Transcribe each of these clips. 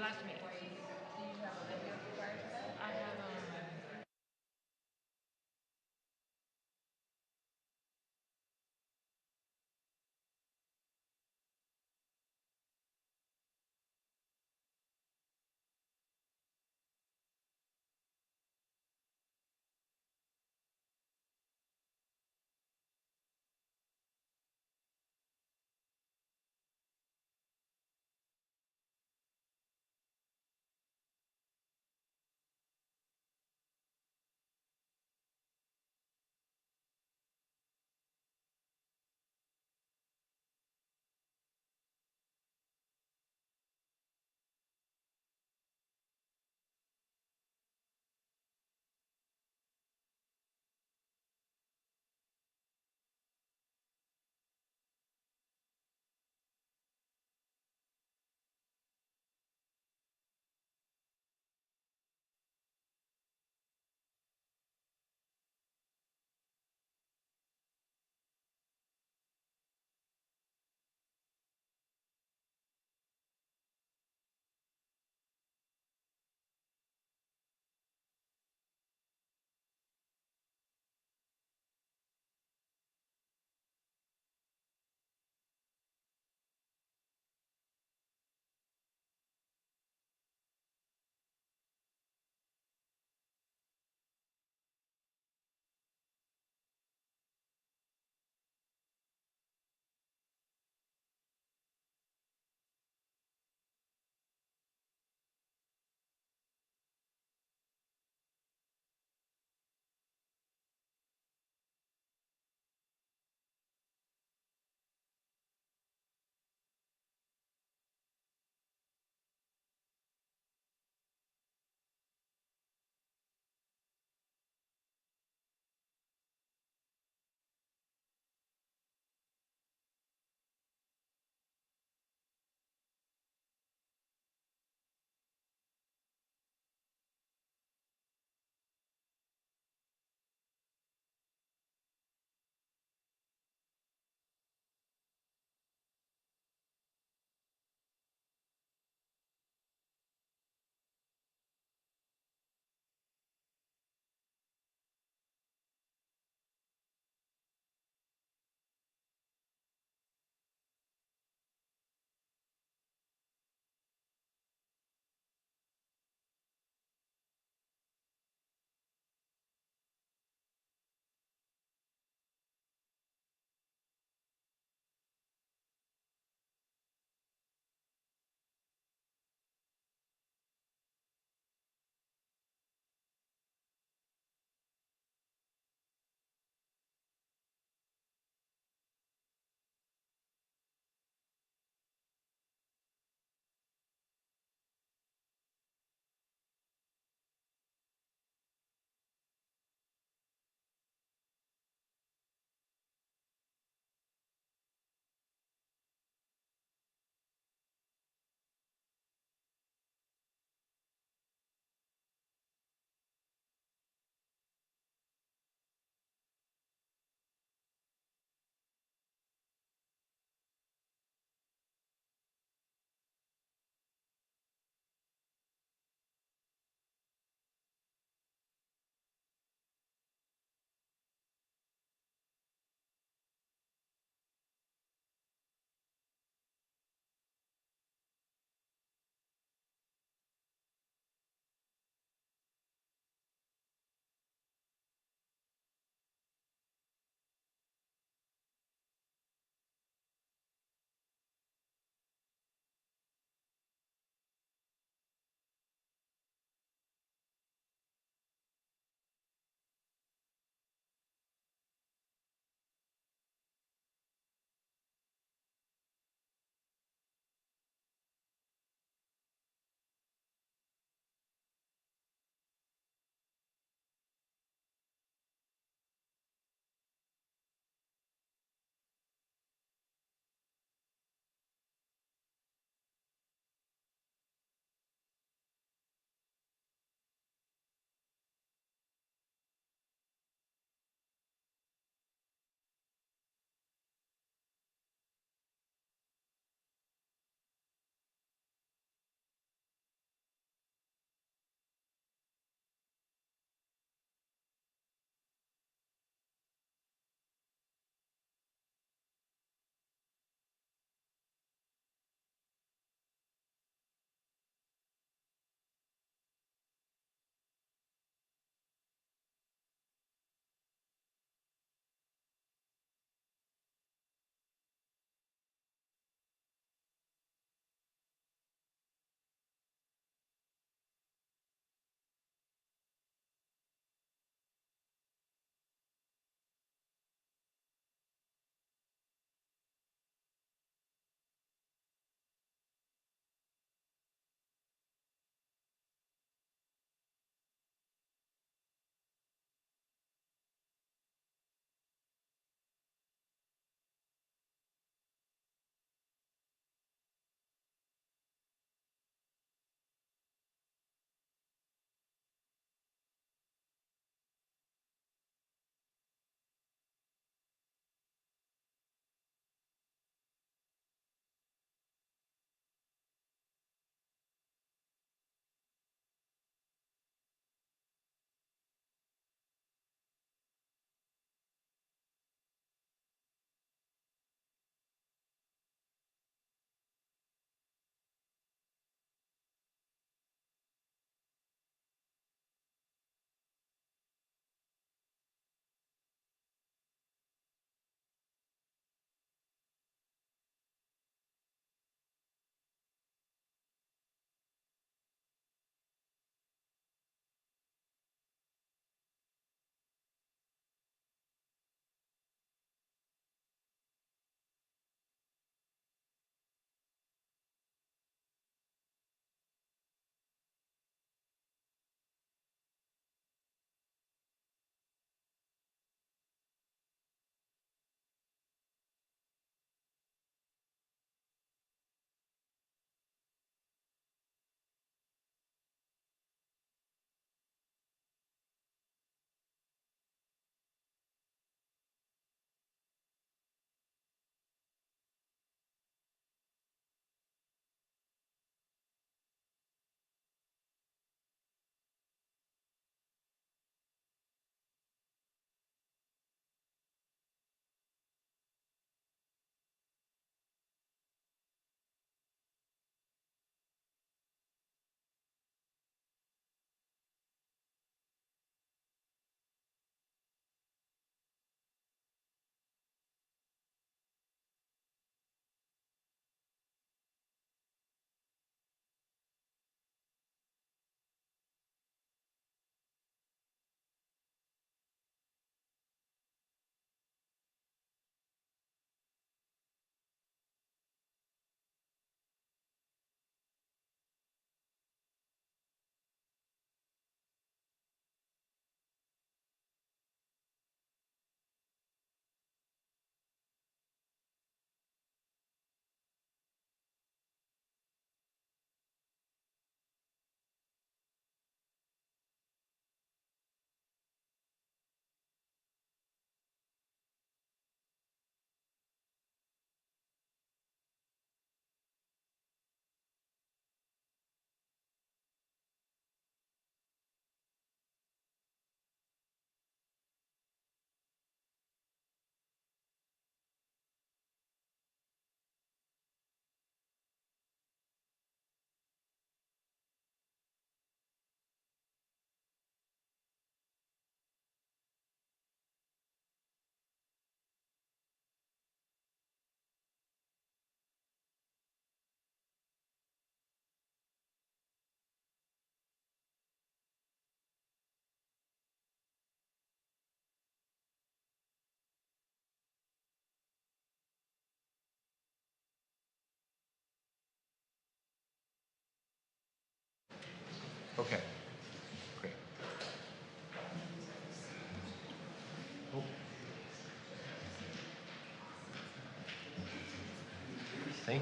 classmates. Do you have a video prior to that? I have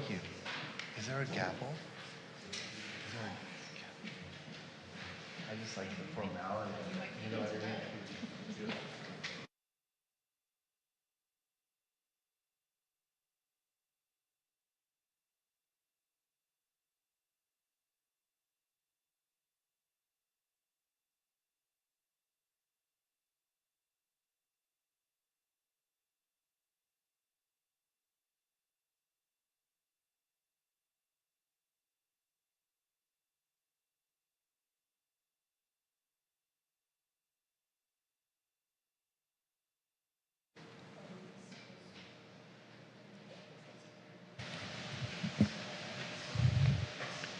Thank you. Is there a gavel? I just like the formality. You know what I mean?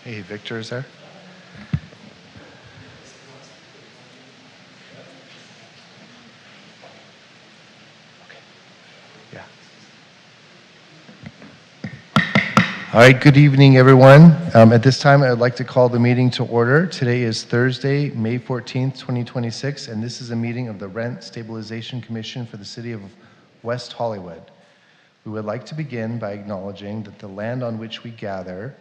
Hey, Victor, is there? Yeah. All right, good evening, everyone. At this time, I'd like to call the meeting to order. Today is Thursday, May 14th, 2026, and this is a meeting of the Rent Stabilization Commission for the City of West Hollywood. We would like to begin by acknowledging that the land on which we gather,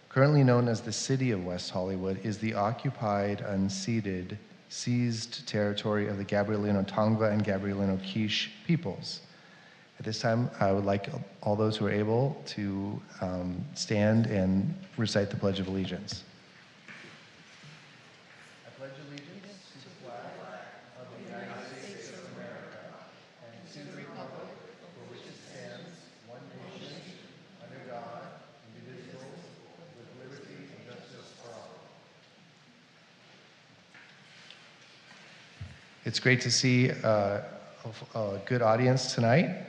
currently known as the City of West Hollywood, is the occupied, unceded, seized territory of the Gabrielino Tongva and Gabrielino Quiche peoples. At this time, I would like all those who are able to stand and recite the Pledge of Allegiance. I pledge allegiance to the flag of the United States of America and to the republic for which it stands, one nation, under God, indivisible, with liberty and justice for all. It's great to see a good audience tonight.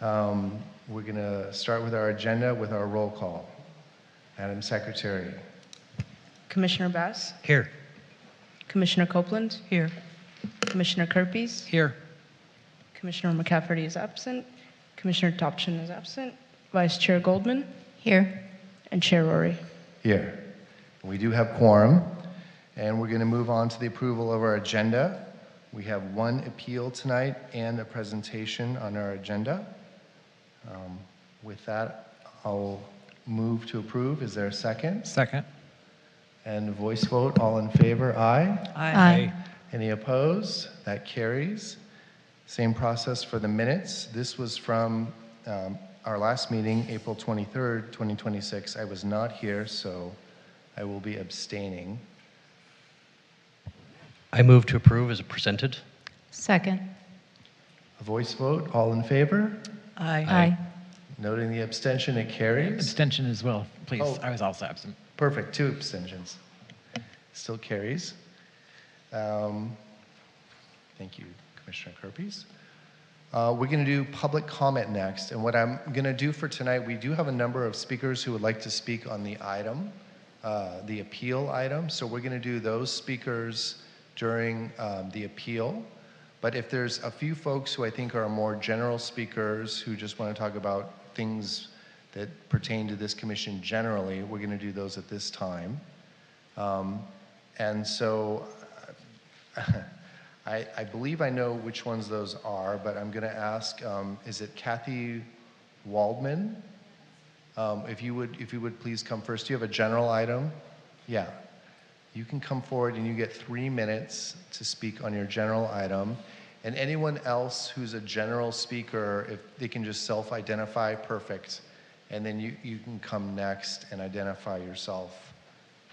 We're going to start with our agenda with our roll call. Madam Secretary. Commissioner Bass? Here. Commissioner Copeland? Here. Commissioner Kerpes? Here. Commissioner McCafferty is absent. Commissioner Topchin is absent. Vice Chair Goldman? Here. And Chair Rory? Here. We do have quorum, and we're going to move on to the approval of our agenda. We have one appeal tonight and a presentation on our agenda. With that, I'll move to approve. Is there a second? Second. And a voice vote, all in favor, aye. Aye. Any opposed? That carries. Same process for the minutes. This was from our last meeting, April 23rd, 2026. I was not here, so I will be abstaining. I move to approve as presented. Second. A voice vote, all in favor? Aye. Noting the abstention, it carries. Abstention as well, please. Oh. I was also absent. Perfect, 2 abstentions. Still carries. Thank you, Commissioner Kerpes. We're going to do public comment next. And what I'm going to do for tonight, we do have a number of speakers who would like to speak on the item, the appeal item. So we're going to do those speakers during the appeal. But if there's a few folks who I think are more general speakers who just want to talk about things that pertain to this commission generally, we're going to do those at this time. And so I believe I know which ones those are, but I'm going to ask, is it Kathy Waldman? If you would please come first. Do you have a general item? Yeah. You can come forward and you get 3 minutes to speak on your general item. And anyone else who's a general speaker, if they can just self-identify, perfect. And then you can come next and identify yourself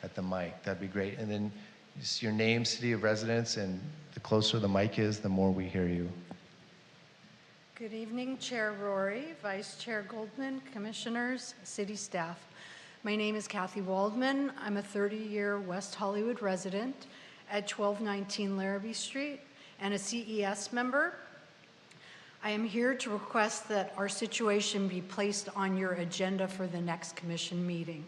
at the mic. That'd be great. And then just your name, city of residence, and the closer the mic is, the more we hear you. Good evening, Chair Rory, Vice Chair Goldman, Commissioners, City staff. My name is Kathy Waldman. I'm a 30-year West Hollywood resident at 1219 Larrabee Street and a CES member. I am here to request that our situation be placed on your agenda for the next commission meeting.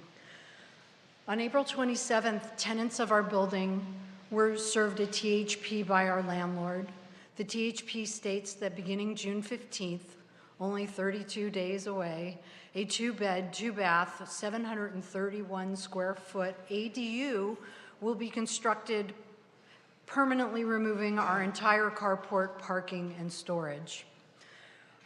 On April 27th, tenants of our building were served a THP by our landlord. The THP states that beginning June 15th, only 32 days away, a 2-bed, 2-bath, 731 square foot ADU will be constructed, permanently removing our entire carport, parking, and storage.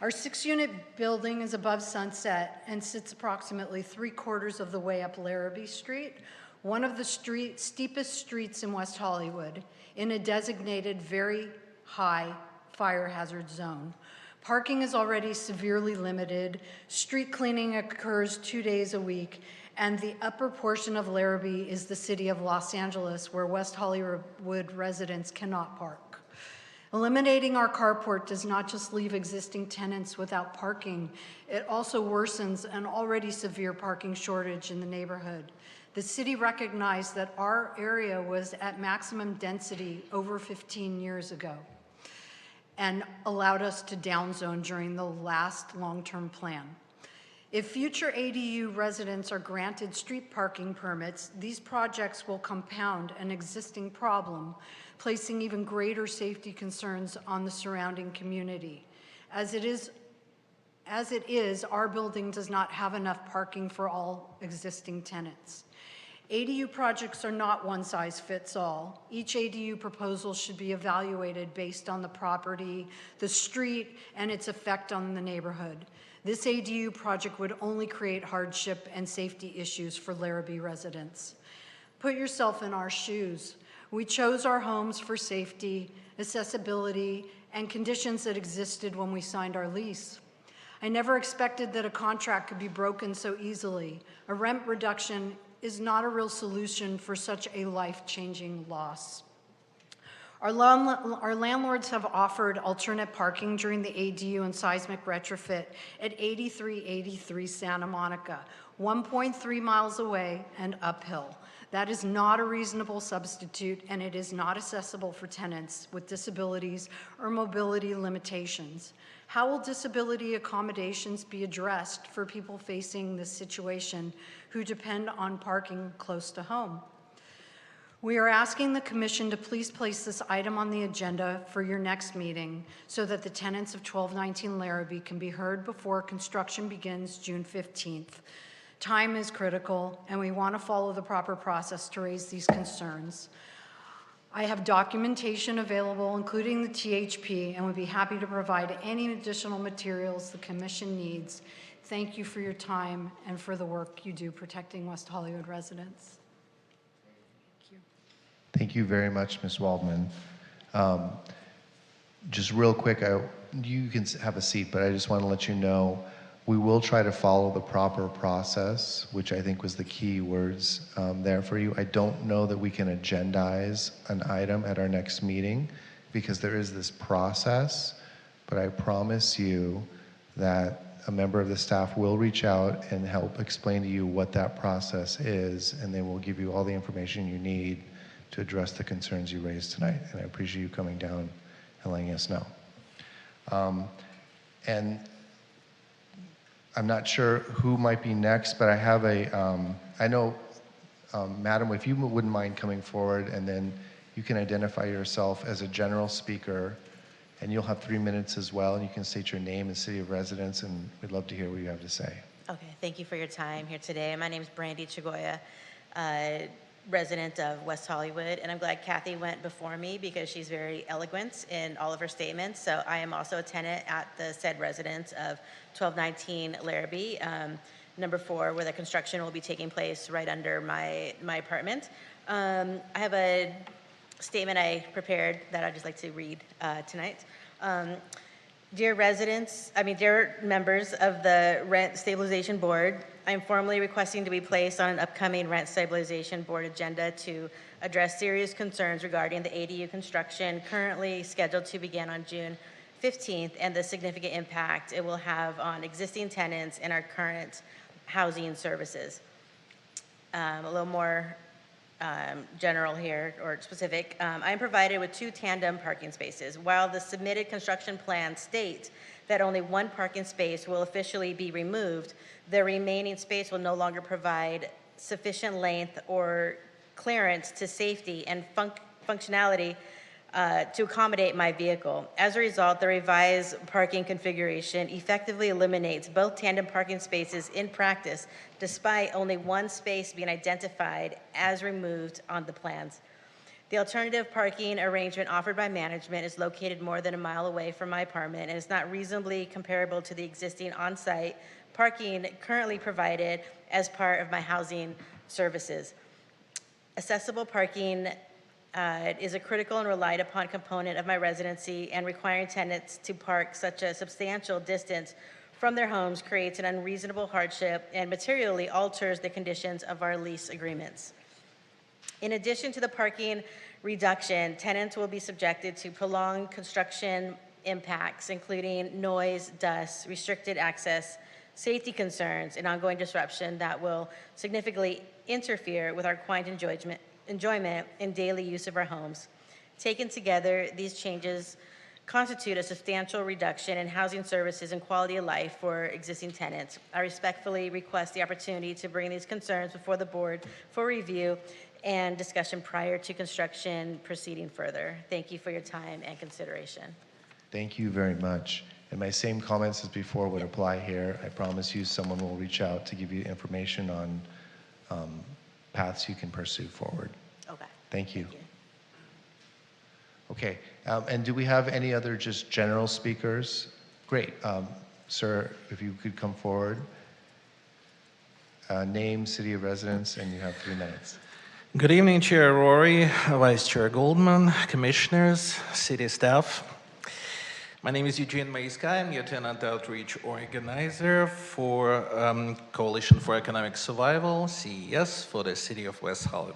Our 6-unit building is above Sunset and sits approximately 3/4 of the way up Larrabee Street, one of the steepest streets in West Hollywood, in a designated very high fire hazard zone. Parking is already severely limited, street cleaning occurs 2 days a week, and the upper portion of Larrabee is the city of Los Angeles, where West Hollywood residents cannot park. Eliminating our carport does not just leave existing tenants without parking, it also worsens an already severe parking shortage in the neighborhood. The city recognized that our area was at maximum density over 15 years ago and allowed us to downzone during the last long-term plan. If future ADU residents are granted street parking permits, these projects will compound an existing problem, placing even greater safety concerns on the surrounding community. As it is, our building does not have enough parking for all existing tenants. ADU projects are not one size fits all. Each ADU proposal should be evaluated based on the property, the street, and its effect on the neighborhood. This ADU project would only create hardship and safety issues for Larrabee residents. Put yourself in our shoes. We chose our homes for safety, accessibility, and conditions that existed when we signed our lease. I never expected that a contract could be broken so easily. A rent reduction is not a real solution for such a life-changing loss. Our landlords have offered alternate parking during the ADU and seismic retrofit at 8383 Santa Monica, 1.3 miles away and uphill. That is not a reasonable substitute, and it is not accessible for tenants with disabilities or mobility limitations. How will disability accommodations be addressed for people facing this situation who depend on parking close to home? We are asking the Commission to please place this item on the agenda for your next meeting so that the tenants of 1219 Larrabee can be heard before construction begins June 15th. Time is critical, and we want to follow the proper process to raise these concerns. I have documentation available, including the THP, and would be happy to provide any additional materials the Commission needs. Thank you for your time and for the work you do protecting West Hollywood residents. Thank you very much, Ms. Waldman. Just real quick, you can have a seat, but I just want to let you know we will try to follow the proper process, which I think was the key words there for you. I don't know that we can agendize an item at our next meeting because there is this process, but I promise you that a member of the staff will reach out and help explain to you what that process is, and they will give you all the information you need to address the concerns you raised tonight. And I appreciate you coming down and letting us know. And I'm not sure who might be next, but I have I know, Madam, if you wouldn't mind coming forward, and then you can identify yourself as a general speaker, and you'll have 3 minutes as well, and you can state your name and city of residence, and we'd love to hear what you have to say. Okay, thank you for your time here today. My name is Brandy Chagoya, resident of West Hollywood, and I'm glad Kathy went before me because she's very eloquent in all of her statements. So I am also a tenant at the said residence of 1219 Larrabee, number 4, where the construction will be taking place right under my apartment. I have a statement I prepared that I'd just like to read tonight. Dear members of the Rent Stabilization Board, I am formally requesting to be placed on an upcoming Rent Stabilization Board agenda to address serious concerns regarding the ADU construction currently scheduled to begin on June 15th and the significant impact it will have on existing tenants and our current housing services. A little more general here, or specific. I am provided with 2 tandem parking spaces. While the submitted construction plan states that only 1 parking space will officially be removed, the remaining space will no longer provide sufficient length or clearance to safety and functionality to accommodate my vehicle. As a result, the revised parking configuration effectively eliminates both tandem parking spaces in practice, despite only 1 space being identified as removed on the plans. The alternative parking arrangement offered by management is located more than a mile away from my apartment and is not reasonably comparable to the existing on-site parking currently provided as part of my housing services. Accessible parking is a critical and relied upon component of my residency, and requiring tenants to park such a substantial distance from their homes creates an unreasonable hardship and materially alters the conditions of our lease agreements. In addition to the parking reduction, tenants will be subjected to prolonged construction impacts, including noise, dust, restricted access, safety concerns, and ongoing disruption that will significantly interfere with our quiet enjoyment and daily use of our homes. Taken together, these changes constitute a substantial reduction in housing services and quality of life for existing tenants. I respectfully request the opportunity to bring these concerns before the board for review and discussion prior to construction proceeding further. Thank you for your time and consideration. Thank you very much. And my same comments as before would apply here. I promise you someone will reach out to give you information on paths you can pursue forward. Okay. Thank you. Thank you. Okay, and do we have any other just general speakers? Great. Sir, if you could come forward. Name, city of residence, and you have 3 minutes. Good evening, Chair Rory, Vice Chair Goldman, commissioners, city staff. My name is Eugene Maiska. I'm your tenant outreach organizer for Coalition for Economic Survival, CES, for the city of West Hollywood.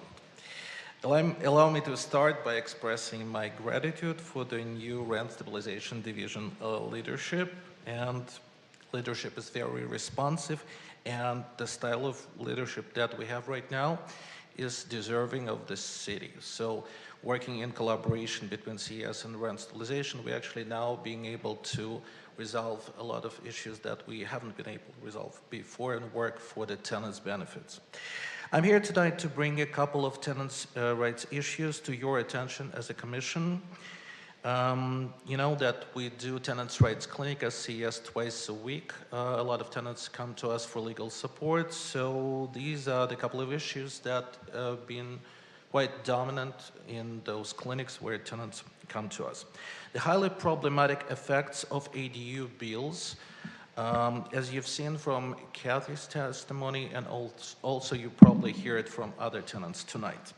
Allow me to start by expressing my gratitude for the new Rent Stabilization Division leadership. And leadership is very responsive, and the style of leadership that we have right now is deserving of the city. So working in collaboration between CES and Rent Stabilization, we're actually now being able to resolve a lot of issues that we haven't been able to resolve before and work for the tenants' benefits. I'm here tonight to bring a couple of tenants' rights issues to your attention as a commission. You know that we do tenants' rights clinic as CES twice a week. A lot of tenants come to us for legal support, so these are the couple of issues that have been quite dominant in those clinics where tenants come to us. The highly problematic effects of ADU bills, as you've seen from Kathy's testimony, and also you probably hear it from other tenants tonight.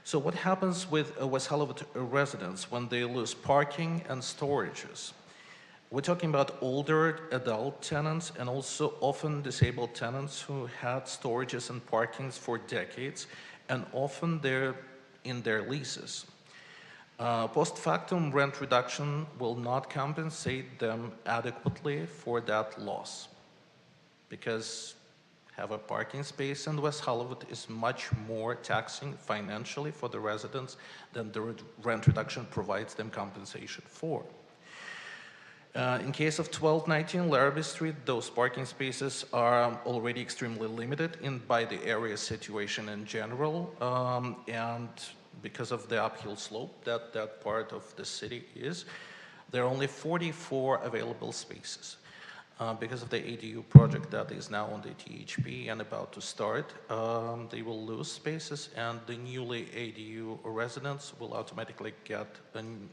So what happens with West Hollywood residents when they lose parking and storages? We're talking about older adult tenants and also often disabled tenants who had storages and parkings for decades, and often they're in their leases. Post factum rent reduction will not compensate them adequately for that loss, because have a parking space in West Hollywood is much more taxing financially for the residents than the rent reduction provides them compensation for. In case of 1219 Larrabee Street, those parking spaces are already extremely limited by the area situation in general, and because of the uphill slope that part of the city is, there are only 44 available spaces. Because of the ADU project that is now on the THP and about to start, they will lose spaces, and the newly ADU residents will automatically get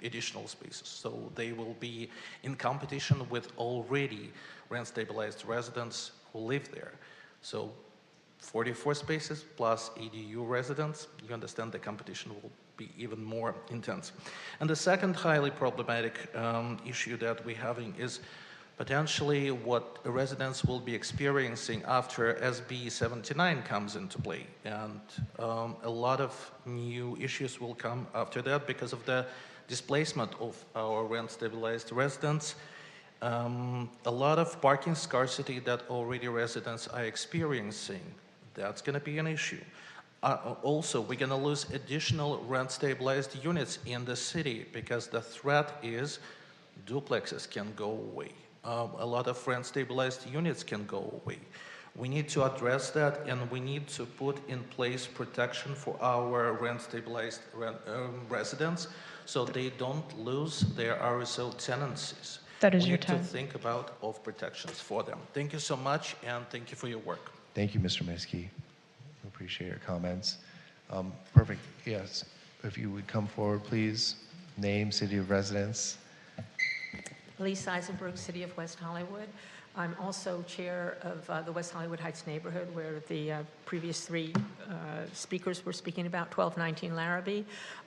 additional spaces. So they will be in competition with already rent-stabilized residents who live there. So 44 spaces plus ADU residents, you understand the competition will be even more intense. And the second highly problematic issue that we're having is potentially what residents will be experiencing after SB 79 comes into play. And a lot of new issues will come after that because of the displacement of our rent-stabilized residents. A lot of parking scarcity that already residents are experiencing, that's gonna be an issue. Also, we're gonna lose additional rent-stabilized units in the city because the threat is duplexes can go away. A lot of rent-stabilized units can go away. We need to address that, and we need to put in place protection for our rent-stabilized residents so they don't lose their RSO tenancies. That is We your need time. to think about of protections for them. Thank you so much, and thank you for your work. Thank you, Mr. Miskey. We appreciate your comments. Perfect. Yes. if you would come forward, please. Name, city of residence. Elise Eisenberg, City of West Hollywood. I'm also chair of the West Hollywood Heights neighborhood where the previous three speakers were speaking about, 1219 Larrabee.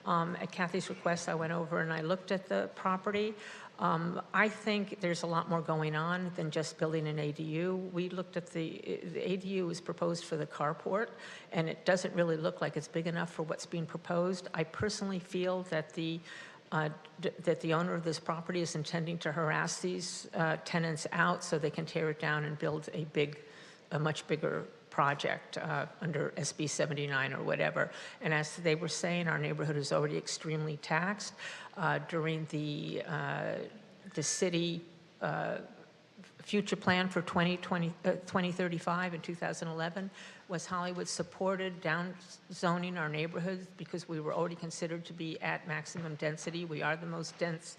At Kathy's request, I went over and I looked at the property. I think there's a lot more going on than just building an ADU. We looked at the ADU is proposed for the carport, and it doesn't really look like it's big enough for what's being proposed. I personally feel that the owner of this property is intending to harass these tenants out so they can tear it down and build a much bigger project under SB 79 or whatever. And as they were saying, our neighborhood is already extremely taxed. During the city future plan for 2035 in 2011, West Hollywood supported down zoning our neighborhoods because we were already considered to be at maximum density. We are the most dense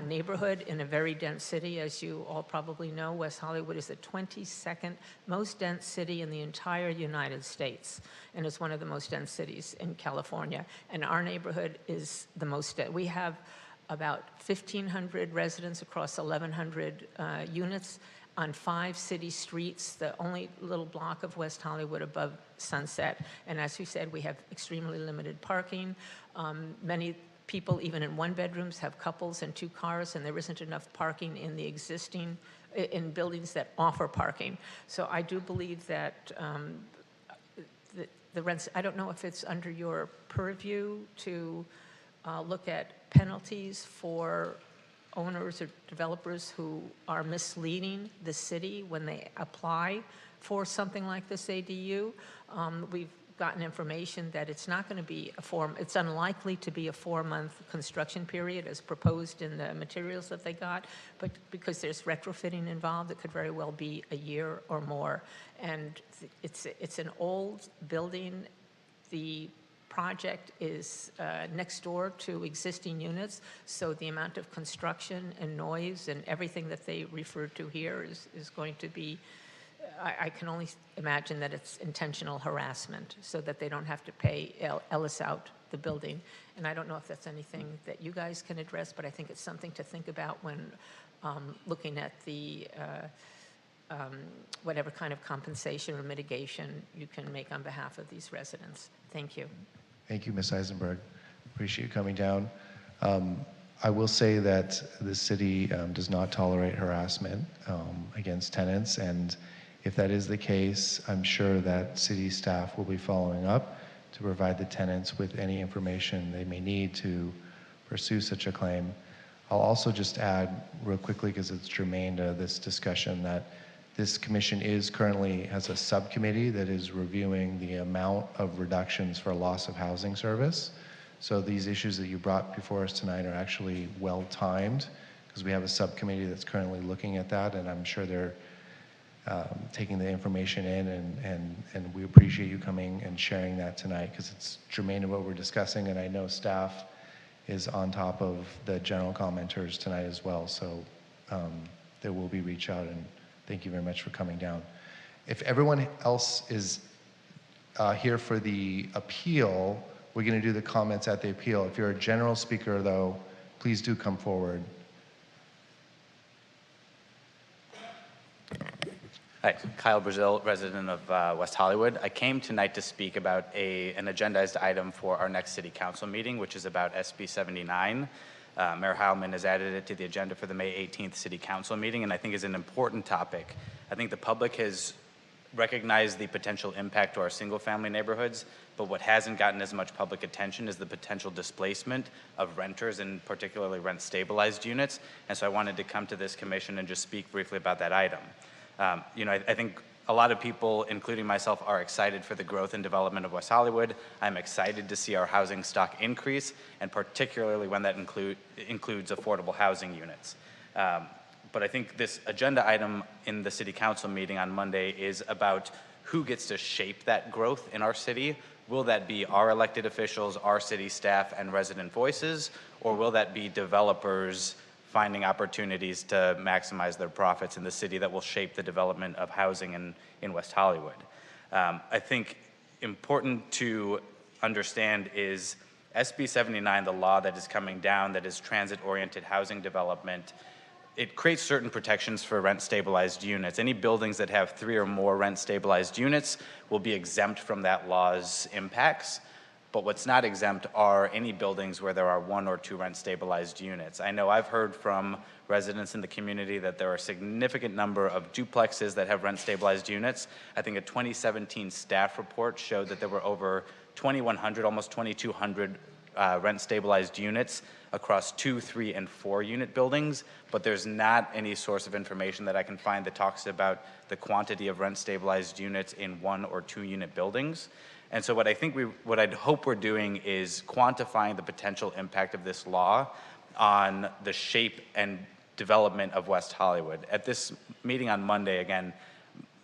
neighborhood in a very dense city. As you all probably know, West Hollywood is the 22nd most dense city in the entire United States, and is one of the most dense cities in California. And our neighborhood is the most dense. We have about 1,500 residents across 1,100 units on 5 city streets, the only little block of West Hollywood above Sunset. And as we said, we have extremely limited parking. Many people, even in one-bedrooms, have couples and 2 cars, and there isn't enough parking in the existing, in buildings that offer parking. So I do believe that the rents, I don't know if it's under your purview to look at penalties for owners or developers who are misleading the city when they apply for something like this ADU. We've gotten information that it's not going to be it's unlikely to be a 4-month construction period as proposed in the materials that they got, but because there's retrofitting involved, it could very well be a year or more. And it's an old building. The project is next door to existing units, so the amount of construction and noise and everything that they referred to here is going to be, I can only imagine that it's intentional harassment so that they don't have to pay Ellis out the building. And I don't know if that's anything that you guys can address, but I think it's something to think about when looking at the whatever kind of compensation or mitigation you can make on behalf of these residents. Thank you. Thank you, Ms. Eisenberg. Appreciate you coming down. I will say that the city does not tolerate harassment against tenants, and if that is the case, I'm sure that city staff will be following up to provide the tenants with any information they may need to pursue such a claim. I'll also just add real quickly, because it's germane to this discussion, that this commission currently has a subcommittee that is reviewing the amount of reductions for loss of housing service. So these issues that you brought before us tonight are actually well timed, because we have a subcommittee that's currently looking at that, and I'm sure they're taking the information in, and we appreciate you coming and sharing that tonight, because it's germane to what we're discussing, and I know staff is on top of the general commenters tonight as well, so there will be reach out, and thank you very much for coming down. If everyone else is here for the appeal, we're going to do the comments at the appeal. If you're a general speaker, though, please do come forward. Hi, Kyle Brazil, resident of West Hollywood. I came tonight to speak about an agendized item for our next city council meeting, which is about SB 79. Mayor Heilman has added it to the agenda for the May 18th city council meeting, and I think is an important topic. I think the public has recognized the potential impact to our single-family neighborhoods, but what hasn't gotten as much public attention is the potential displacement of renters, and particularly rent-stabilized units. And so I wanted to come to this commission and just speak briefly about that item. I think a lot of people, including myself, are excited for the growth and development of West Hollywood. I'm excited to see our housing stock increase, and particularly when that includes affordable housing units. But I think this agenda item in the city council meeting on Monday is about who gets to shape that growth in our city. Will that be our elected officials, our city staff, and resident voices, or will that be developers finding opportunities to maximize their profits in the city that will shape the development of housing in West Hollywood? I think important to understand is SB 79, the law that is coming down, that is transit-oriented housing development, it creates certain protections for rent-stabilized units. Any buildings that have 3 or more rent-stabilized units will be exempt from that law's impacts. But what's not exempt are any buildings where there are 1 or 2 rent-stabilized units. I know I've heard from residents in the community that there are a significant number of duplexes that have rent-stabilized units. I think a 2017 staff report showed that there were over 2,100, almost 2,200 rent-stabilized units across 2, 3, and 4 unit buildings, but there's not any source of information that I can find that talks about the quantity of rent-stabilized units in 1 or 2 unit buildings. And so what I'd hope we're doing is quantifying the potential impact of this law on the shape and development of West Hollywood. At this meeting on Monday, again,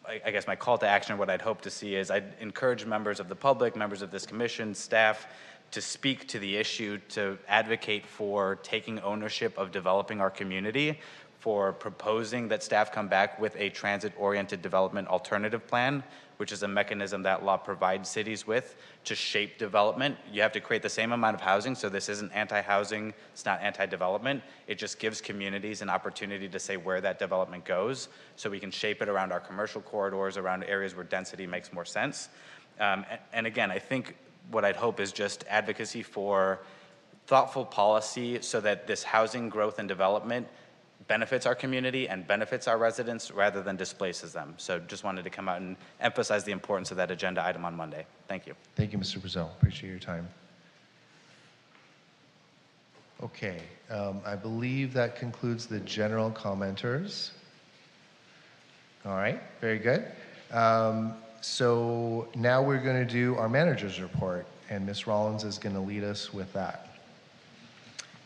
I guess my call to action, what I'd hope to see is I'd encourage members of the public, members of this commission, staff, to speak to the issue, to advocate for taking ownership of developing our community, for proposing that staff come back with a transit-oriented development alternative plan, which is a mechanism that law provides cities with to shape development. You have to create the same amount of housing, so this isn't anti-housing, it's not anti-development. It just gives communities an opportunity to say where that development goes, so we can shape it around our commercial corridors, around areas where density makes more sense. And again, I think what I'd hope is just advocacy for thoughtful policy so that this housing growth and development benefits our community and benefits our residents rather than displaces them. So just wanted to come out and emphasize the importance of that agenda item on Monday. Thank you. Thank you, Mr. Brazil. Appreciate your time. Okay, I believe that concludes the general commenters. All right, very good. So now we're going to do our manager's report, and Ms. Rollins is going to lead us with that.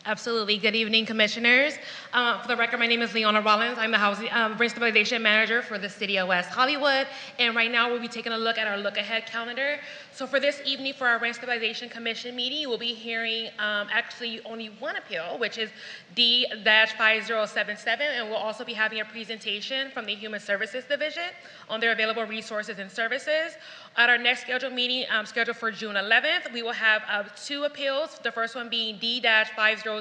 Absolutely. Good evening, commissioners. For the record, my name is Leona Rollins. I'm the Housing Rent Stabilization Manager for the City of West Hollywood. And right now, we'll be taking a look at our look-ahead calendar. So for this evening, for our Rent Stabilization Commission meeting, we'll be hearing actually only one appeal, which is D-5077, and we'll also be having a presentation from the Human Services Division on their available resources and services. At our next scheduled meeting, scheduled for June 11th, we will have 2 appeals, the first one being D-5023,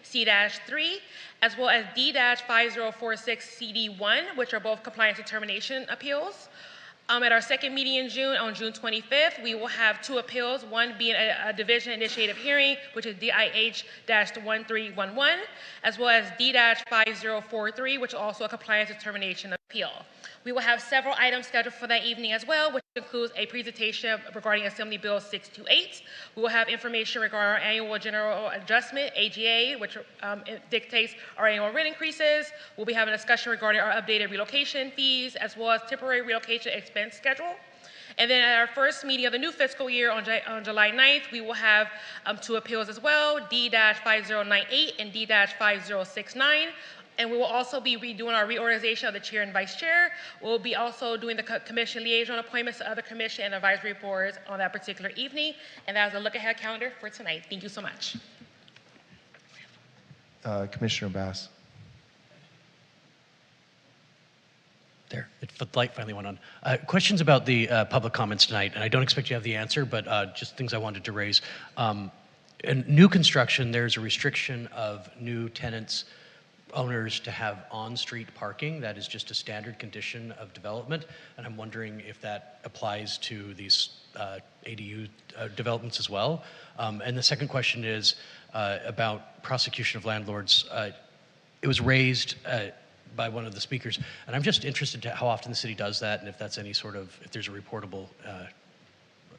C-3, as well as D-5046, CD1, which are both compliance determination appeals. At our second meeting in June, on June 25th, we will have 2 appeals, one being a division initiative hearing, which is DIH-1311, as well as D-5043, which is also a compliance determination appeal. We will have several items scheduled for that evening as well, which includes a presentation regarding Assembly Bill 628. We will have information regarding our annual general adjustment, AGA, which dictates our annual rent increases. We'll be having a discussion regarding our updated relocation fees, as well as temporary relocation expense schedule. And then at our first meeting of the new fiscal year on July 9th, we will have 2 appeals as well, D-5098 and D-5069. And we will also be redoing our reorganization of the chair and vice chair. We'll be also doing the commission liaison appointments to other commission and advisory boards on that particular evening. And that is a look-ahead calendar for tonight. Thank you so much. Commissioner Bass. There, the light finally went on. Questions about the public comments tonight, and I don't expect you to have the answer, but just things I wanted to raise. In new construction, there's a restriction of new tenants, owners to have on-street parking. That is just a standard condition of development, and I'm wondering if that applies to these ADU developments as well. And the second question is about prosecution of landlords. It was raised by one of the speakers, and I'm just interested to how often the city does that, and if that's any sort of, if there's a reportable.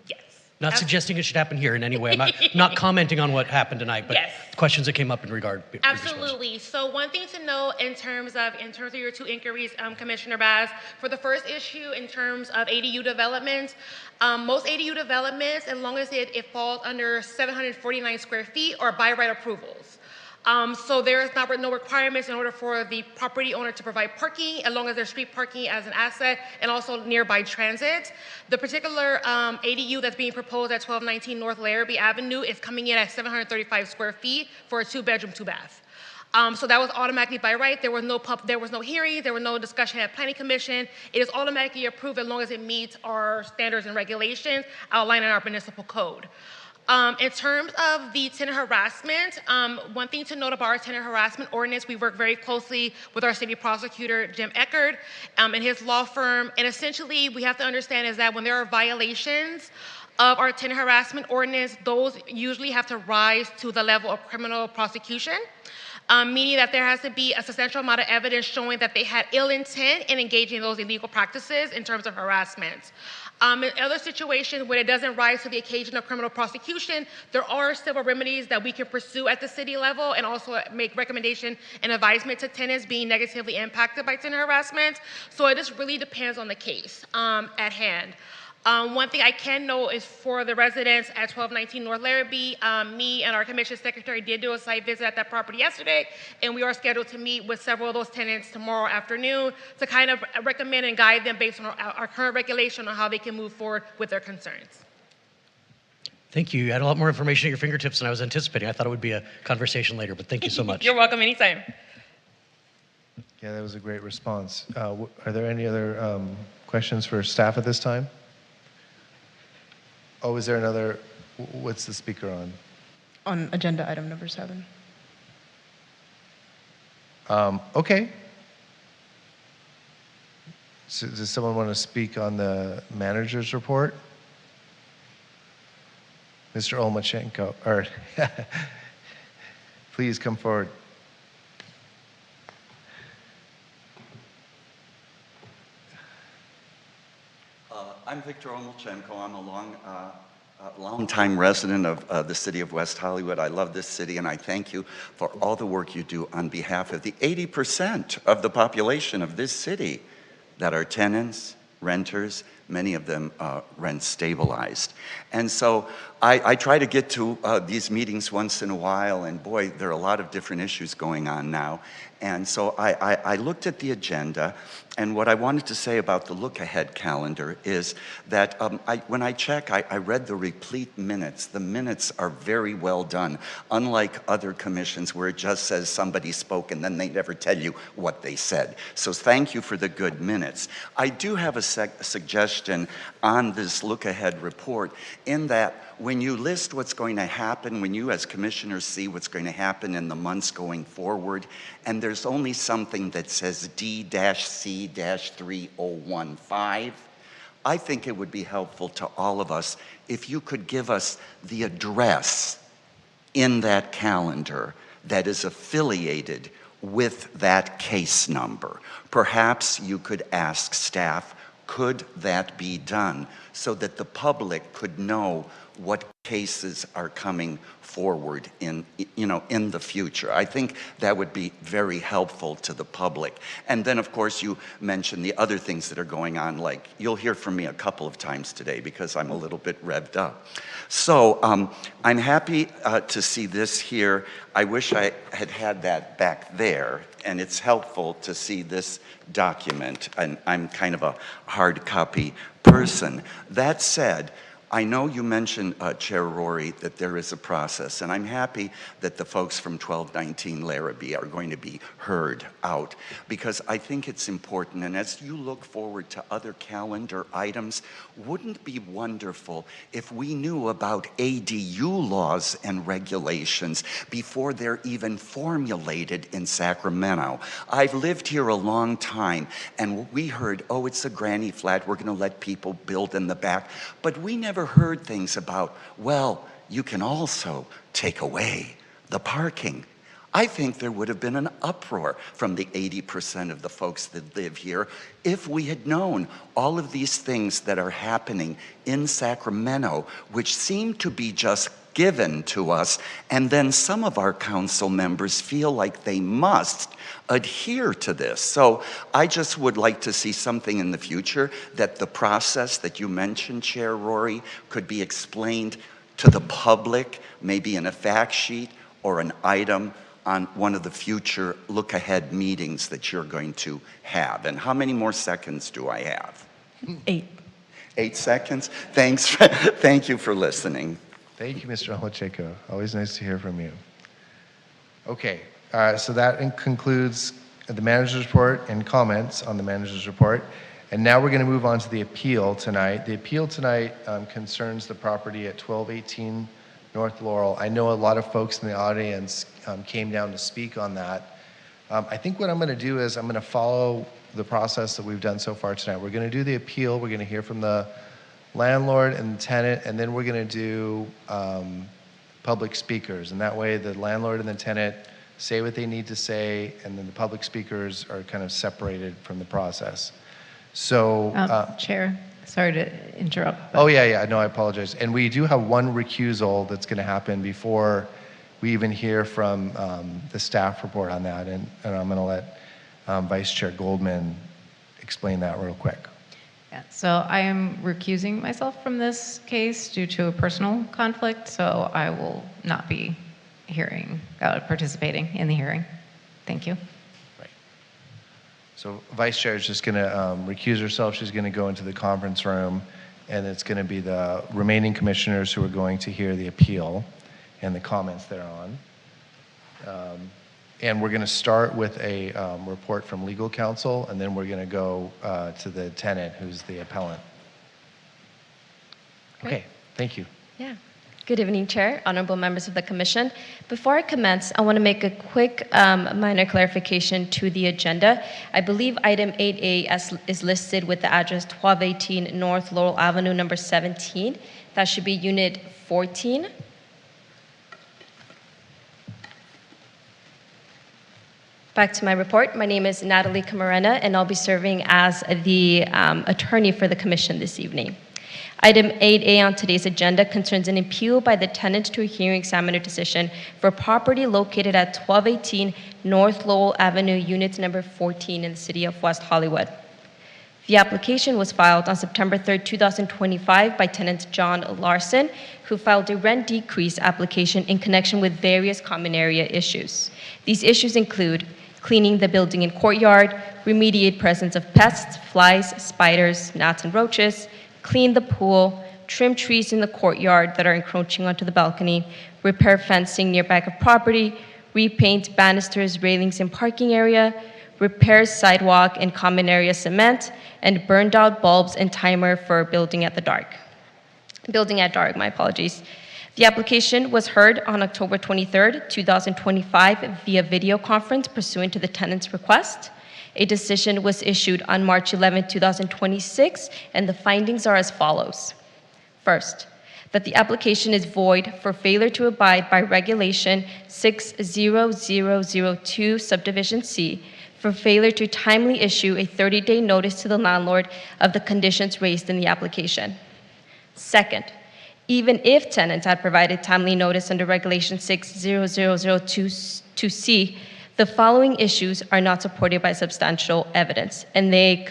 Yes. Not suggesting it should happen here in any way. I'm not commenting on what happened tonight, but Yes. questions that came up in regard. Absolutely. So one thing to note in terms of your 2 inquiries, Commissioner Baz, for the first issue in terms of ADU developments, most ADU developments, as long as it falls under 749 square feet, are by right approvals. So there is no requirements in order for the property owner to provide parking, as long as there's street parking as an asset and also nearby transit. The particular ADU that's being proposed at 1219 North Larrabee Avenue is coming in at 735 square feet for a 2-bedroom, 2-bath. So that was automatically by right. There was no hearing, there was no discussion at Planning Commission. It is automatically approved as long as it meets our standards and regulations outlined in our municipal code. In terms of the tenant harassment, one thing to note about our tenant harassment ordinance, we work very closely with our city prosecutor, Jim Eckert, and his law firm. And essentially, we have to understand is that when there are violations of our tenant harassment ordinance, those usually have to rise to the level of criminal prosecution. Meaning that there has to be a substantial amount of evidence showing that they had ill intent in engaging in those illegal practices in terms of harassment. In other situations where it doesn't rise to the occasion of criminal prosecution, there are civil remedies that we can pursue at the city level and also make recommendation and advisement to tenants being negatively impacted by tenant harassment. So it just really depends on the case at hand. One thing I can note is for the residents at 1219 North Larrabee, me and our commission secretary did do a site visit at that property yesterday, and we are scheduled to meet with several of those tenants tomorrow afternoon to kind of recommend and guide them based on our current regulation on how they can move forward with their concerns. Thank you. You had a lot more information at your fingertips than I was anticipating. I thought it would be a conversation later, but thank you so much. You're welcome anytime. Yeah, that was a great response. Are there any other questions for staff at this time? Oh, is there another, what's the speaker on? On agenda item number 7. Okay. So does someone want to speak on the manager's report? Mr. Olmachenko, or please come forward. I'm Victor Olmachenko. I'm a long-time resident of the city of West Hollywood. I love this city, and I thank you for all the work you do on behalf of the 80% of the population of this city that are tenants, renters, many of them rent stabilized. And so I try to get to these meetings once in a while, and boy, there are a lot of different issues going on now. And so I looked at the agenda, and what I wanted to say about the look-ahead calendar is that when I check, I read the replete minutes. The minutes are very well done, unlike other commissions where it just says somebody spoke and then they never tell you what they said. So thank you for the good minutes. I do have a suggestion on this look-ahead report in that when you list what's going to happen, when you as commissioners see what's going to happen in the months going forward, and there's only something that says D-C-3015, I think it would be helpful to all of us if you could give us the address in that calendar that is affiliated with that case number. Perhaps you could ask staff, could that be done so that the public could know what cases are coming forward in the future? I think that would be very helpful to the public. And then, of course, you mentioned the other things that are going on, like you'll hear from me a couple of times today because I'm a little bit revved up. So I'm happy to see this here. I wish I had that back there, and it's helpful to see this document. And I'm kind of a hard copy person. That said, I know you mentioned, Chair Rory, that there is a process, and I'm happy that the folks from 1219 Larrabee are going to be heard out, because I think it's important. And as you look forward to other calendar items, wouldn't it be wonderful if we knew about ADU laws and regulations before they're even formulated in Sacramento? I've lived here a long time, and we heard, oh, it's a granny flat, we're going to let people build in the back, but we never heard things about, well, you can also take away the parking. I think there would have been an uproar from the 80% of the folks that live here if we had known all of these things that are happening in Sacramento, which seem to be just given to us, and then some of our council members feel like they must adhere to this. So I just would like to see something in the future that the process that you mentioned, Chair Rory, could be explained to the public, maybe in a fact sheet or an item on one of the future look-ahead meetings that you're going to have. And how many more seconds do I have? 8. 8 seconds? Thanks. Thank you for listening. Thank you, Mr. Olmachenko. Always nice to hear from you. Okay, so that concludes the manager's report and comments on the manager's report. And now we're going to move on to the appeal tonight. The appeal tonight concerns the property at 1218 North Laurel. I know a lot of folks in the audience came down to speak on that. I think what I'm going to do is I'm going to follow the process that we've done so far tonight. We're going to do the appeal. We're going to hear from the landlord and the tenant, and then we're going to do public speakers. And that way the landlord and the tenant say what they need to say, and then the public speakers are kind of separated from the process. So, Chair, sorry to interrupt. oh yeah, no, I apologize. And we do have one recusal that's going to happen before we even hear from the staff report on that, and I'm going to let Vice Chair Goldman explain that real quick. Yeah, so I am recusing myself from this case due to a personal conflict, so I will not be participating in the hearing. Thank you. Right. So Vice Chair is just going to recuse herself. She's going to go into the conference room, and it's going to be the remaining commissioners who are going to hear the appeal and the comments thereon. And we're going to start with a report from legal counsel, and then we're going to go to the tenant, who's the appellant. Okay, thank you. Yeah. Good evening, Chair, honorable members of the Commission. Before I commence, I want to make a quick minor clarification to the agenda. I believe item 8A is listed with the address 1218 North Laurel Avenue, number 17. That should be unit 14. Back to my report. My name is Natalie Camarena, and I'll be serving as the attorney for the Commission this evening. Item 8A on today's agenda concerns an appeal by the tenant to a hearing examiner decision for property located at 1218 North Lowell Avenue, unit number 14 in the city of West Hollywood. The application was filed on September 3, 2025 by tenant John Larson, who filed a rent decrease application in connection with various common area issues. These issues include cleaning the building and courtyard, remediate presence of pests, flies, spiders, gnats, and roaches, clean the pool, trim trees in the courtyard that are encroaching onto the balcony, repair fencing near back of property, repaint banisters, railings, and parking area, repair sidewalk and common area cement, and burned out bulbs and timer for building at dark, my apologies. The application was heard on October 23, 2025 via video conference pursuant to the tenant's request. A decision was issued on March 11, 2026, and the findings are as follows. First, that the application is void for failure to abide by Regulation 60002 Subdivision C, for failure to timely issue a 30-day notice to the landlord of the conditions raised in the application. Second, even if tenants had provided timely notice under Regulation 60002C, the following issues are not supported by substantial evidence, and they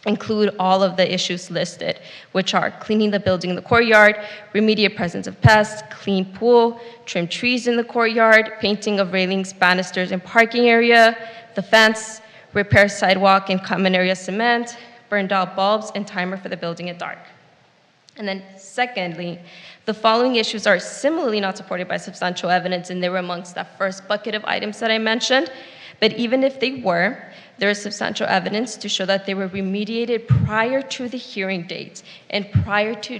include all of the issues listed, which are cleaning the building in the courtyard, remediate presence of pests, clean pool, trim trees in the courtyard, painting of railings, banisters, and parking area, the fence, repair sidewalk and common area cement, burned out bulbs, and timer for the building at dark. And then secondly, the following issues are similarly not supported by substantial evidence, and they were amongst that first bucket of items that I mentioned. But even if they were, there is substantial evidence to show that they were remediated prior to the hearing date and prior to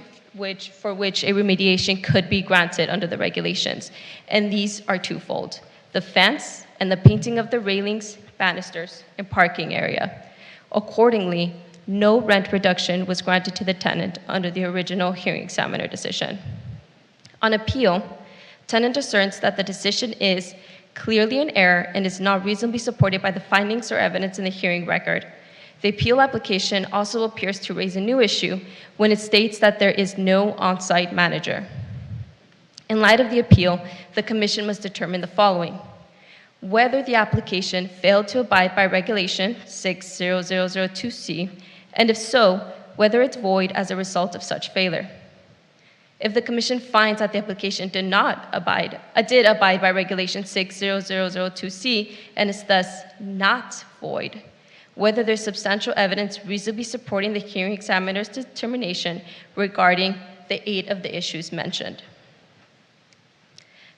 for which a remediation could be granted under the regulations. And these are twofold: the fence and the painting of the railings, banisters, and parking area. Accordingly, no rent reduction was granted to the tenant under the original hearing examiner decision. On appeal, tenant asserts that the decision is clearly in error and is not reasonably supported by the findings or evidence in the hearing record. The appeal application also appears to raise a new issue when it states that there is no on-site manager. In light of the appeal, the Commission must determine the following: whether the application failed to abide by Regulation 60002C, and if so, whether it's void as a result of such failure. If the Commission finds that the application did abide by Regulation 60002C and is thus not void, whether there's substantial evidence reasonably supporting the hearing examiner's determination regarding the 8 of the issues mentioned.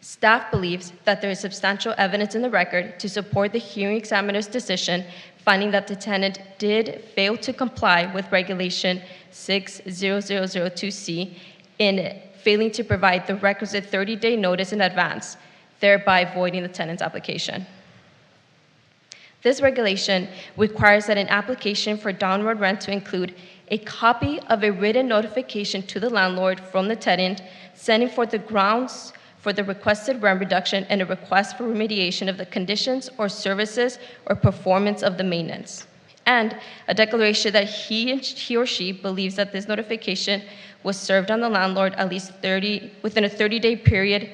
Staff believes that there is substantial evidence in the record to support the hearing examiner's decision finding that the tenant did fail to comply with Regulation 60002C in failing to provide the requisite 30-day notice in advance, thereby voiding the tenant's application. This regulation requires that an application for downward rent to include a copy of a written notification to the landlord from the tenant, setting forth the grounds for the requested rent reduction and a request for remediation of the conditions or services or performance of the maintenance, and a declaration that he or she believes that this notification was served on the landlord at least within a 30-day period,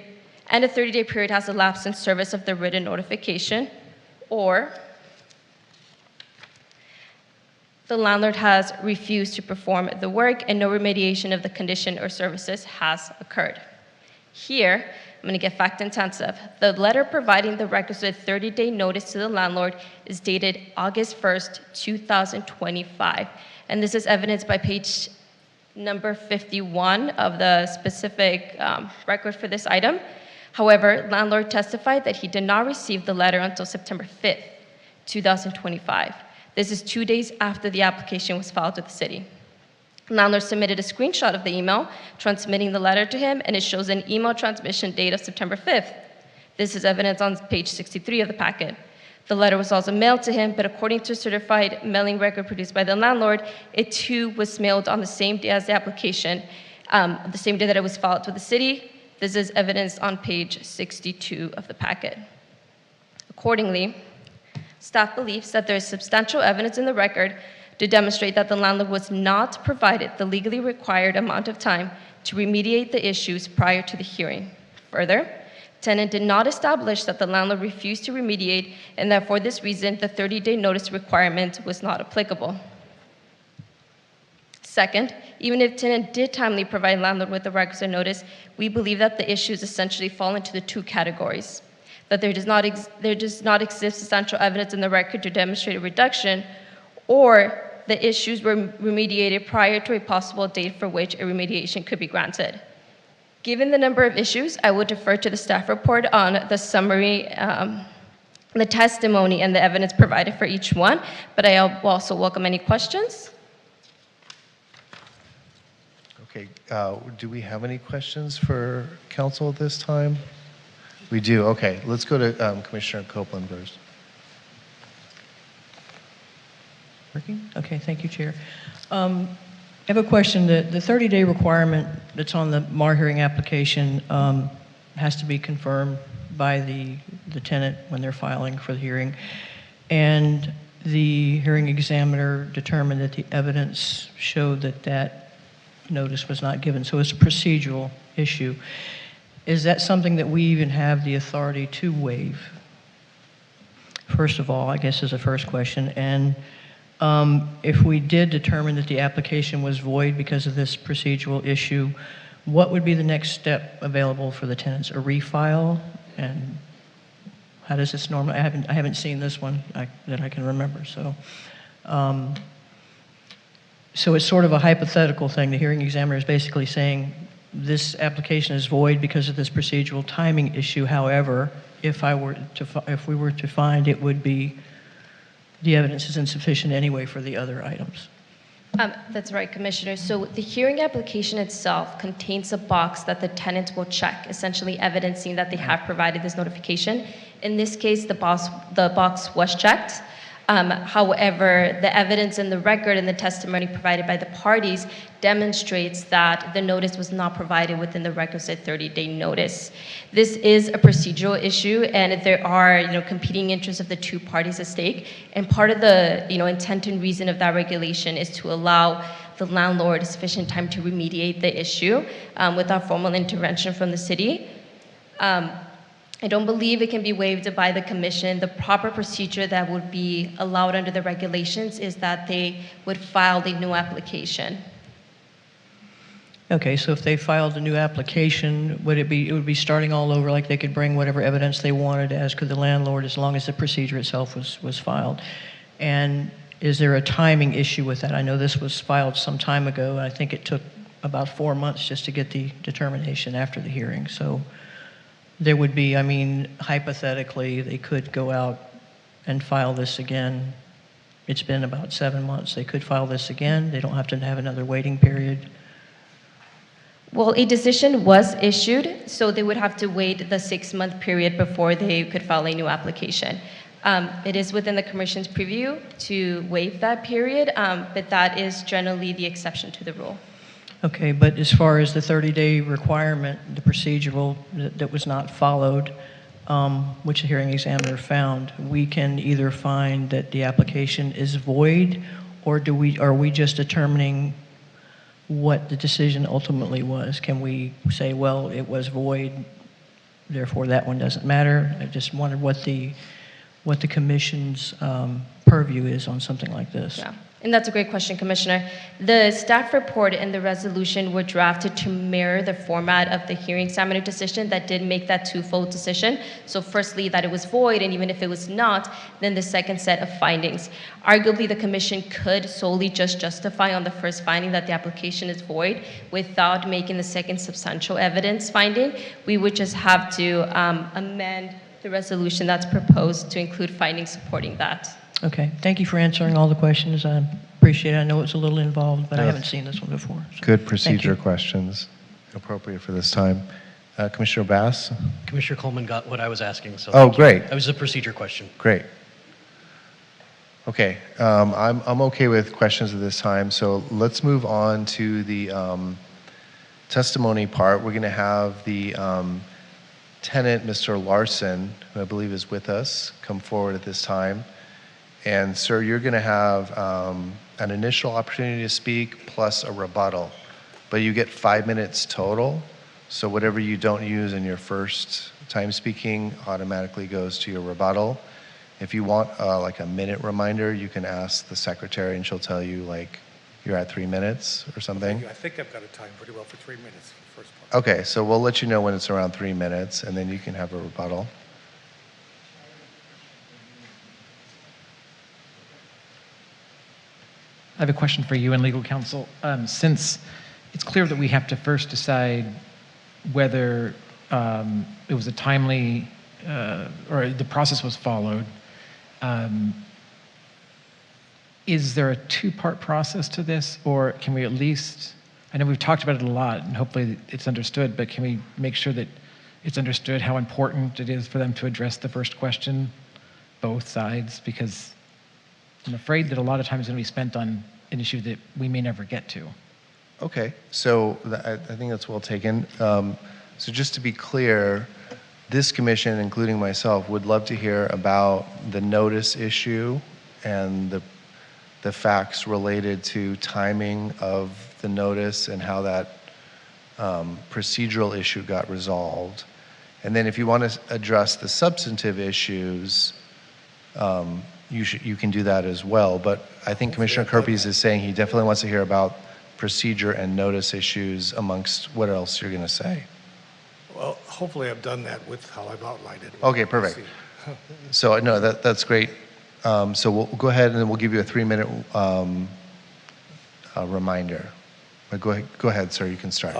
and a 30-day period has elapsed since service of the written notification, or the landlord has refused to perform the work and no remediation of the condition or services has occurred. Here, I'm going to get fact intensive. The letter providing the requisite 30-day notice to the landlord is dated August 1st, 2025. And this is evidenced by page number 51 of the specific record for this item. However, landlord testified that he did not receive the letter until September 5th, 2025. This is 2 days after the application was filed with the city. Landlord submitted a screenshot of the email transmitting the letter to him, and it shows an email transmission date of September 5th. This is evidence on page 63 of the packet. The letter was also mailed to him, but according to a certified mailing record produced by the landlord, it too was mailed on the same day as the application, the same day that it was filed with the city. This is evidence on page 62 of the packet. Accordingly, staff believes that there is substantial evidence in the record to demonstrate that the landlord was not provided the legally required amount of time to remediate the issues prior to the hearing. Further, tenant did not establish that the landlord refused to remediate, and that for this reason, the 30-day notice requirement was not applicable. Second, even if tenant did timely provide landlord with the requisite notice, we believe that the issues essentially fall into the two categories: that there does not exist substantial evidence in the record to demonstrate a reduction, or the issues were remediated prior to a possible date for which a remediation could be granted. Given the number of issues, I will defer to the staff report on the summary, the testimony, and the evidence provided for each one, but I will also welcome any questions. Okay, do we have any questions for council at this time? We do, okay. Let's go to Commissioner Copeland first. Working? Okay, thank you, Chair. I have a question. The 30-day requirement that's on the MAR hearing application has to be confirmed by the tenant when they're filing for the hearing. And the hearing examiner determined that the evidence showed that that notice was not given. So it's a procedural issue. Is that something that we even have the authority to waive? First of all, I guess is the first question. And if we did determine that the application was void because of this procedural issue, what would be the next step available for the tenants? A refile? And how does this normally? I haven't seen this one that I can remember. So, so it's sort of a hypothetical thing. The hearing examiner is basically saying this application is void because of this procedural timing issue. However, if we were to find it would be, the evidence is insufficient anyway for the other items. That's right, Commissioner. So the hearing application itself contains a box that the tenants will check, essentially evidencing that they have provided this notification. In this case, the box was checked. However, the evidence in the record and the testimony provided by the parties demonstrates that the notice was not provided within the requisite 30-day notice. This is a procedural issue, and there are, competing interests of the two parties at stake. And part of the, intent and reason of that regulation is to allow the landlord sufficient time to remediate the issue without formal intervention from the city. I don't believe it can be waived by the commission. The proper procedure that would be allowed under the regulations is that they would file a new application. Okay, so if they filed a new application, it would be starting all over, like they could bring whatever evidence they wanted, as could the landlord, as long as the procedure itself was filed. And is there a timing issue with that? I know this was filed some time ago, and I think it took about 4 months just to get the determination after the hearing. So there would be, hypothetically, they could go out and file this again. It's been about 7 months. They could file this again. They don't have to have another waiting period. Well, a decision was issued, so they would have to wait the 6-month period before they could file a new application. It is within the commission's preview to waive that period, but that is generally the exception to the rule. Okay, but as far as the 30-day requirement, the procedural that was not followed, which the hearing examiner found, we can either find that the application is void, or are we just determining what the decision ultimately was? Can we say, well, it was void, therefore that one doesn't matter? I just wondered what the commission's purview is on something like this. Yeah, and that's a great question, Commissioner. The staff report and the resolution were drafted to mirror the format of the hearing examiner decision that did make that twofold decision. So firstly, that it was void, and even if it was not, then the second set of findings. Arguably, the commission could solely just justify on the first finding that the application is void without making the second substantial evidence finding. We would just have to amend the resolution that's proposed to include findings supporting that. Okay, thank you for answering all the questions. I appreciate it. I know it's a little involved, but I Yeah. haven't seen this one before. So Good thank procedure you. questions, appropriate for this time. Commissioner Bass? Commissioner Coleman got what I was asking, so. Oh, thank you. great. That was a procedure question. Great. Okay, I'm okay with questions at this time, so let's move on to the testimony part. We're going to have the tenant, Mr. Larson, who I believe is with us, come forward at this time. And sir, you're going to have an initial opportunity to speak plus a rebuttal, but you get 5 minutes total. So whatever you don't use in your first time speaking automatically goes to your rebuttal. If you want like a minute reminder, you can ask the secretary and she'll tell you like you're at 3 minutes or something. I think I've got it timed pretty well for 3 minutes for the first part. Okay, so we'll let you know when it's around 3 minutes and then you can have a rebuttal. I have a question for you and legal counsel. Since it's clear that we have to first decide whether it was a timely or the process was followed, is there a two-part process to this, or can we at least, I know we've talked about it a lot and hopefully it's understood, but can we make sure that it's understood how important it is for them to address the first question, both sides? Because I'm afraid that a lot of time is going to be spent on an issue that we may never get to. Okay, so I think that's well taken. So just to be clear, this commission, including myself, would love to hear about the notice issue and the facts related to timing of the notice and how that procedural issue got resolved. And then if you want to address the substantive issues, you can do that as well. But I think Commissioner Kerpes is saying he definitely wants to hear about procedure and notice issues amongst what else you're going to say. Well, hopefully I've done that with how I've outlined it. Okay, perfect. So no, that's great. So we'll go ahead and then we'll give you a 3-minute reminder. But go ahead, sir. You can start.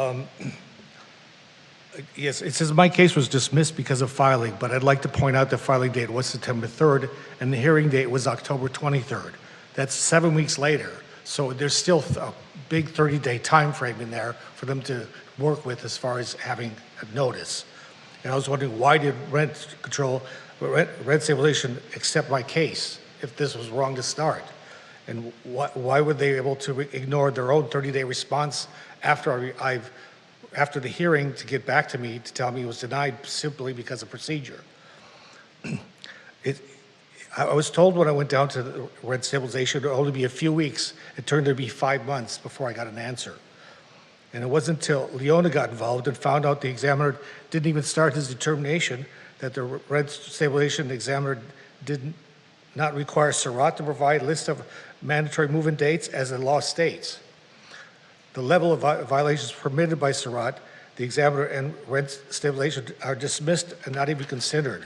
Yes, it says my case was dismissed because of filing, but I'd like to point out the filing date was September 3rd, and the hearing date was October 23rd. That's 7 weeks later. So there's still a big 30-day time frame in there for them to work with as far as having a notice. And I was wondering, why did rent stabilization accept my case if this was wrong to start? And why were they able to ignore their own 30-day response after after the hearing to get back to me to tell me it was denied simply because of procedure? I was told when I went down to the rent stabilization it would only be a few weeks. It turned out to be 5 months before I got an answer. And it wasn't until Leona got involved and found out the examiner didn't even start his determination that the rent stabilization examiner did not require Surratt to provide a list of mandatory move-in dates as the law states. The level of violations permitted by Surratt, the examiner and rent stabilization are dismissed and not even considered.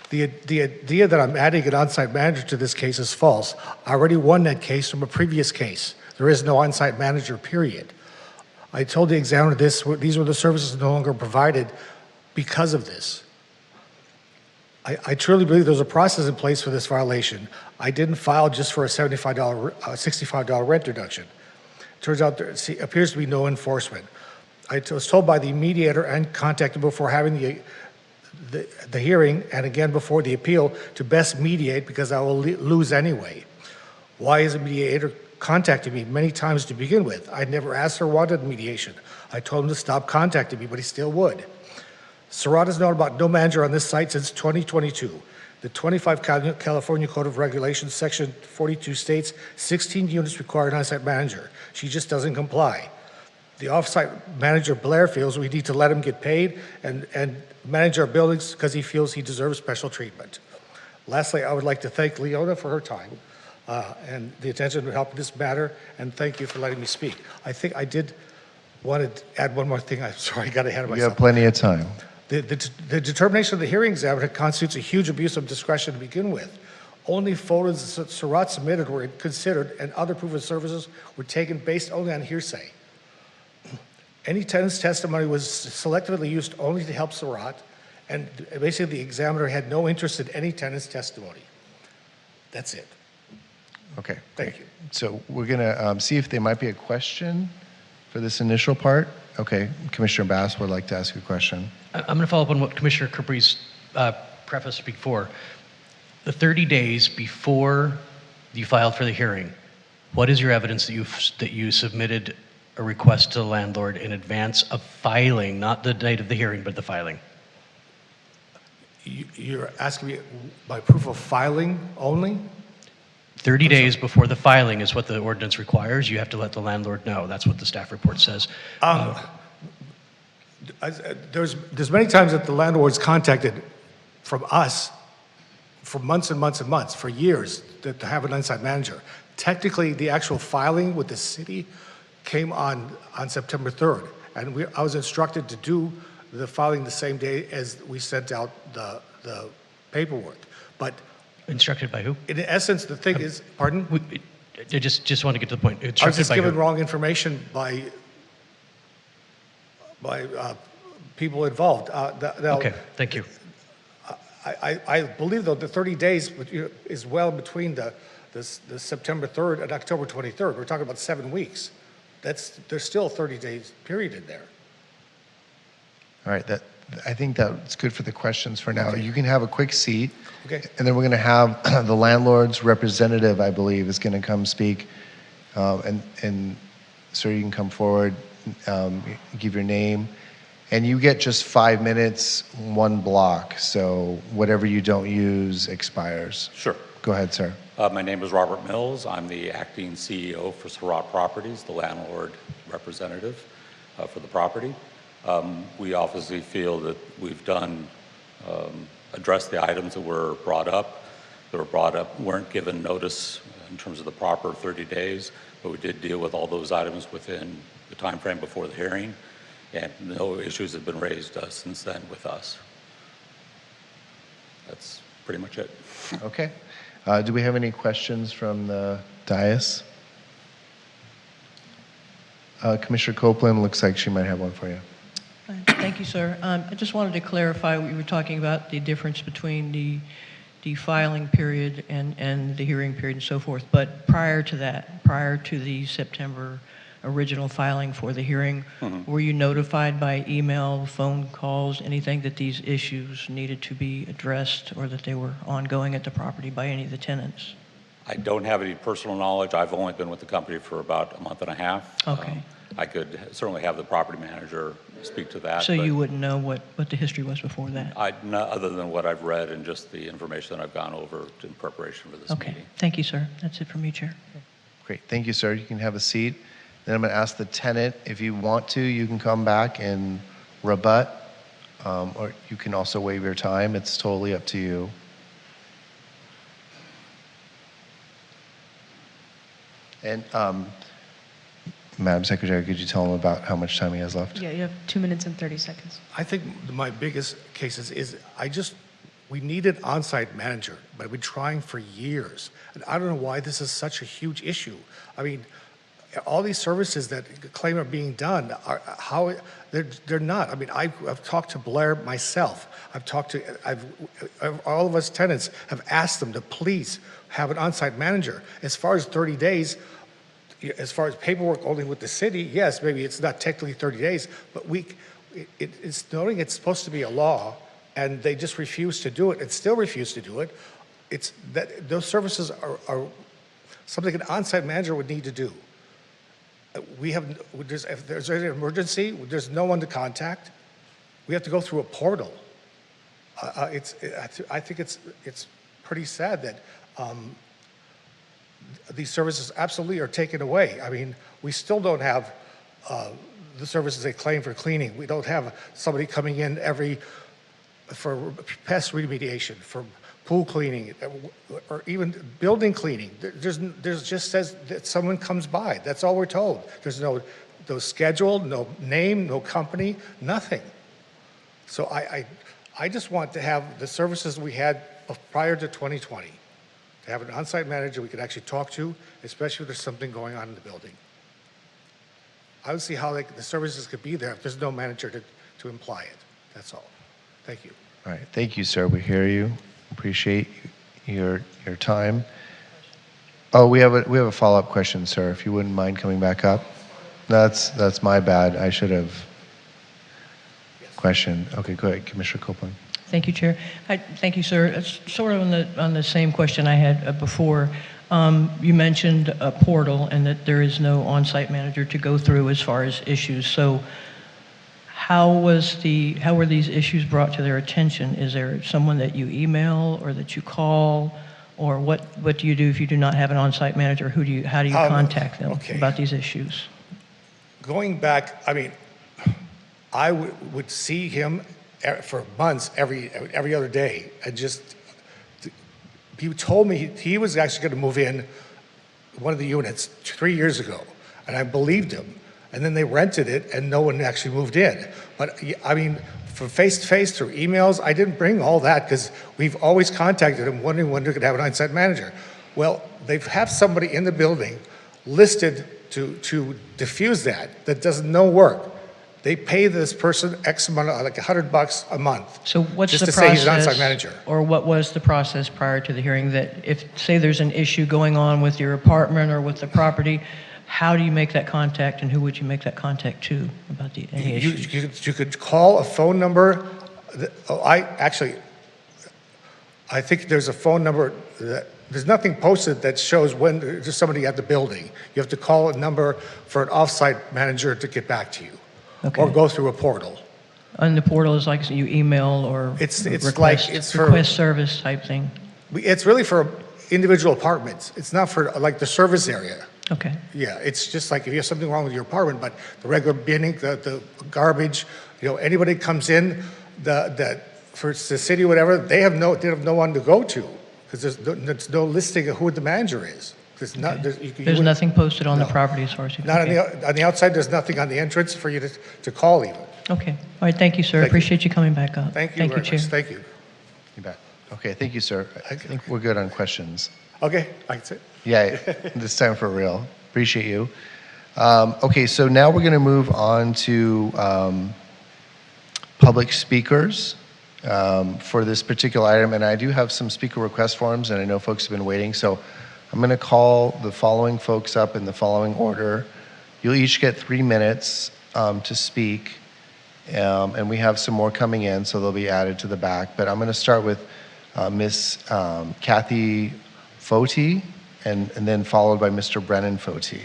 The idea that I'm adding an on-site manager to this case is false. I already won that case from a previous case. There is no on-site manager, period. I told the examiner these were the services no longer provided because of this. I truly believe there's a process in place for this violation. I didn't file just for a $65 rent reduction. Turns out there appears to be no enforcement. I was told by the mediator and contacted before having the hearing and again before the appeal to best mediate because I will lose anyway. Why is the mediator contacting me many times to begin with? I never asked or wanted mediation. I told him to stop contacting me, but he still would. Surratt has known about no manager on this site since 2022. The 25 California Code of Regulations, Section 42 states 16 units require an on-site manager. She just doesn't comply. The off-site manager, Blair, feels we need to let him get paid and manage our buildings because he feels he deserves special treatment. Lastly, I would like to thank Leona for her time and the attention to help this matter, and thank you for letting me speak. I think I did want to add one more thing. I'm sorry, I got ahead of myself. You have plenty of time. The determination of the hearing examiner constitutes a huge abuse of discretion to begin with. Only photos that Surratt submitted were considered, and other proof of services were taken based only on hearsay. Any tenant's testimony was selectively used only to help Surratt, and basically the examiner had no interest in any tenant's testimony. That's it. Okay. Thank you. So we're going to see if there might be a question for this initial part. Okay, Commissioner Bass would like to ask a question. I'm going to follow up on what Commissioner Capri's prefaced before. The 30 days before you filed for the hearing, what is your evidence that you submitted a request to the landlord in advance of filing, not the date of the hearing, but the filing? You're asking me by proof of filing only? 30 days before the filing is what the ordinance requires. You have to let the landlord know. That's what the staff report says. There's many times that the landlord's contacted from us for months and months and months, for years, to have an on-site manager. Technically, the actual filing with the city came on September 3rd, and I was instructed to do the filing the same day as we sent out the paperwork. But instructed by who? In essence, the thing is, pardon? I just want to get to the point. I was Instructed just by given who? wrong information by people involved. Okay, thank you. I believe, though, the 30 days is well between the September 3rd and October 23rd. We're talking about 7 weeks. There's still a 30-day period in there. All right, I think that's good for the questions for now. You can have a quick seat. Okay. And then we're going to have the landlord's representative, I believe, is going to come speak. And sir, you can come forward, give your name. And you get just 5 minutes, one block. So whatever you don't use expires. Sure. Go ahead, sir. My name is Robert Mills. I'm the acting CEO for Surratt Properties, the landlord representative for the property. We obviously feel that we've addressed the items that were brought up. Weren't given notice in terms of the proper 30 days, but we did deal with all those items within the time frame before the hearing, and no issues have been raised since then with us. That's pretty much it. Okay. Do we have any questions from the dais? Commissioner Copeland, looks like she might have one for you. Thank you, sir. I just wanted to clarify what you were talking about, the difference between the filing period and the hearing period and so forth. But prior to that, prior to the September original filing for the hearing, were you notified by email, phone calls, anything that these issues needed to be addressed or that they were ongoing at the property by any of the tenants? I don't have any personal knowledge. I've only been with the company for about a month and a half. Okay. I could certainly have the property manager speak to that. So but you wouldn't know what the history was before that? other than what I've read and just the information that I've gone over in preparation for this Okay. meeting. Thank you, sir. That's it for me, Chair. Great. Thank you, sir. You can have a seat. Then I'm going to ask the tenant, if you want to, you can come back and rebut, or you can also waive your time. It's totally up to you. And Madam Secretary, could you tell him about how much time he has left? Yeah, you have 2 minutes and 30 seconds. I think my biggest cases is we need an on-site manager, but we've been trying for years. And I don't know why this is such a huge issue. I mean, all these services that claim are being done, they're not. I mean, I've talked to Blair myself. All of us tenants have asked them to please have an on-site manager. As far as 30 days, as far as paperwork only with the city, yes, maybe it's not technically 30 days, but it's noting it's supposed to be a law, and they just refuse to do it, and still refuse to do it. It's that those services are something an on-site manager would need to do. If there's an emergency, there's no one to contact. We have to go through a portal. I think it's pretty sad that these services absolutely are taken away. I mean, we still don't have the services they claim for cleaning. We don't have somebody coming in for pest remediation, for pool cleaning, or even building cleaning. There's just says that someone comes by. That's all we're told. There's no schedule, no name, no company, nothing. So I just want to have the services we had prior to 2020. To have an on-site manager we could actually talk to, especially if there's something going on in the building. I don't see how the services could be there if there's no manager to imply it. That's all. Thank you. All right, thank you, sir. We hear you. Appreciate your time. Oh, we have a follow-up question, sir. If you wouldn't mind coming back up. That's my bad. I should have questioned. Okay, go ahead, Commissioner Copeland. Thank you, Chair. Thank you, sir. It's sort of on the same question I had before. You mentioned a portal and that there is no on-site manager to go through as far as issues. So how were these issues brought to their attention? Is there someone that you email or that you call? Or what do you do if you do not have an on-site manager? How do you contact them about these issues? Going back, I mean, I would see him for months, every other day, and just, he told me he was actually going to move in one of the units 3 years ago, and I believed him. And then they rented it, and no one actually moved in. But I mean, from face-to-face, through emails, I didn't bring all that because we've always contacted him wondering when we could have an on-site manager. Well, they have somebody in the building listed to diffuse that does no work. They pay this person X amount, like $100 a month. So what's just the to say he's an process, on-site manager. or what was the process prior to the hearing that if, say there's an issue going on with your apartment or with the property, how do you make that contact and who would you make that contact to about any issues? You could call a phone number. I think there's a phone number there's nothing posted that shows when there's somebody at the building. You have to call a number for an off-site manager to get back to you. Okay. Or go through a portal. And the portal is like you email or request service type thing? It's really for individual apartments. It's not for like the service area. Okay. Yeah, it's just like if you have something wrong with your apartment, but the regular binning, the garbage, anybody comes in, for the city, whatever, they have no one to go to because there's no listing of who the manager is. There's nothing posted on the property as far as you can. Not on the outside. There's nothing on the entrance for you to call even. Okay. All right. Thank you, sir. Appreciate you coming back up. Thank you very Chair. much. Thank you. You bet. Okay, thank you, sir. I think we're good on questions. Okay, that's it. Yeah, this time for real. Appreciate you. Okay, so now we're going to move on to public speakers for this particular item. And I do have some speaker request forms, and I know folks have been waiting. So I'm going to call the following folks up in the following order. You'll each get 3 minutes to speak. And we have some more coming in, so they'll be added to the back. But I'm going to start with Miss Kathy Foti, and then followed by Mr. Brennan Foti.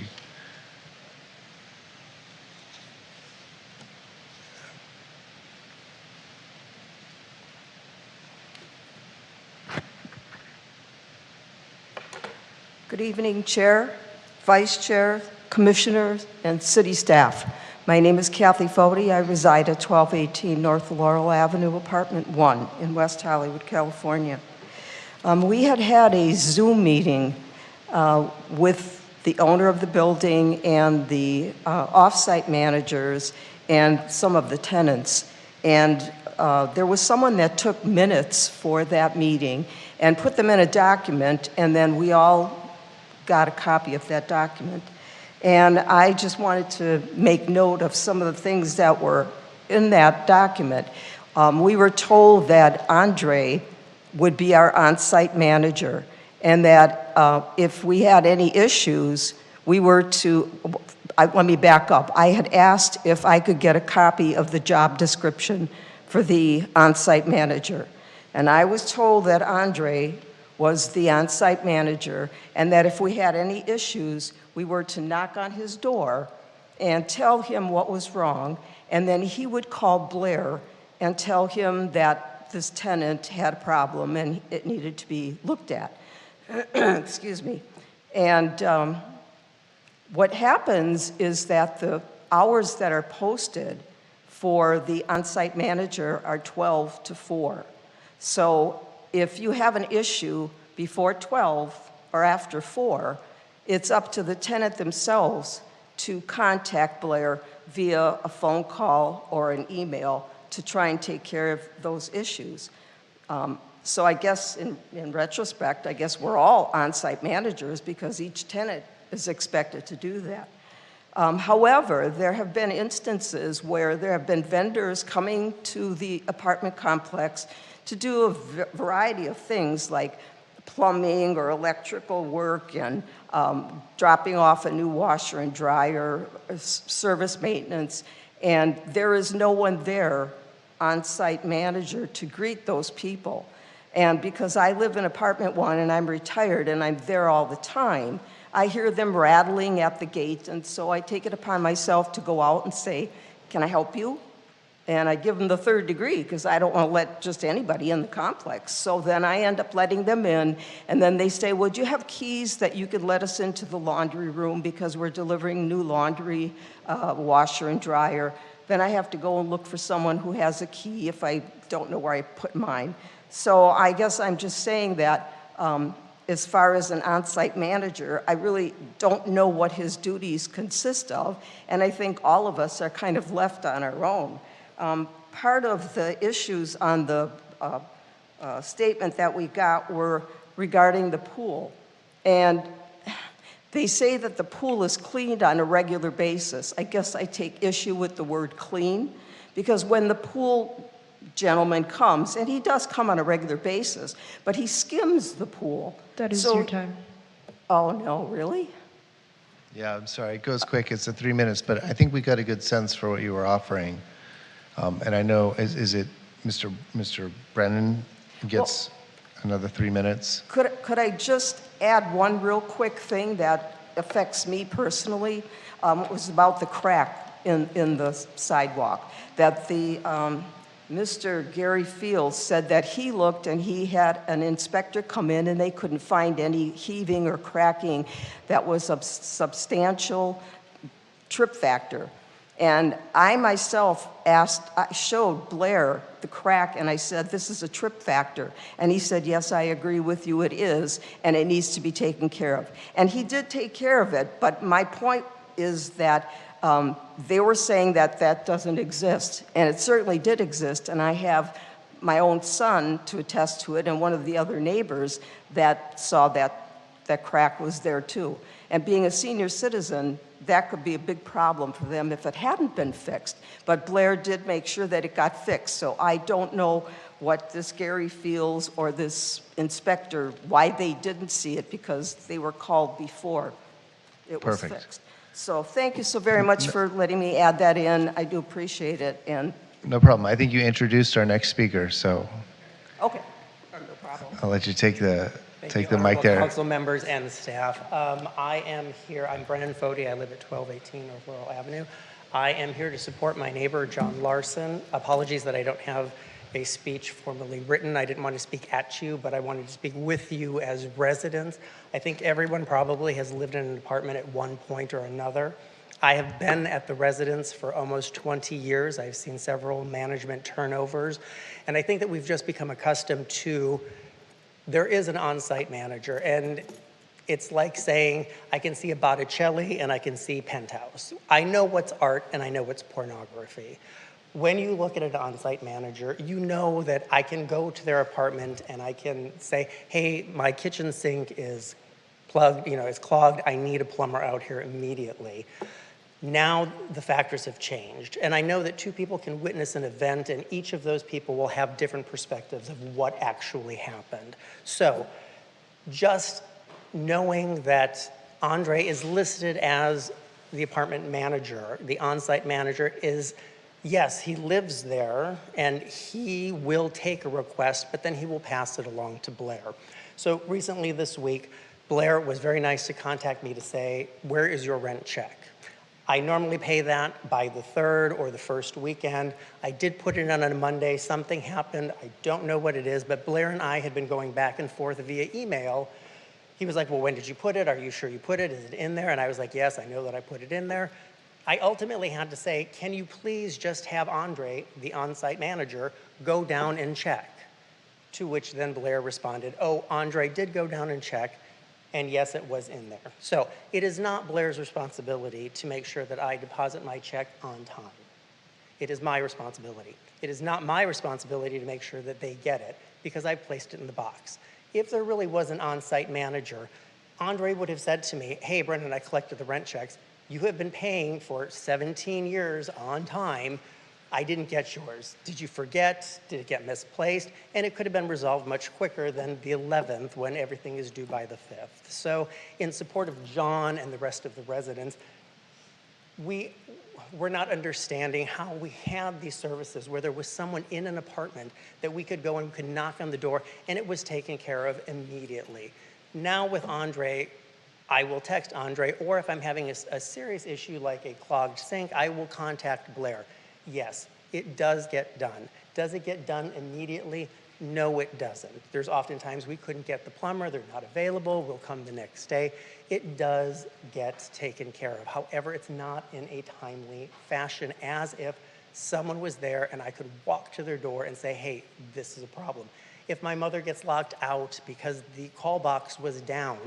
Good evening, Chair, Vice Chair, Commissioners, and City staff. My name is Kathy Foti. I reside at 1218 North Laurel Avenue, Apartment 1 in West Hollywood, California. We had a Zoom meeting with the owner of the building and the off-site managers and some of the tenants. And there was someone that took minutes for that meeting and put them in a document, and then we all got a copy of that document. And I just wanted to make note of some of the things that were in that document. We were told that Andre would be our on-site manager, and that if we had any issues, we were to, let me back up. I had asked if I could get a copy of the job description for the on-site manager. And I was told that Andre was the on-site manager, and that if we had any issues, we were to knock on his door and tell him what was wrong, and then he would call Blair and tell him that this tenant had a problem and it needed to be looked at. Excuse me. And what happens is that the hours that are posted for the on-site manager are 12 to 4. So if you have an issue before 12 or after 4, it's up to the tenant themselves to contact Blair via a phone call or an email to try and take care of those issues. So I guess in retrospect, I guess we're all on-site managers because each tenant is expected to do that. However, there have been instances where there have been vendors coming to the apartment complex to do a variety of things like plumbing or electrical work and dropping off a new washer and dryer, service maintenance, and there is no one there, on-site manager, to greet those people. And because I live in apartment 1 and I'm retired and I'm there all the time, I hear them rattling at the gate, and so I take it upon myself to go out and say, "Can I help you?" And I give them the 3rd degree because I don't want to let just anybody in the complex. So then I end up letting them in, and then they say, "Would you have keys that you could let us into the laundry room because we're delivering new laundry, washer and dryer?" Then I have to go and look for someone who has a key if I don't know where I put mine. So I guess I'm just saying that as far as an on-site manager, I really don't know what his duties consist of, and I think all of us are kind of left on our own. Part of the issues on the statement that we got were regarding the pool. And they say that the pool is cleaned on a regular basis. I guess I take issue with the word clean, because when the pool gentleman comes, and he does come on a regular basis, but he skims the pool. That is your time. Oh, no, really? Yeah, I'm sorry, it goes quick, it's the 3 minutes, but I think we got a good sense for what you were offering. And I know, is it Mr. Brennan gets another 3 minutes? Could I just add one real quick thing that affects me personally? It was about the crack in the sidewalk. That the Mr. Gary Fields said that he looked and he had an inspector come in and they couldn't find any heaving or cracking that was a substantial trip factor. And I myself I showed Blair the crack and I said, "This is a trip factor." And he said, "Yes, I agree with you, it is, and it needs to be taken care of." And he did take care of it, but my point is that they were saying that that doesn't exist, and it certainly did exist, and I have my own son to attest to it, and one of the other neighbors that saw that crack was there too. And being a senior citizen, that could be a big problem for them if it hadn't been fixed. But Blair did make sure that it got fixed, so I don't know what this Gary Fields or this inspector, why they didn't see it, because they were called before it was Perfect. fixed. So thank you so very much for letting me add that in. I do appreciate it. And No problem. I think you introduced our next speaker, so okay, no problem. I'll let you take the Thank you, mic honorable there. council members and staff. I am here, I'm Brennan Fody, I live at 1218 North Laurel Avenue. I am here to support my neighbor, John Larson. Apologies that I don't have a speech formally written. I didn't want to speak at you, but I wanted to speak with you as residents. I think everyone probably has lived in an apartment at one point or another. I have been at the residence for almost 20 years. I've seen several management turnovers, and I think that we've just become accustomed to there is an on-site manager, and it's like saying, I can see a Botticelli and I can see Penthouse. I know what's art and I know what's pornography. When you look at an on-site manager, you know that I can go to their apartment and I can say, "Hey, my kitchen sink is plugged, it's clogged. I need a plumber out here immediately." Now the factors have changed, and I know that two people can witness an event and each of those people will have different perspectives of what actually happened. So just knowing that Andre is listed as the apartment manager. The on-site manager is, yes, he lives there and he will take a request, but then he will pass it along to Blair. So recently this week, Blair was very nice to contact me to say, where is your rent check? I normally pay that by the third or the first weekend. I did put it in on a Monday. Something happened. I don't know what it is, but Blair and I had been going back and forth via email. He was like, well, when did you put it? Are you sure you put it? Is it in there? And I was like, yes, I know that I put it in there. I ultimately had to say, can you please just have Andre, the on-site manager, go down and check? To which then Blair responded, oh, Andre did go down and check. And yes, it was in there. So it is not Blair's responsibility to make sure that I deposit my check on time. It is my responsibility. It is not my responsibility to make sure that they get it because I placed it in the box. If there really was an on-site manager, Andre would have said to me, hey, Brendan, I collected the rent checks. You have been paying for 17 years on time. I didn't get yours. Did you forget? Did it get misplaced? And it could have been resolved much quicker than the 11th when everything is due by the 5th. So in support of John and the rest of the residents, we're not understanding how we have these services where there was someone in an apartment that we could go and we could knock on the door and it was taken care of immediately. Now with Andre, I will text Andre, or if I'm having a serious issue like a clogged sink, I will contact Blair. Yes, it does get done. Does it get done immediately? No, it doesn't. There's oftentimes we couldn't get the plumber, they're not available, we'll come the next day. It does get taken care of. However, it's not in a timely fashion, as if someone was there and I could walk to their door and say, hey, this is a problem. If my mother gets locked out because the call box was down,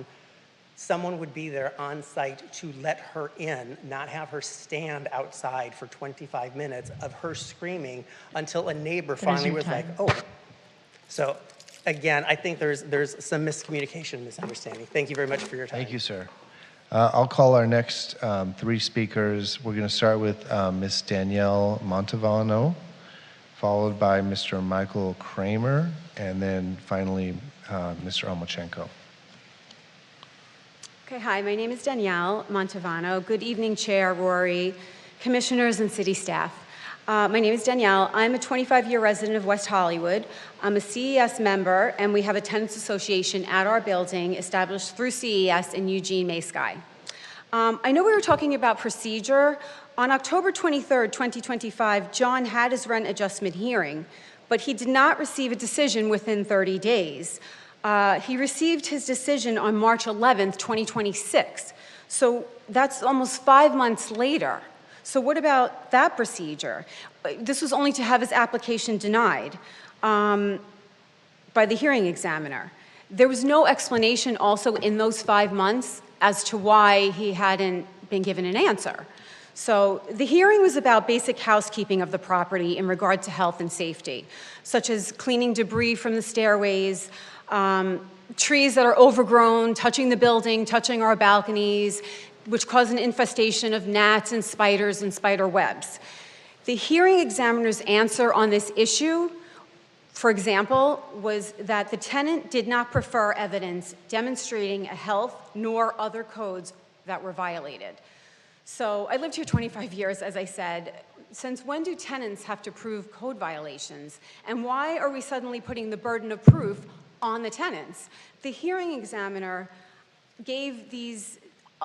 someone would be there on site to let her in, not have her stand outside for 25 minutes of her screaming until a neighbor finally was like, oh. So again, I think there's some miscommunication and misunderstanding. Thank you very much for your time. Thank you, sir. I'll call our next three speakers. We're going to start with Ms. Danielle Montavano, followed by Mr. Michael Kramer, and then finally Mr. Omachenko. Okay, hi, my name is Danielle Montavano. Good evening, Chair Rory, commissioners, and city staff. My name is Danielle. I'm a 25-year resident of West Hollywood. I'm a CES member, and we have a tenants association at our building established through CES in Eugene, May-Sky. I know we were talking about procedure. On October 23rd, 2025, John had his rent adjustment hearing, but he did not receive a decision within 30 days. He received his decision on March 11th, 2026. So that's almost 5 months later. So what about that procedure? This was only to have his application denied by the hearing examiner. There was no explanation also in those 5 months as to why he hadn't been given an answer. So the hearing was about basic housekeeping of the property in regard to health and safety, such as cleaning debris from the stairways, trees that are overgrown, touching the building, touching our balconies, which cause an infestation of gnats and spider webs. The hearing examiner's answer on this issue, for example, was that the tenant did not prefer evidence demonstrating a health nor other codes that were violated. So I lived here 25 years, as I said. Since when do tenants have to prove code violations? And why are we suddenly putting the burden of proof on the tenants? The hearing examiner gave these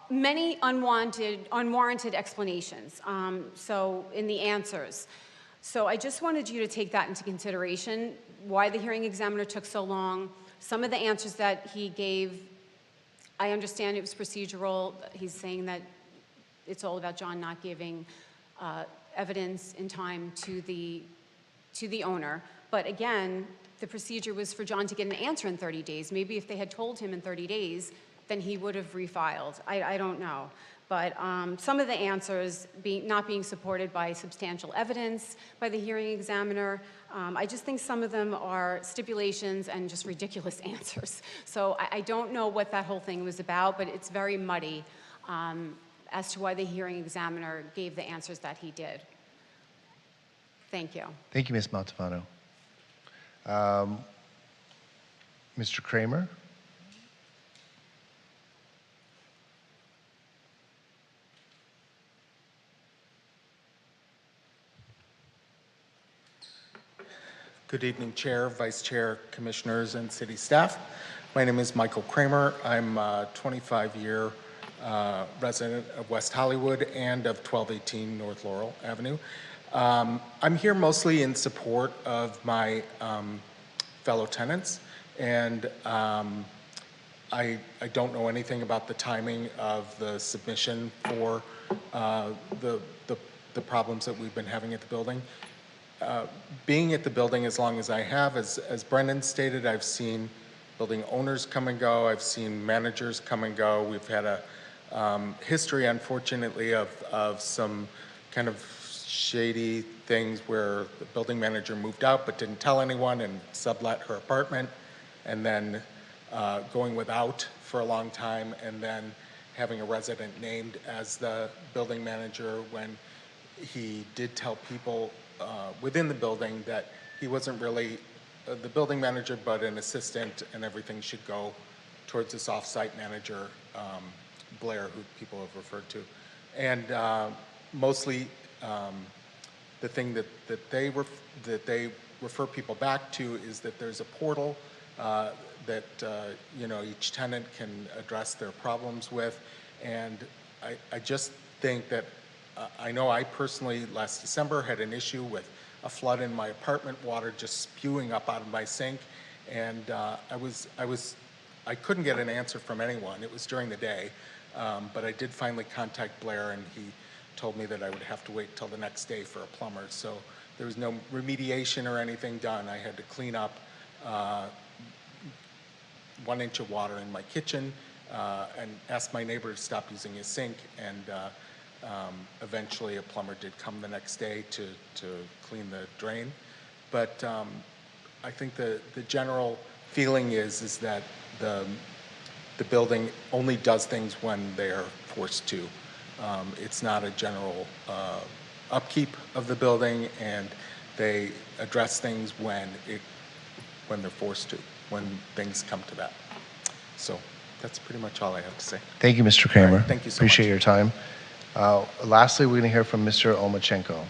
many unwarranted explanations so in the answers. So I just wanted you to take that into consideration, why the hearing examiner took so long. Some of the answers that he gave, I understand it was procedural. He's saying that it's all about John not giving evidence in time to the owner. But again, the procedure was for John to get an answer in 30 days. Maybe if they had told him in 30 days, then he would have refiled. I don't know. But some of the answers not being supported by substantial evidence by the hearing examiner, I just think some of them are stipulations and just ridiculous answers. So I don't know what that whole thing was about, but it's very muddy as to why the hearing examiner gave the answers that he did. Thank you. Thank you, Ms. Montavano. Mr. Kramer? Good evening, Chair, Vice Chair, Commissioners, and City staff. My name is Michael Kramer. I'm a 25-year resident of West Hollywood and of 1218 North Laurel Avenue. I'm here mostly in support of my fellow tenants, and I don't know anything about the timing of the submission for the problems that we've been having at the building. Being at the building as long as I have, as Brendan stated, I've seen building owners come and go. I've seen managers come and go. We've had a history, unfortunately, of some kind of shady things where the building manager moved out but didn't tell anyone and sublet her apartment, and then going without for a long time, and then having a resident named as the building manager when he did tell people within the building that he wasn't really the building manager but an assistant, and everything should go towards this off-site manager, Blair, who people have referred to. And mostly the thing that they refer people back to is that there's a portal that each tenant can address their problems with. And I just think that I know I personally last December had an issue with a flood in my apartment, water just spewing up out of my sink, and I couldn't get an answer from anyone. It was during the day, but I did finally contact Blair, and he told me that I would have to wait till the next day for a plumber. So there was no remediation or anything done. I had to clean up 1 inch of water in my kitchen and ask my neighbor to stop using his sink, and eventually a plumber did come the next day to clean the drain. But I think the general feeling is that the building only does things when they're forced to. It's not a general upkeep of the building, and they address things when they're forced to, when things come to that. So that's pretty much all I have to say. Thank you, Mr. Kramer. All right, thank you so Appreciate much. your time. Lastly, we're going to hear from Mr. Omachenko.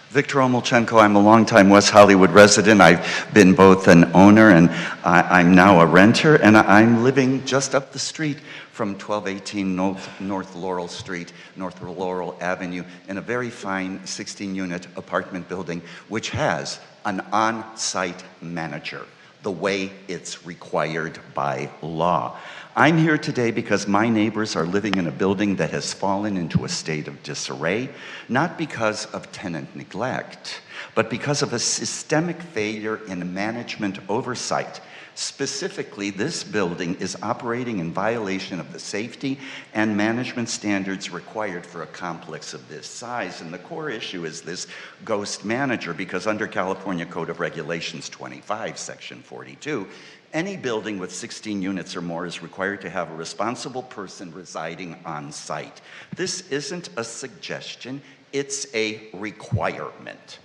Victor Omachenko, I'm a longtime West Hollywood resident. I've been both an owner and I'm now a renter, and I'm living just up the street from 1218 North Laurel Street, North Laurel Avenue, in a very fine 16-unit apartment building, which has an on-site manager, the way it's required by law. I'm here today because my neighbors are living in a building that has fallen into a state of disarray, not because of tenant neglect, but because of a systemic failure in management oversight. Specifically, this building is operating in violation of the safety and management standards required for a complex of this size. And the core issue is this ghost manager, because under California Code of Regulations 25, Section 42, any building with 16 units or more is required to have a responsible person residing on site. This isn't a suggestion, it's a requirement.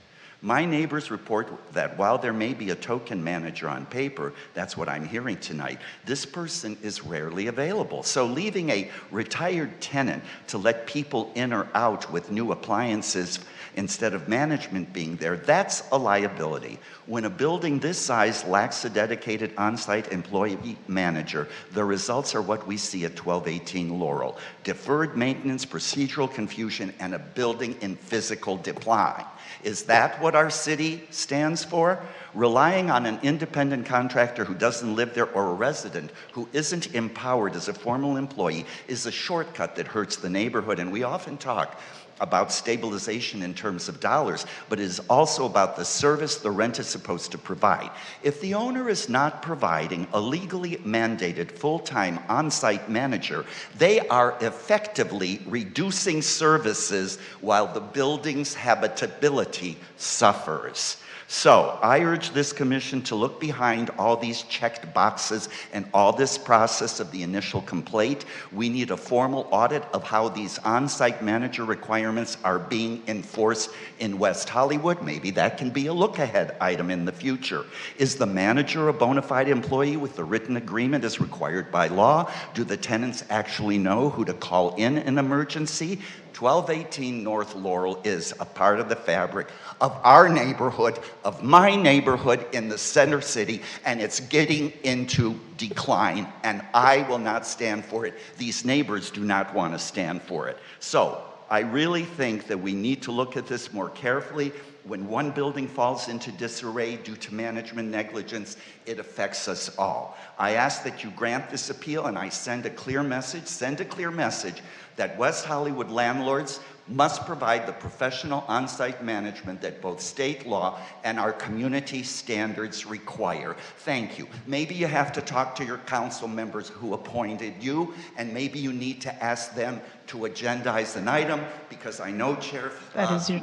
My neighbors report that while there may be a token manager on paper, that's what I'm hearing tonight, this person is rarely available. So leaving a retired tenant to let people in or out with new appliances instead of management being there, that's a liability. When a building this size lacks a dedicated on-site employee manager, the results are what we see at 1218 Laurel: deferred maintenance, procedural confusion, and a building in physical decline. Is that what our city stands for? Relying on an independent contractor who doesn't live there or a resident who isn't empowered as a formal employee is a shortcut that hurts the neighborhood. And we often talk about stabilization in terms of dollars, but it is also about the service the rent is supposed to provide. If the owner is not providing a legally mandated full-time on-site manager, they are effectively reducing services while the building's habitability suffers. So I urge this commission to look behind all these checked boxes and all this process of the initial complaint. We need a formal audit of how these on-site manager requirements are being enforced in West Hollywood. Maybe that can be a look-ahead item in the future. Is the manager a bona fide employee with the written agreement as required by law? Do the tenants actually know who to call in an emergency? 1218 North Laurel is a part of the fabric of our neighborhood, of my neighborhood in the center city, and it's getting into decline, and I will not stand for it. These neighbors do not want to stand for it. So I really think that we need to look at this more carefully. When one building falls into disarray due to management negligence, it affects us all. I ask that you grant this appeal, and I send a clear message, that West Hollywood landlords must provide the professional on-site management that both state law and our community standards require. Thank you. Maybe you have to talk to your council members who appointed you, and maybe you need to ask them to agendize an item, because I know, Chair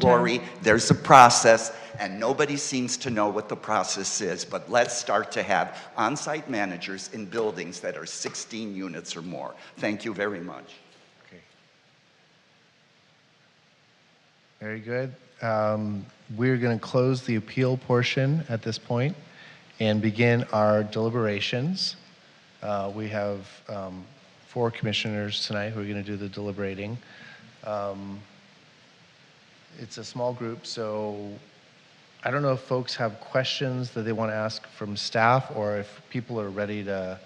Rory, there's a process, and nobody seems to know what the process is, but let's start to have on-site managers in buildings that are 16 units or more. Thank you very much. Very good. We're going to close the appeal portion at this point and begin our deliberations. We have 4 commissioners tonight who are going to do the deliberating. It's a small group, so I don't know if folks have questions that they want to ask from staff, or if people are ready to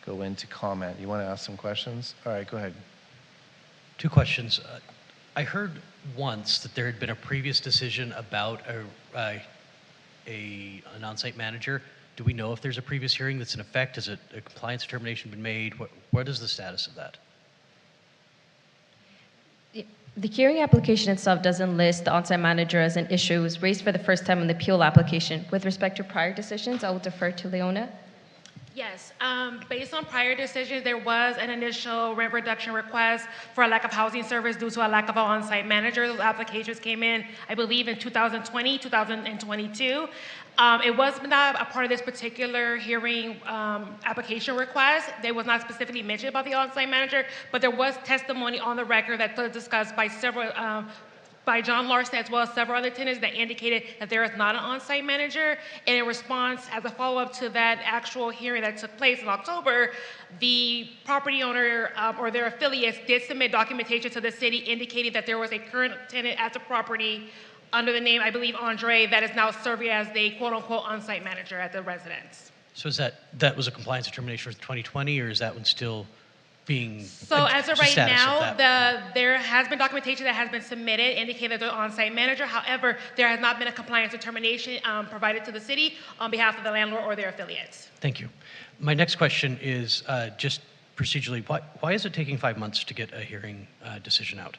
go into comment. You want to ask some questions? All right, go ahead. 2 questions. I heard once that there had been a previous decision about an on-site manager. Do we know if there's a previous hearing that's in effect? Has a compliance determination been made? What is the status of that? The hearing application itself doesn't list the on-site manager as an issue. It was raised for the first time in the appeal application. With respect to prior decisions, I will defer to Leona. Yes, based on prior decisions, there was an initial rent reduction request for a lack of housing service due to a lack of an on-site manager. Those applications came in, I believe, in 2020, 2022. It was not a part of this particular hearing application request. They was not specifically mentioned about the on-site manager, but there was testimony on the record that was discussed by several by John Larson as well as several other tenants that indicated that there is not an on-site manager. And in response, as a follow-up to that actual hearing that took place in October, the property owner or their affiliates did submit documentation to the city indicating that there was a current tenant at the property under the name, I believe, Andre, that is now serving as the quote-unquote on-site manager at the residence. So is that was a compliance determination for 2020, or is that one still being? So as of right now, there has been documentation that has been submitted indicating that they're on-site manager. However, there has not been a compliance determination provided to the city on behalf of the landlord or their affiliates. Thank you. My next question is just procedurally, why is it taking 5 months to get a hearing decision out?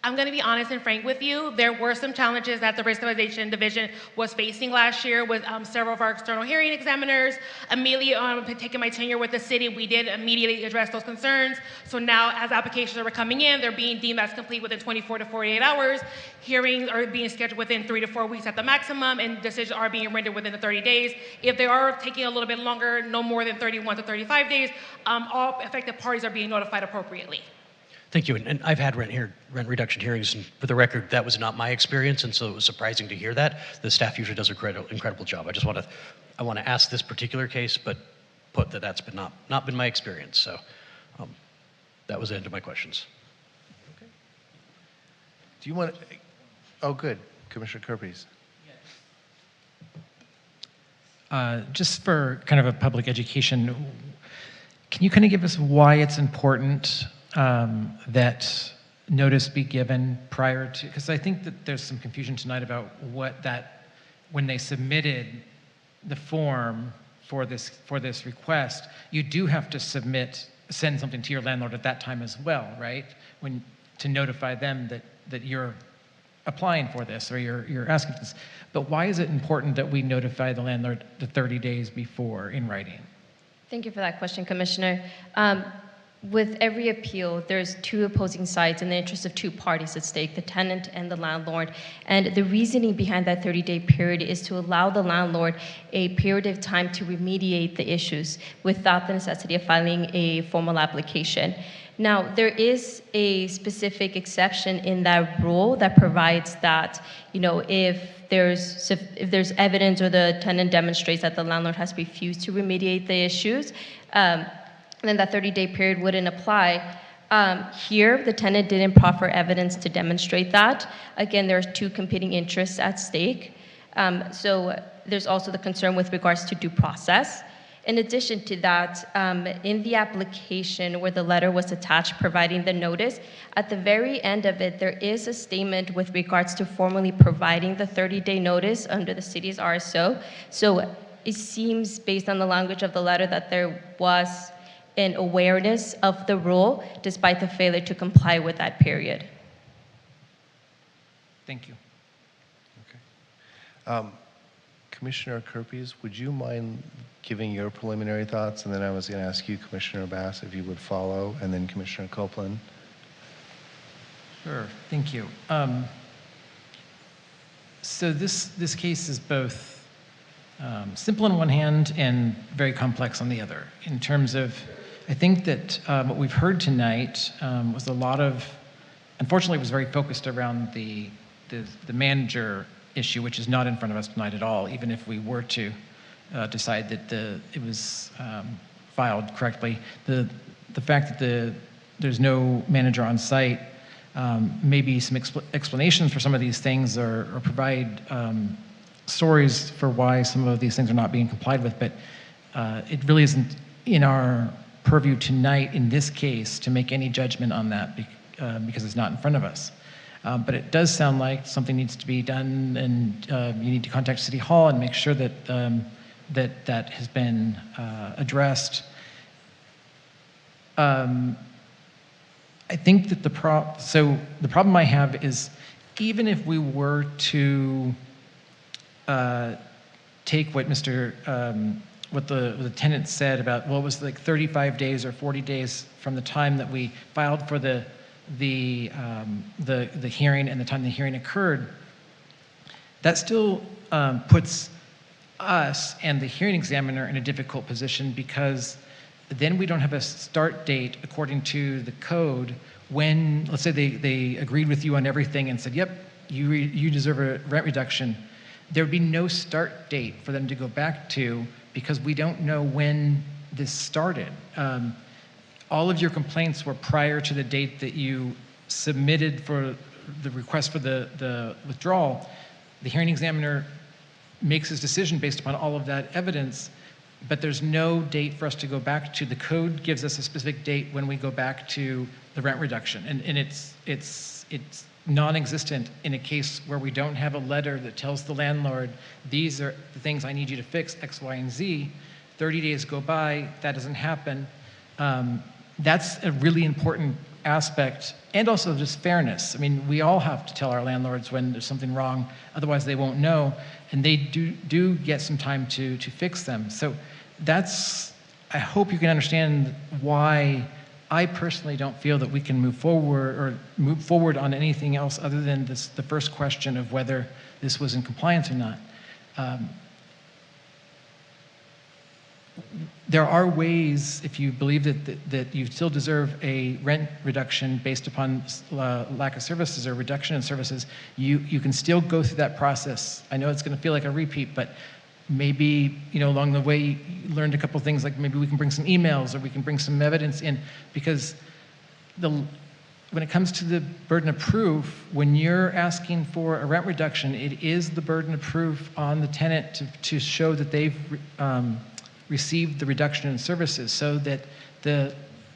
I'm going to be honest and frank with you. There were some challenges that the Stabilization Division was facing last year with several of our external hearing examiners. Immediately taking my tenure with the city, we did immediately address those concerns. So now as applications are coming in, they're being deemed as complete within 24 to 48 hours. Hearings are being scheduled within 3 to 4 weeks at the maximum, and decisions are being rendered within the 30 days. If they are taking a little bit longer, no more than 31 to 35 days, all affected parties are being notified appropriately. Thank you. And I've had rent reduction hearings, and for the record, that was not my experience, and so it was surprising to hear that. The staff usually does an incredible job. I want to ask this particular case, but put that that's been not been my experience. So that was the end of my questions. Okay. Do you want to? Oh, good, Commissioner Kerpes. Just for kind of a public education, can you kind of give us why it's important that notice be given prior to, because I think that there's some confusion tonight about when they submitted the form for this request, you do have to send something to your landlord at that time as well, right? To notify them that you're applying for this or you're asking for this. But why is it important that we notify the landlord the 30 days before in writing? Thank you for that question, Commissioner. with every appeal, there's two opposing sides in the interest of two parties at stake, the tenant and the landlord. And the reasoning behind that 30-day period is to allow the landlord a period of time to remediate the issues without the necessity of filing a formal application. Now, there is a specific exception in that rule that provides that, if there's evidence or the tenant demonstrates that the landlord has refused to remediate the issues, then that 30-day period wouldn't apply. Here, the tenant didn't proffer evidence to demonstrate that. Again, there are two competing interests at stake. So there's also the concern with regards to due process. In addition to that, in the application where the letter was attached providing the notice, at the very end of it, there is a statement with regards to formally providing the 30-day notice under the city's RSO. So it seems, based on the language of the letter, that there was an awareness of the rule despite the failure to comply with that period. Thank you. Commissioner Kerpes, would you mind giving your preliminary thoughts? And then I was going to ask you, Commissioner Bass, if you would follow, and then Commissioner Copeland. Sure, thank you. So this case is both simple on one hand and very complex on the other. In terms of, I think that what we've heard tonight was a lot of, unfortunately, it was very focused around the manager issue, which is not in front of us tonight at all, even if we were to decide that it was filed correctly. The fact that there's no manager on site, maybe some explanations for some of these things or provide stories for why some of these things are not being complied with, but it really isn't in our purview tonight in this case to make any judgment on that because it's not in front of us. But it does sound like something needs to be done, and you need to contact City Hall and make sure that that has been addressed. I think that the problem I have is, even if we were to take what what the tenant said about, well, it was like 35 days or 40 days from the time that we filed for the hearing and the time the hearing occurred, that still puts us and the hearing examiner in a difficult position, because then we don't have a start date according to the code when, let's say they agreed with you on everything and said, yep, you deserve a rent reduction. There would be no start date for them to go back to, because we don't know when this started. All of your complaints were prior to the date that you submitted for the request for the withdrawal. The hearing examiner makes his decision based upon all of that evidence, but there's no date for us to go back to. The code gives us a specific date when we go back to the rent reduction, and it's non-existent in a case where we don't have a letter that tells the landlord, these are the things I need you to fix, X, Y, and Z. 30 days go by, that doesn't happen. That's a really important aspect, and also just fairness. I mean, we all have to tell our landlords when there's something wrong, otherwise they won't know, and they do get some time to fix them. So I hope you can understand why I personally don't feel that we can move forward on anything else other than the first question of whether this was in compliance or not. There are ways, if you believe that you still deserve a rent reduction based upon lack of services or reduction in services, you can still go through that process. I know it's going to feel like a repeat, but maybe along the way you learned a couple things, like maybe we can bring some emails or we can bring some evidence in, because when it comes to the burden of proof, when you're asking for a rent reduction, it is the burden of proof on the tenant to show that they've received the reduction in services, so that the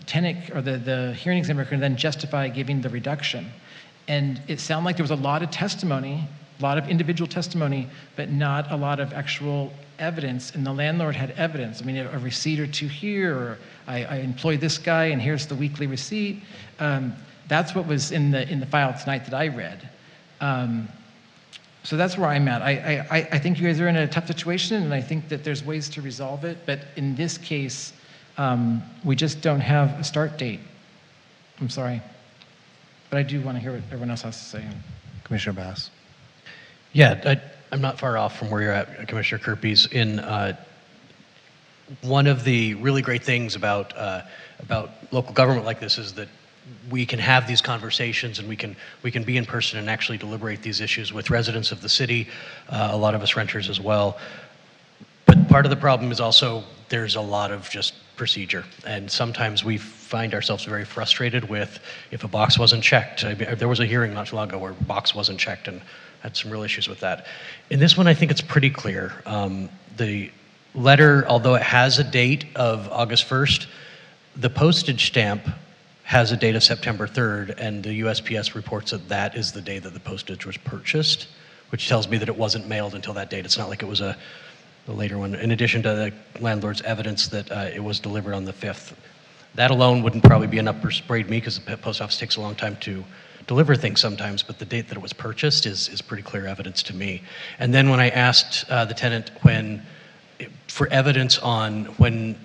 tenant or the hearing examiner can then justify giving the reduction. And it sounded like there was a lot of testimony, a lot of individual testimony, but not a lot of actual evidence, and the landlord had evidence. I mean, a receipt or two here, or I employed this guy and here's the weekly receipt. That's what was in the file tonight that I read. So that's where I'm at. I think you guys are in a tough situation, and I think that there's ways to resolve it, but in this case, We just don't have a start date. I'm sorry. But I do want to hear what everyone else has to say. Commissioner Bass. Yeah, I'm not far off from where you're at, Commissioner Kirpies. In one of the really great things about local government like this is that we can have these conversations and we can be in person and actually deliberate these issues with residents of the city, a lot of us renters as well. But part of the problem is also there's a lot of just procedure, and sometimes we find ourselves very frustrated with if a box wasn't checked. I mean, there was a hearing not too long ago where a box wasn't checked and had some real issues with that. In this one, I think it's pretty clear. The letter, although it has a date of August 1st, the postage stamp has a date of September 3rd, and the USPS reports that that is the day that the postage was purchased, which tells me that it wasn't mailed until that date. It's not like it was the later one, in addition to the landlord's evidence that it was delivered on the 5th. That alone wouldn't probably be enough to persuade me because the post office takes a long time to deliver things sometimes, but the date that it was purchased is pretty clear evidence to me. And then when I asked the tenant for evidence on when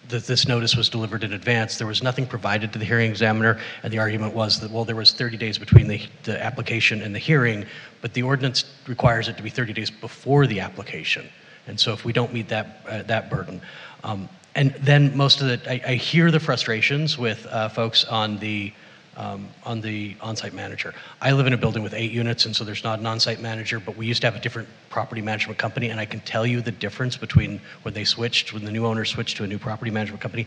this notice was delivered in advance, there was nothing provided to the hearing examiner, and the argument was that, well, there was 30 days between the application and the hearing, but the ordinance requires it to be 30 days before the application. And so if we don't meet that burden, and then most of I hear the frustrations with folks on the on-site manager. I live in a building with 8 units, and so there's not an on-site manager, but we used to have a different property management company, and I can tell you the difference between when the new owner switched to a new property management company.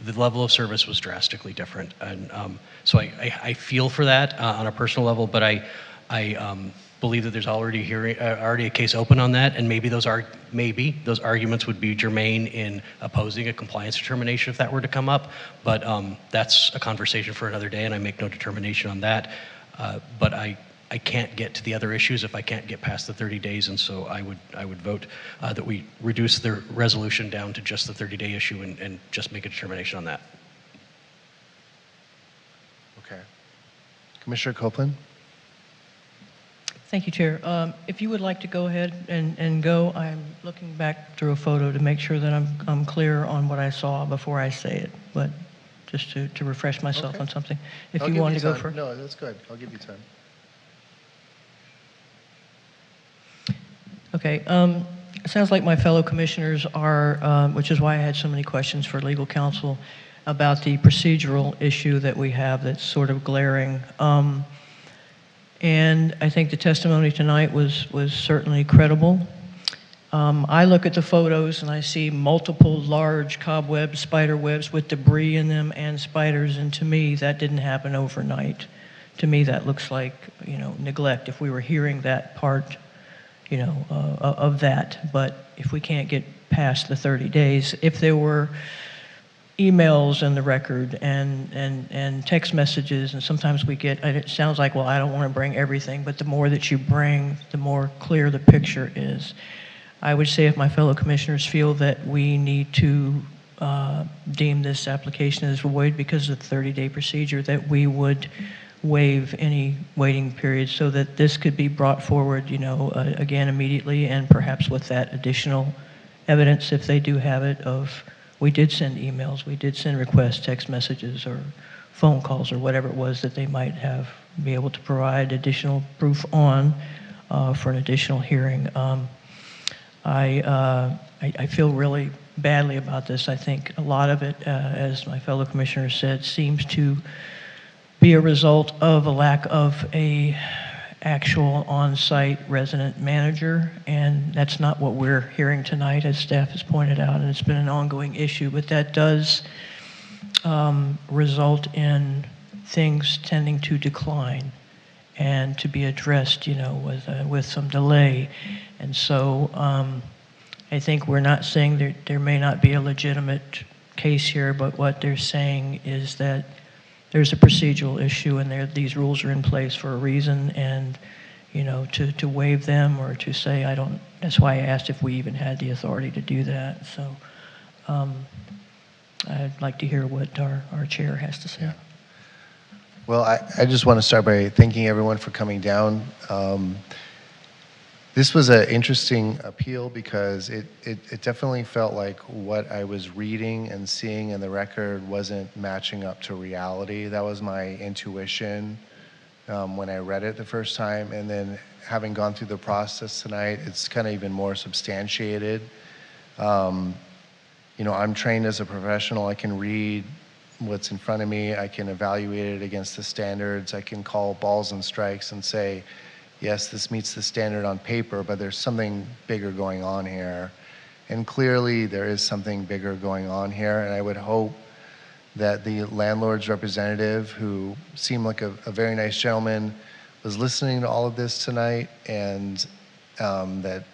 The level of service was drastically different, and so I feel for that on a personal level, but I believe that there's already a case open on that, and maybe those arguments would be germane in opposing a compliance determination if that were to come up. But that's a conversation for another day, and I make no determination on that. But I can't get to the other issues if I can't get past the 30 days, and so I would vote that we reduce the resolution down to just the 30-day issue and just make a determination on that. Okay. Commissioner Copeland? Thank you, Chair. If you would like to go ahead and go, I'm looking back through a photo to make sure that I'm clear on what I saw before I say it, but just to refresh myself on something. If you want to go first. No, that's good. I'll give you time. Okay. It sounds like my fellow commissioners are, which is why I had so many questions for legal counsel about the procedural issue that we have that's sort of glaring. And I think the testimony tonight was certainly credible. I look at the photos and I see multiple large cobwebs, spider webs with debris in them and spiders, and to me that didn't happen overnight. To me that looks like, neglect if we were hearing that part, of that. But if we can't get past the 30 days, if there were emails in the record and text messages, and sometimes we get, it sounds like, well, I don't want to bring everything, but the more that you bring, the more clear the picture is. I would say if my fellow commissioners feel that we need to deem this application as void because of the 30-day procedure, that we would waive any waiting period so that this could be brought forward, again immediately, and perhaps with that additional evidence, if they do have it, of we did send emails, we did send requests, text messages, or phone calls, or whatever it was that they might be able to provide additional proof on for an additional hearing. I feel really badly about this. I think a lot of it, as my fellow commissioner said, seems to be a result of a lack of a actual on-site resident manager, and that's not what we're hearing tonight, as staff has pointed out, and it's been an ongoing issue, but that does result in things tending to decline and to be addressed, with some delay. And so I think we're not saying there may not be a legitimate case here, but what they're saying is that there's a procedural issue, and these rules are in place for a reason, and to waive them or to say I don't. That's why I asked if we even had the authority to do that. So I'd like to hear what our chair has to say. Yeah. Well, I just want to start by thanking everyone for coming down. This was an interesting appeal because it definitely felt like what I was reading and seeing in the record wasn't matching up to reality. That was my intuition when I read it the first time. And then having gone through the process tonight, it's kind of even more substantiated. You know, I'm trained as a professional. I can read what's in front of me. I can evaluate it against the standards. I can call balls and strikes and say, yes, this meets the standard on paper, but there's something bigger going on here. And clearly there is something bigger going on here. And I would hope that the landlord's representative, who seemed like a very nice gentleman, was listening to all of this tonight, and that,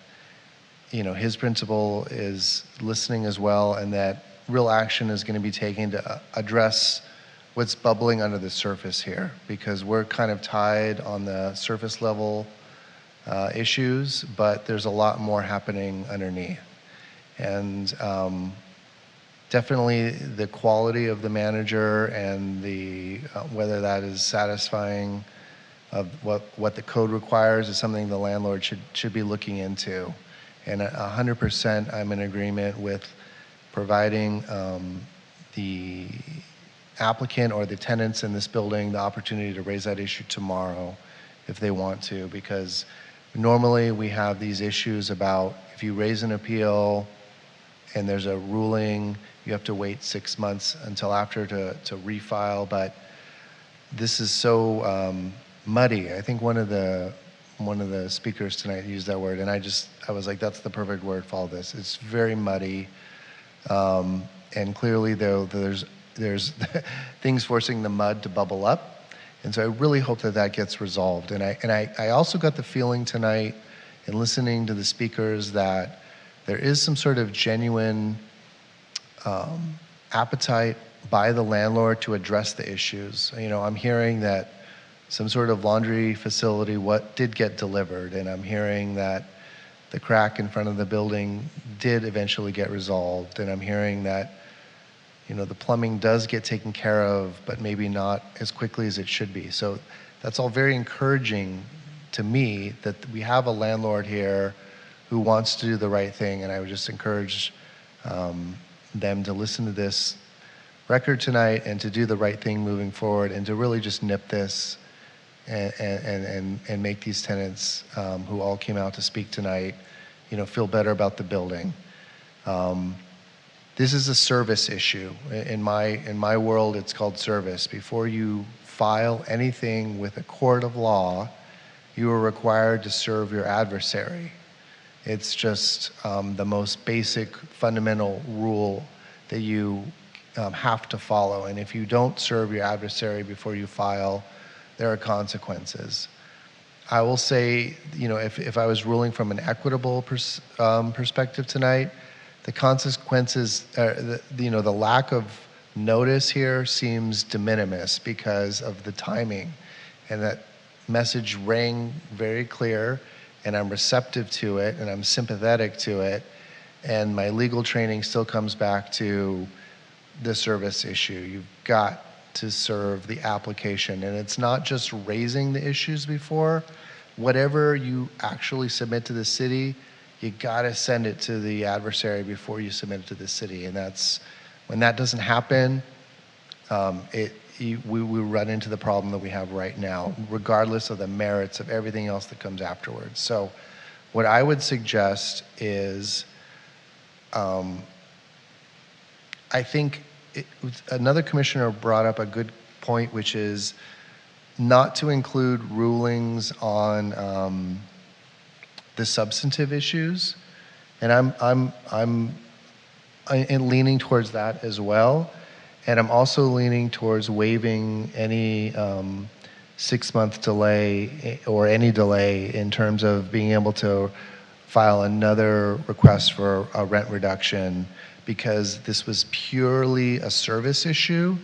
you know, his principal is listening as well, and that real action is going to be taken to address what's bubbling under the surface here, because we're kind of tied on the surface level issues, but there's a lot more happening underneath. And definitely the quality of the manager and the whether that is satisfying of what the code requires is something the landlord should be looking into. And 100% I'm in agreement with providing the applicant or the tenants in this building the opportunity to raise that issue tomorrow if they want to, because normally we have these issues about if you raise an appeal and there's a ruling, you have to wait 6 months until after to refile. But this is so muddy. I think one of the speakers tonight used that word, and I was like, that's the perfect word for all this. It's very muddy, and clearly there's things forcing the mud to bubble up, and so I really hope that gets resolved. And I also got the feeling tonight, in listening to the speakers, that there is some sort of genuine appetite by the landlord to address the issues. You know, I'm hearing that some sort of laundry facility did get delivered, and I'm hearing that the crack in front of the building did eventually get resolved, and I'm hearing that, you know, the plumbing does get taken care of, but maybe not as quickly as it should be. So that's all very encouraging to me, that we have a landlord here who wants to do the right thing, and I would just encourage them to listen to this record tonight and to do the right thing moving forward, and to really just nip this and make these tenants who all came out to speak tonight, you know, feel better about the building. This is a service issue. In my world, it's called service. Before you file anything with a court of law, you are required to serve your adversary. It's just the most basic fundamental rule that you have to follow. And if you don't serve your adversary before you file, there are consequences. I will say, you know, if I was ruling from an equitable perspective tonight, the consequences, the lack of notice here seems de minimis because of the timing. And that message rang very clear, and I'm receptive to it, and I'm sympathetic to it. And my legal training still comes back to the service issue. You've got to serve the application. And it's not just raising the issues before. Whatever you actually submit to the city, you gotta send it to the adversary before you submit it to the city. And when that doesn't happen, we run into the problem that we have right now, regardless of the merits of everything else that comes afterwards. So what I would suggest is, I think another commissioner brought up a good point, which is not to include rulings on the substantive issues, and I'm leaning towards that as well, and I'm also leaning towards waiving any 6-month delay or any delay in terms of being able to file another request for a rent reduction, because this was purely a service issue,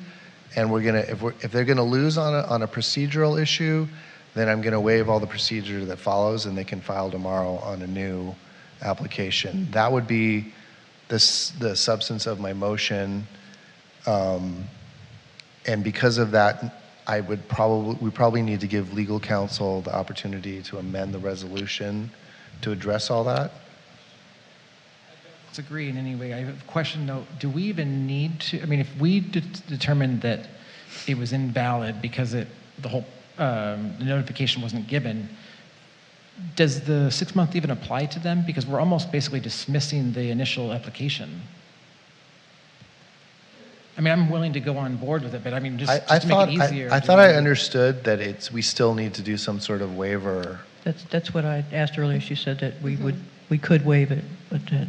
and if they're gonna lose on a procedural issue, then I'm gonna waive all the procedure that follows, and they can file tomorrow on a new application. That would be the substance of my motion, and because of that, we probably need to give legal counsel the opportunity to amend the resolution to address all that? Let's agree in any way. I have a question though. Do we even need to, I mean, if we determined that it was invalid because the whole the notification wasn't given, does the 6 month even apply to them? Because we're almost basically dismissing the initial application. I mean, I'm willing to go on board with it, but I mean, just to make it easier. I thought I understood that we still need to do some sort of waiver. That's what I asked earlier. She said that we could waive it, but that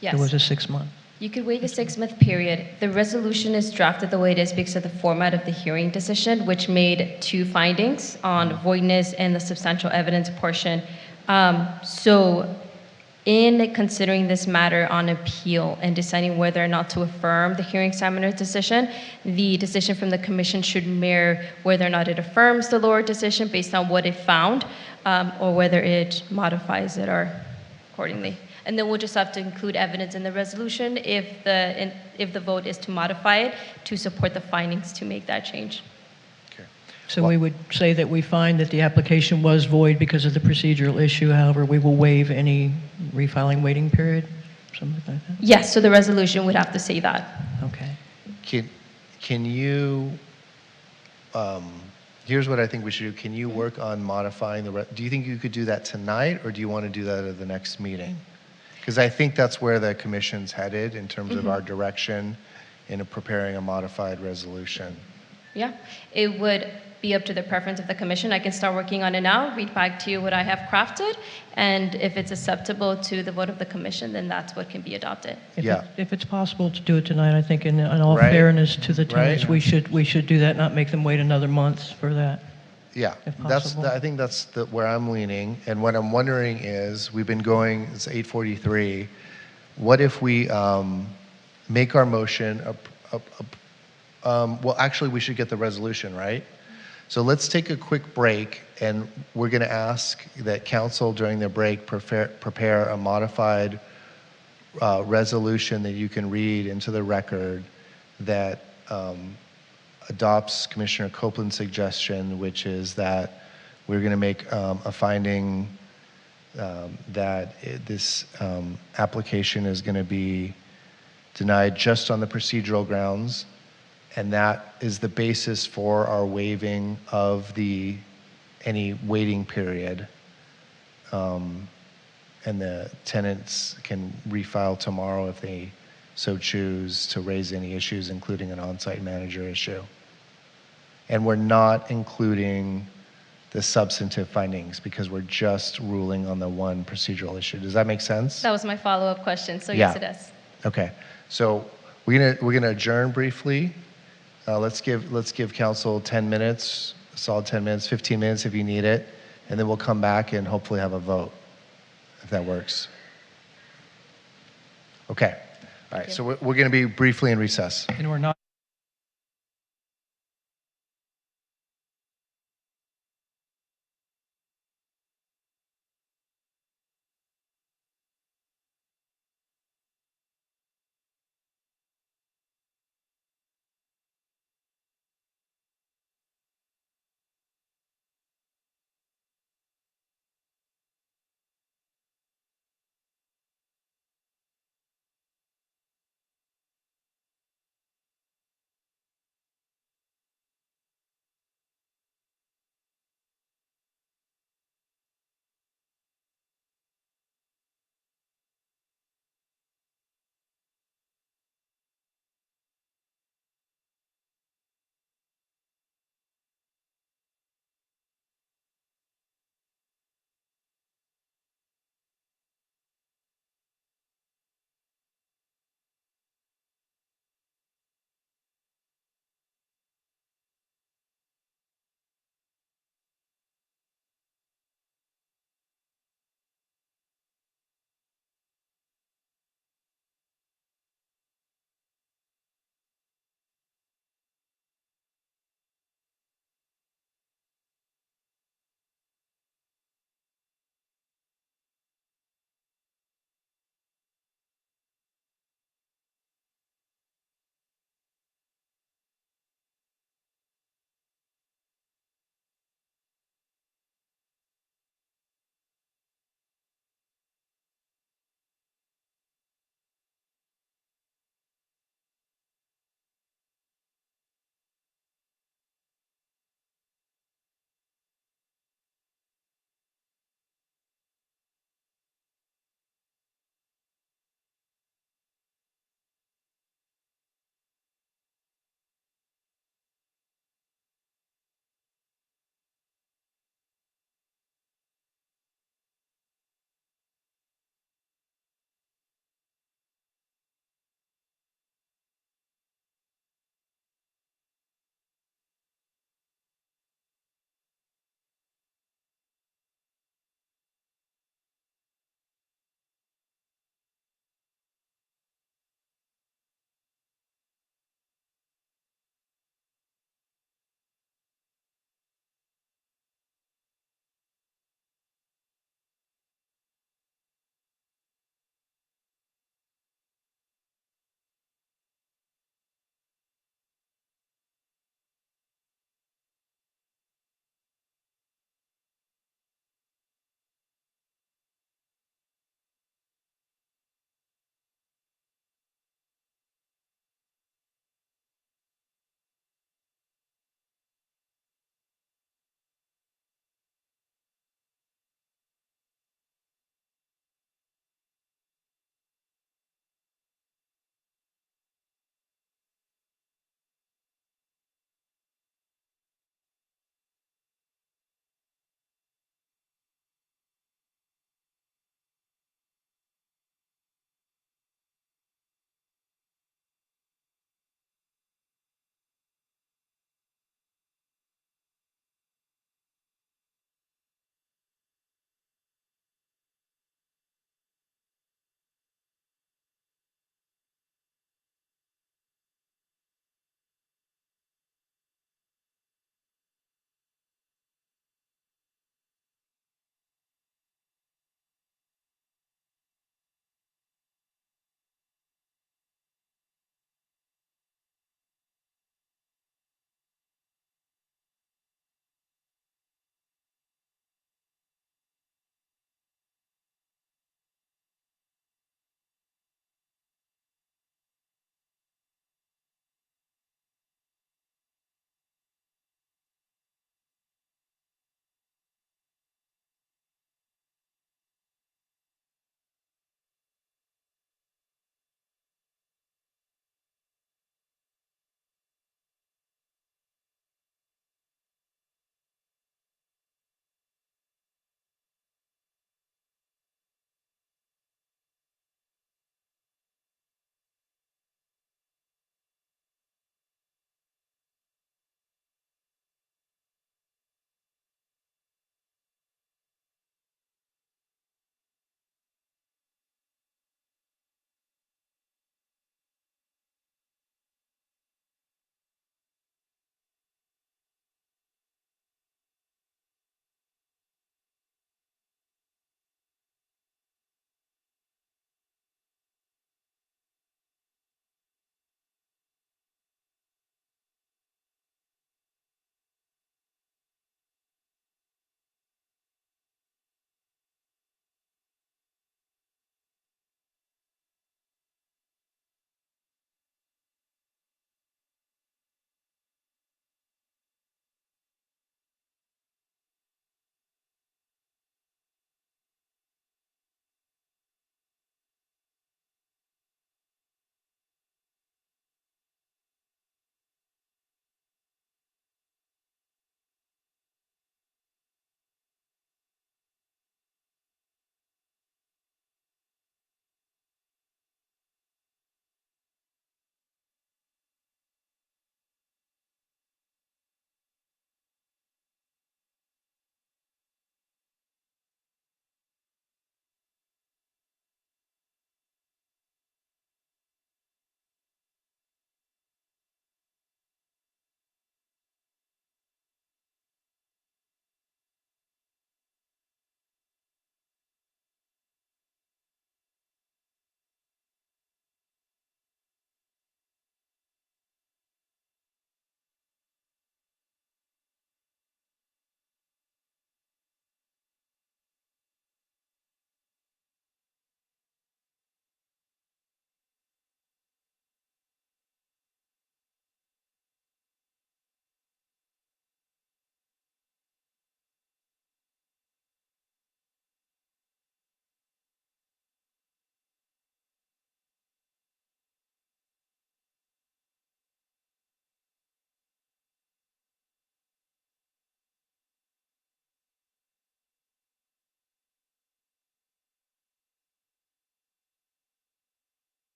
Yes. there was a 6 month. You could waive a 6 month period. The resolution is drafted the way it is because of the format of the hearing decision, which made 2 findings on voidness and the substantial evidence portion. So in considering this matter on appeal and deciding whether or not to affirm the hearing examiner's decision, the decision from the commission should mirror whether or not it affirms the lower decision based on what it found, or whether it modifies it or accordingly. And then we'll just have to include evidence in the resolution if the vote is to modify it to support the findings to make that change. So we would say that we find that the application was void because of the procedural issue. However, we will waive any refiling waiting period, something like that? Yes, so the resolution would have to say that. Okay. Can you, here's what I think we should do. Can you work on modifying do you think you could do that tonight, or do you want to do that at the next meeting? Because I think that's where the commission's headed in terms of our direction in preparing a modified resolution. Yeah, it would be up to the preference of the commission. I can start working on it now, read back to you what I have crafted, and if it's acceptable to the vote of the commission, then that's what can be adopted. If it's possible to do it tonight, I think in all fairness to the tenants, we should do that, not make them wait another month for that. Yeah, If I think that's where I'm leaning. And what I'm wondering is, we've been going, it's 8:43. What if we make our motion, well, actually, we should get the resolution, right? So let's take a quick break, and we're going to ask that council during their break prepare a modified resolution that you can read into the record that adopts Commissioner Copeland's suggestion, which is that we're going to make a finding that this application is going to be denied just on the procedural grounds, and that is the basis for our waiving of any waiting period. And the tenants can refile tomorrow if they so choose to raise any issues, including an on-site manager issue. And we're not including the substantive findings because we're just ruling on the one procedural issue. Does that make sense? That was my follow-up question, so yes, it does. Okay, so we're gonna adjourn briefly. Let's give council 10 minutes, a solid 10 minutes, 15 minutes if you need it, and then we'll come back and hopefully have a vote, if that works. Okay, all right, so we're gonna be briefly in recess. And we're not.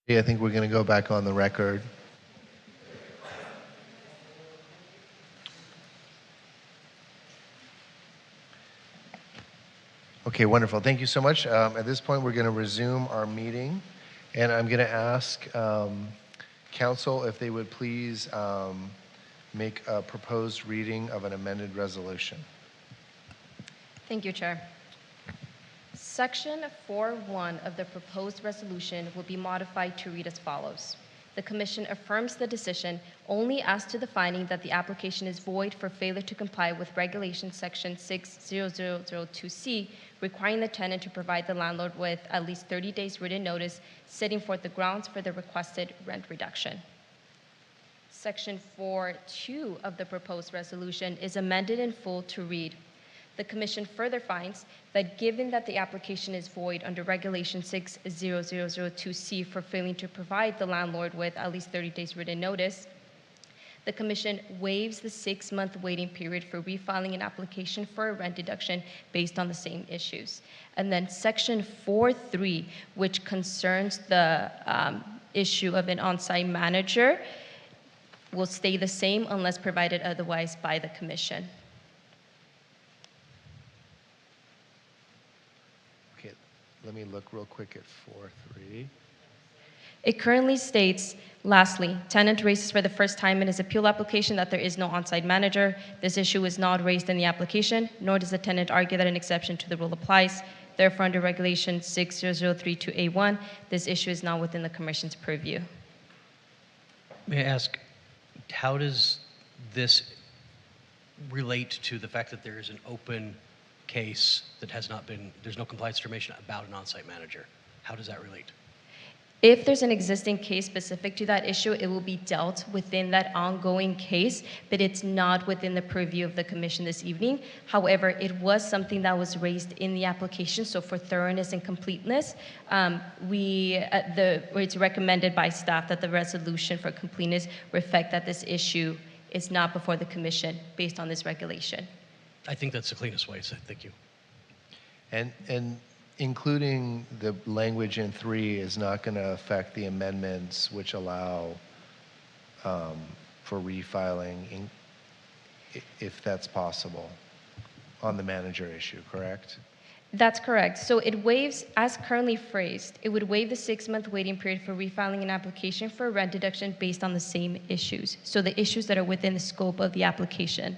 I think we're going to go back on the record. Okay, wonderful. Thank you so much. At this point, we're going to resume our meeting, and I'm going to ask council if they would please make a proposed reading of an amended resolution. Thank you, Chair. Section 4.1 of the proposed resolution will be modified to read as follows. The Commission affirms the decision only as to the finding that the application is void for failure to comply with Regulation Section 60002C, requiring the tenant to provide the landlord with at least 30 days written notice, setting forth the grounds for the requested rent reduction. Section 4.2 of the proposed resolution is amended in full to read. The Commission further finds that given that the application is void under Regulation 60002C for failing to provide the landlord with at least 30 days written notice, the Commission waives the 6-month waiting period for refiling an application for a rent deduction based on the same issues. And then Section 4.3, which concerns the issue of an on-site manager, will stay the same unless provided otherwise by the Commission. Let me look real quick at 4.3. It currently states, lastly, tenant raises for the first time in his appeal application that there is no on-site manager. This issue is not raised in the application, nor does the tenant argue that an exception to the rule applies. Therefore, under Regulation 60032A1, this issue is not within the Commission's purview. May I ask, how does this relate to the fact that there is an open case that has not been, there's no compliance determination about an on-site manager? How does that relate? If there's an existing case specific to that issue, it will be dealt within that ongoing case, but it's not within the purview of the Commission this evening. However, it was something that was raised in the application, so for thoroughness and completeness, it's recommended by staff that the resolution for completeness reflect that this issue is not before the Commission based on this regulation. I think that's the cleanest way, so thank you. And including the language in 3 is not going to affect the amendments which allow for refiling if that's possible on the manager issue, correct? That's correct. So it waives, as currently phrased, it would waive the 6-month waiting period for refiling an application for a rent deduction based on the same issues. So the issues that are within the scope of the application.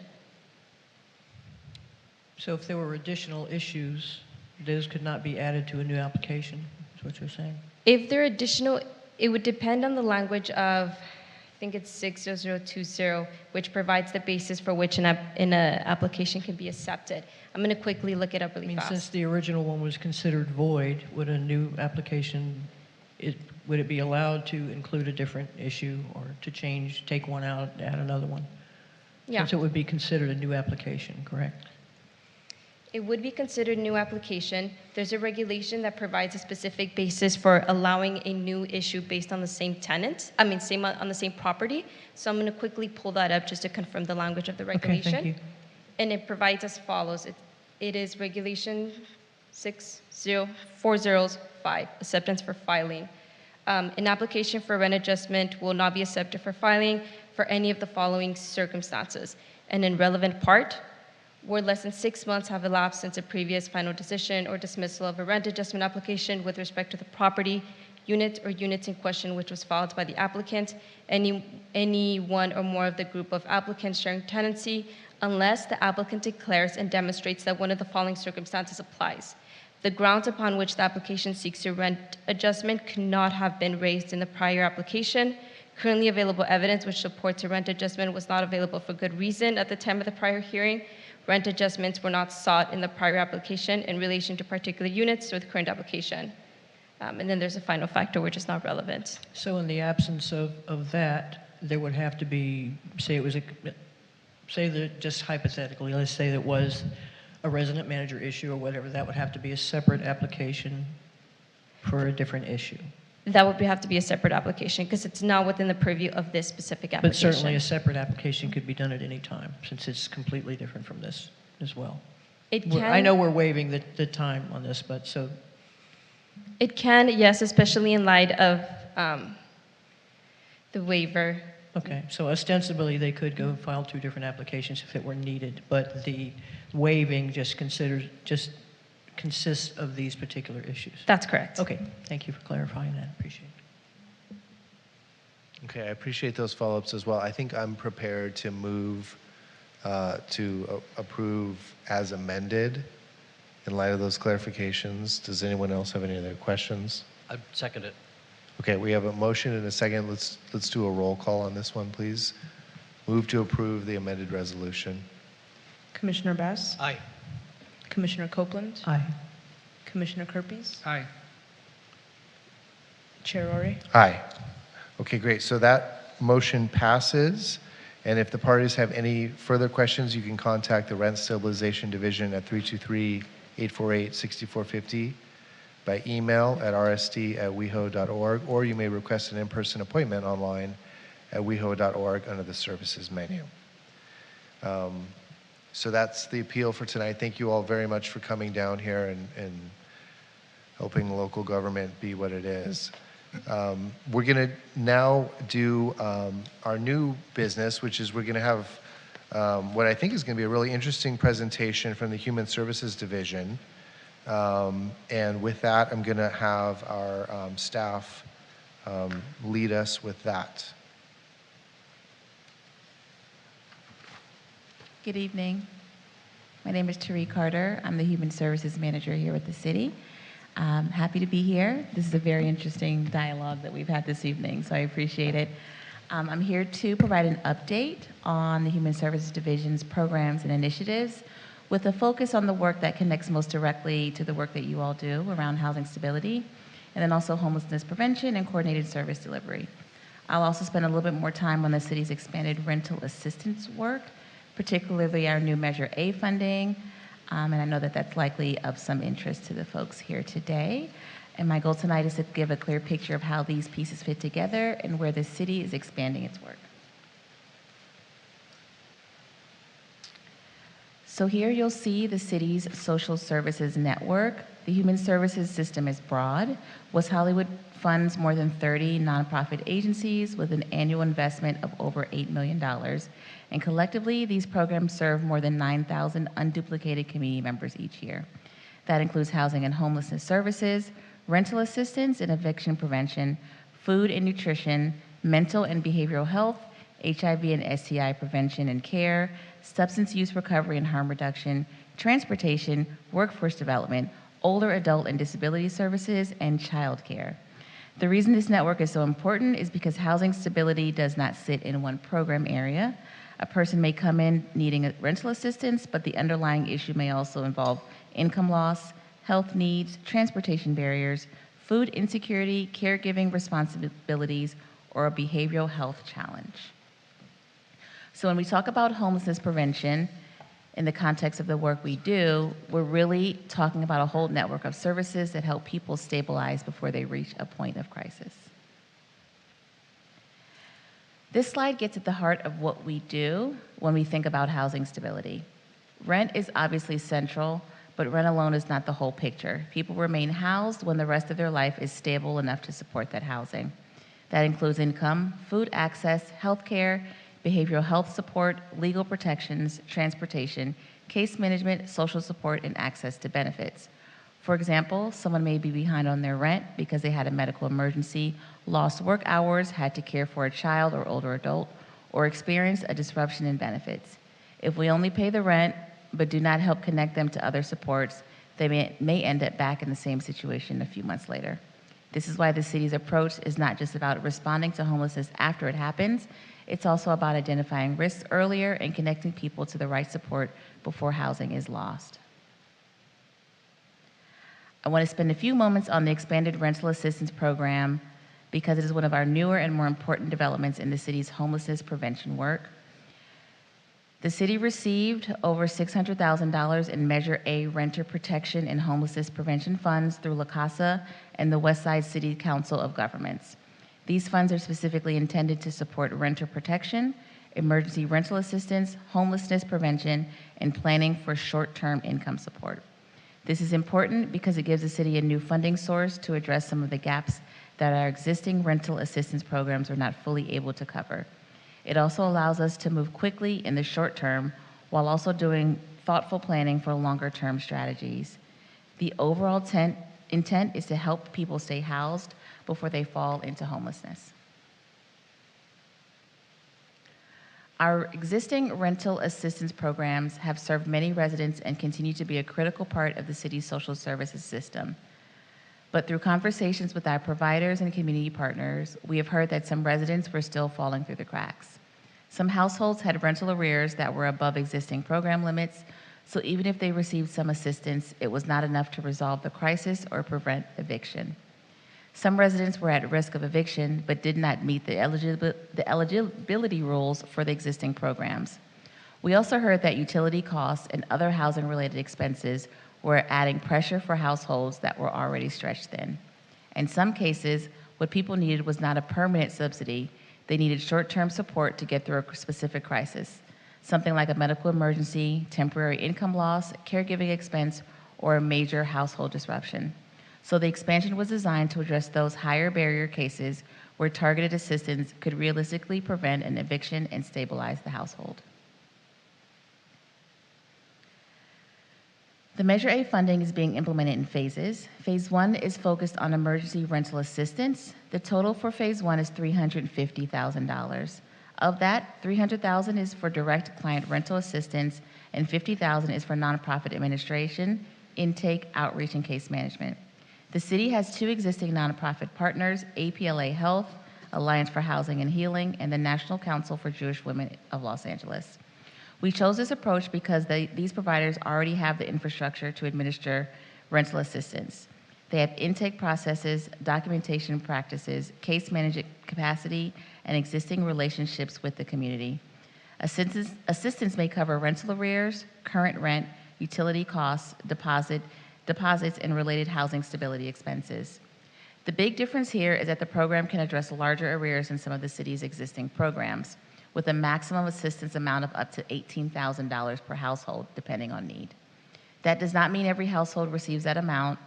So if there were additional issues, those could not be added to a new application, is what you're saying? If there are additional, it would depend on the language of, I think it's 60020, which provides the basis for which an application can be accepted. I'm going to quickly look it up really fast. Since the original one was considered void, would a new application, would it be allowed to include a different issue or to change, take one out, add another one? Yeah. Since it would be considered a new application, correct? It would be considered a new application. There's a regulation that provides a specific basis for allowing a new issue based on the same tenant, on the same property. So I'm going to quickly pull that up just to confirm the language of the regulation. Okay, thank you. And it provides as follows. It is Regulation 60405, acceptance for filing. An application for rent adjustment will not be accepted for filing for any of the following circumstances. An irrelevant part, where less than 6 months have elapsed since a previous final decision or dismissal of a rent adjustment application with respect to the property, unit, or units in question which was filed by the applicant, any one or more of the group of applicants sharing tenancy, unless the applicant declares and demonstrates that one of the following circumstances applies. The grounds upon which the application seeks a rent adjustment cannot have been raised in the prior application. Currently available evidence which supports a rent adjustment was not available for good reason at the time of the prior hearing. Rent adjustments were not sought in the prior application in relation to particular units or the current application. And then there's a final factor which is not relevant. So in the absence of that, there would have to be, say that just hypothetically, let's say that was a resident manager issue or whatever, that would have to be a separate application for a different issue. That would have to be a separate application because it's not within the purview of this specific application. But certainly a separate application could be done at any time since it's completely different from this as well. It can. I know we're waiving the time on this, but so. It can, yes, especially in light of the waiver. Okay, so ostensibly, they could go file 2 different applications if it were needed, but the waiving just consists of these particular issues. That's correct. Okay, thank you for clarifying that. Appreciate it. Okay, I appreciate those follow-ups as well. I think I'm prepared to move to approve as amended in light of those clarifications. Does anyone else have any other questions? I second it. Okay, we have a motion and a second. Let's do a roll call on this one, please. Move to approve the amended resolution. Commissioner Bass? Aye. Commissioner Copeland? Aye. Commissioner Kerpes? Aye. Chair Rory? Aye. Okay, great. So that motion passes. And if the parties have any further questions, you can contact the Rent Stabilization Division at 323-848-6450, by email at rsd@weho.org, or you may request an in-person appointment online at weho.org under the services menu. So that's the appeal for tonight. Thank you all very much for coming down here and helping local government be what it is. We're going to now do our new business, which is we're going to have what I think is going to be a really interesting presentation from the Human Services Division. And with that, I'm going to have our staff lead us with that. Good evening. My name is Tariq Carter. I'm the Human Services Manager here with the city. Happy to be here. This is a very interesting dialogue that we've had this evening, so I appreciate it. I'm here to provide an update on the Human Services Division's programs and initiatives, with a focus on the work that connects most directly to the work that you all do around housing stability, and then also homelessness prevention and coordinated service delivery. I'll also spend a little bit more time on the city's expanded rental assistance work, particularly our new Measure A funding, and I know that that's likely of some interest to the folks here today. And my goal tonight is to give a clear picture of how these pieces fit together and where the city is expanding its work. So here you'll see the city's social services network. The human services system is broad. West Hollywood funds more than 30 nonprofit agencies with an annual investment of over $8 million. And collectively, these programs serve more than 9,000 unduplicated community members each year. That includes housing and homelessness services, rental assistance and eviction prevention, food and nutrition, mental and behavioral health, HIV and STI prevention and care, substance use recovery and harm reduction, transportation, workforce development, older adult and disability services, and child care. The reason this network is so important is because housing stability does not sit in one program area. A person may come in needing rental assistance, but the underlying issue may also involve income loss, health needs, transportation barriers, food insecurity, caregiving responsibilities, or a behavioral health challenge. So when we talk about homelessness prevention, in the context of the work we do, we're really talking about a whole network of services that help people stabilize before they reach a point of crisis. This slide gets at the heart of what we do when we think about housing stability. Rent is obviously central, but rent alone is not the whole picture. People remain housed when the rest of their life is stable enough to support that housing. That includes income, food access, health care, behavioral health support, legal protections, transportation, case management, social support, and access to benefits. For example, someone may be behind on their rent because they had a medical emergency, lost work hours, had to care for a child or older adult, or experienced a disruption in benefits. If we only pay the rent but do not help connect them to other supports, they may end up back in the same situation a few months later. This is why the city's approach is not just about responding to homelessness after it happens, it's also about identifying risks earlier and connecting people to the right support before housing is lost. I want to spend a few moments on the expanded rental assistance program because it is one of our newer and more important developments in the city's homelessness prevention work. The city received over $600,000 in Measure A renter protection and homelessness prevention funds through La Casa and the Westside City Council of Governments. These funds are specifically intended to support renter protection, emergency rental assistance, homelessness prevention, and planning for short-term income support. This is important because it gives the city a new funding source to address some of the gaps that our existing rental assistance programs are not fully able to cover. It also allows us to move quickly in the short term while also doing thoughtful planning for longer term strategies. The overall intent is to help people stay housed before they fall into homelessness. Our existing rental assistance programs have served many residents and continue to be a critical part of the city's social services system. But through conversations with our providers and community partners, we have heard that some residents were still falling through the cracks. Some households had rental arrears that were above existing program limits, so even if they received some assistance, it was not enough to resolve the crisis or prevent eviction. Some residents were at risk of eviction but did not meet the eligibility rules for the existing programs. We also heard that utility costs and other housing-related expenses were adding pressure for households that were already stretched thin. In some cases, what people needed was not a permanent subsidy. They needed short-term support to get through a specific crisis, something like a medical emergency, temporary income loss, caregiving expense, or a major household disruption. So the expansion was designed to address those higher barrier cases where targeted assistance could realistically prevent an eviction and stabilize the household. The Measure A funding is being implemented in phases. Phase 1 is focused on emergency rental assistance. The total for Phase 1 is $350,000. Of that, $300,000 is for direct client rental assistance and $50,000 is for nonprofit administration, intake, outreach, and case management. The city has two existing nonprofit partners, APLA Health, Alliance for Housing and Healing, and the National Council for Jewish Women of Los Angeles. We chose this approach because these providers already have the infrastructure to administer rental assistance. They have intake processes, documentation practices, case management capacity, and existing relationships with the community. Assistance may cover rental arrears, current rent, utility costs, deposits, and related housing stability expenses. The big difference here is that the program can address larger arrears than some of the city's existing programs, with a maximum assistance amount of up to $18,000 per household, depending on need. That does not mean every household receives that amount.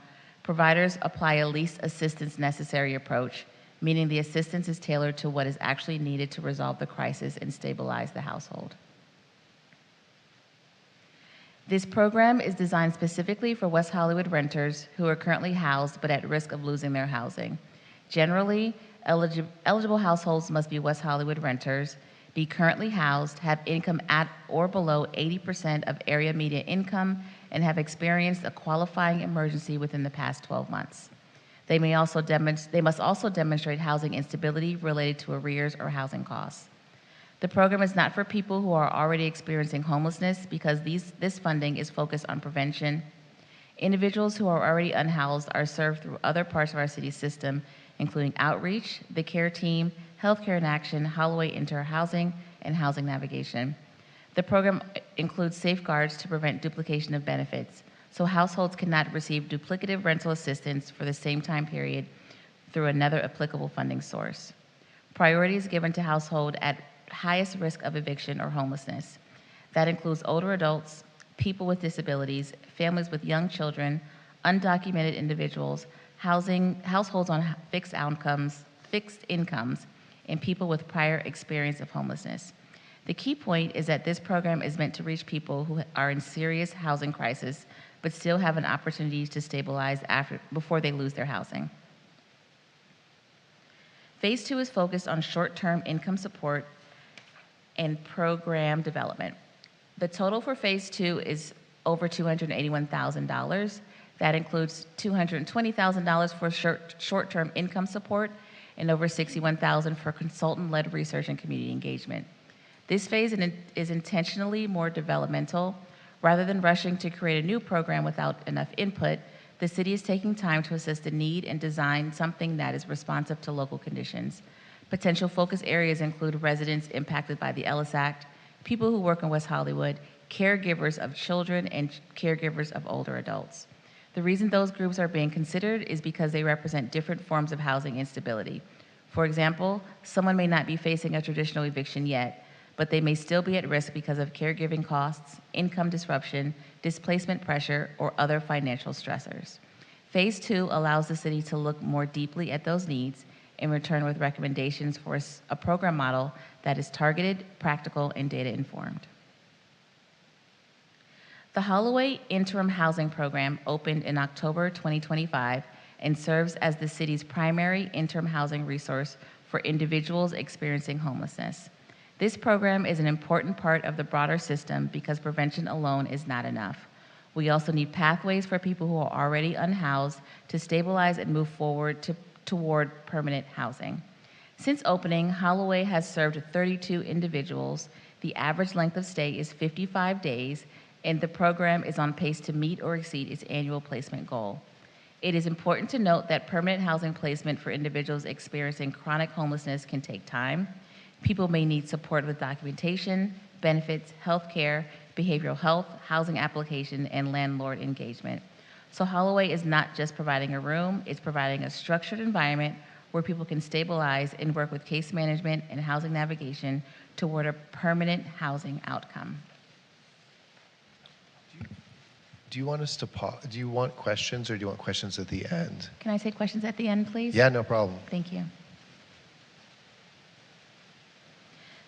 Providers apply a least assistance necessary approach, meaning the assistance is tailored to what is actually needed to resolve the crisis and stabilize the household. This program is designed specifically for West Hollywood renters who are currently housed but at risk of losing their housing. Generally, eligible households must be West Hollywood renters, be currently housed, have income at or below 80% of area median income, and have experienced a qualifying emergency within the past 12 months. They must also demonstrate housing instability related to arrears or housing costs. The program is not for people who are already experiencing homelessness because this funding is focused on prevention. Individuals who are already unhoused are served through other parts of our city system, including outreach, the care team, healthcare in action, Holloway Inter-Housing, and housing navigation. The program includes safeguards to prevent duplication of benefits, so households cannot receive duplicative rental assistance for the same time period through another applicable funding source. Priority is given to households at highest risk of eviction or homelessness. That includes older adults, people with disabilities, families with young children, undocumented individuals, households on fixed incomes, and people with prior experience of homelessness. The key point is that this program is meant to reach people who are in serious housing crisis but still have an opportunity to stabilize before they lose their housing. Phase 2 is focused on short-term income support and program development. The total for Phase 2 is over $281,000. That includes $220,000 for short-term income support and over $61,000 for consultant-led research and community engagement. This phase is intentionally more developmental. Rather than rushing to create a new program without enough input, the city is taking time to assess the need and design something that is responsive to local conditions. Potential focus areas include residents impacted by the Ellis Act, people who work in West Hollywood, caregivers of children, and caregivers of older adults. The reason those groups are being considered is because they represent different forms of housing instability. For example, someone may not be facing a traditional eviction yet, but they may still be at risk because of caregiving costs, income disruption, displacement pressure, or other financial stressors. Phase 2 allows the city to look more deeply at those needs and return with recommendations for a program model that is targeted, practical, and data informed. The Holloway Interim Housing Program opened in October 2025 and serves as the city's primary interim housing resource for individuals experiencing homelessness. This program is an important part of the broader system because prevention alone is not enough. We also need pathways for people who are already unhoused to stabilize and move forward toward permanent housing. Since opening, Holloway has served 32 individuals. The average length of stay is 55 days, and the program is on pace to meet or exceed its annual placement goal. It is important to note that permanent housing placement for individuals experiencing chronic homelessness can take time. People may need support with documentation, benefits, health care, behavioral health, housing application, and landlord engagement. So Holloway is not just providing a room, it's providing a structured environment where people can stabilize and work with case management and housing navigation toward a permanent housing outcome. Do you want us to pause? Do you want questions or do you want questions at the end? Can I take questions at the end, please? Yeah, no problem. Thank you.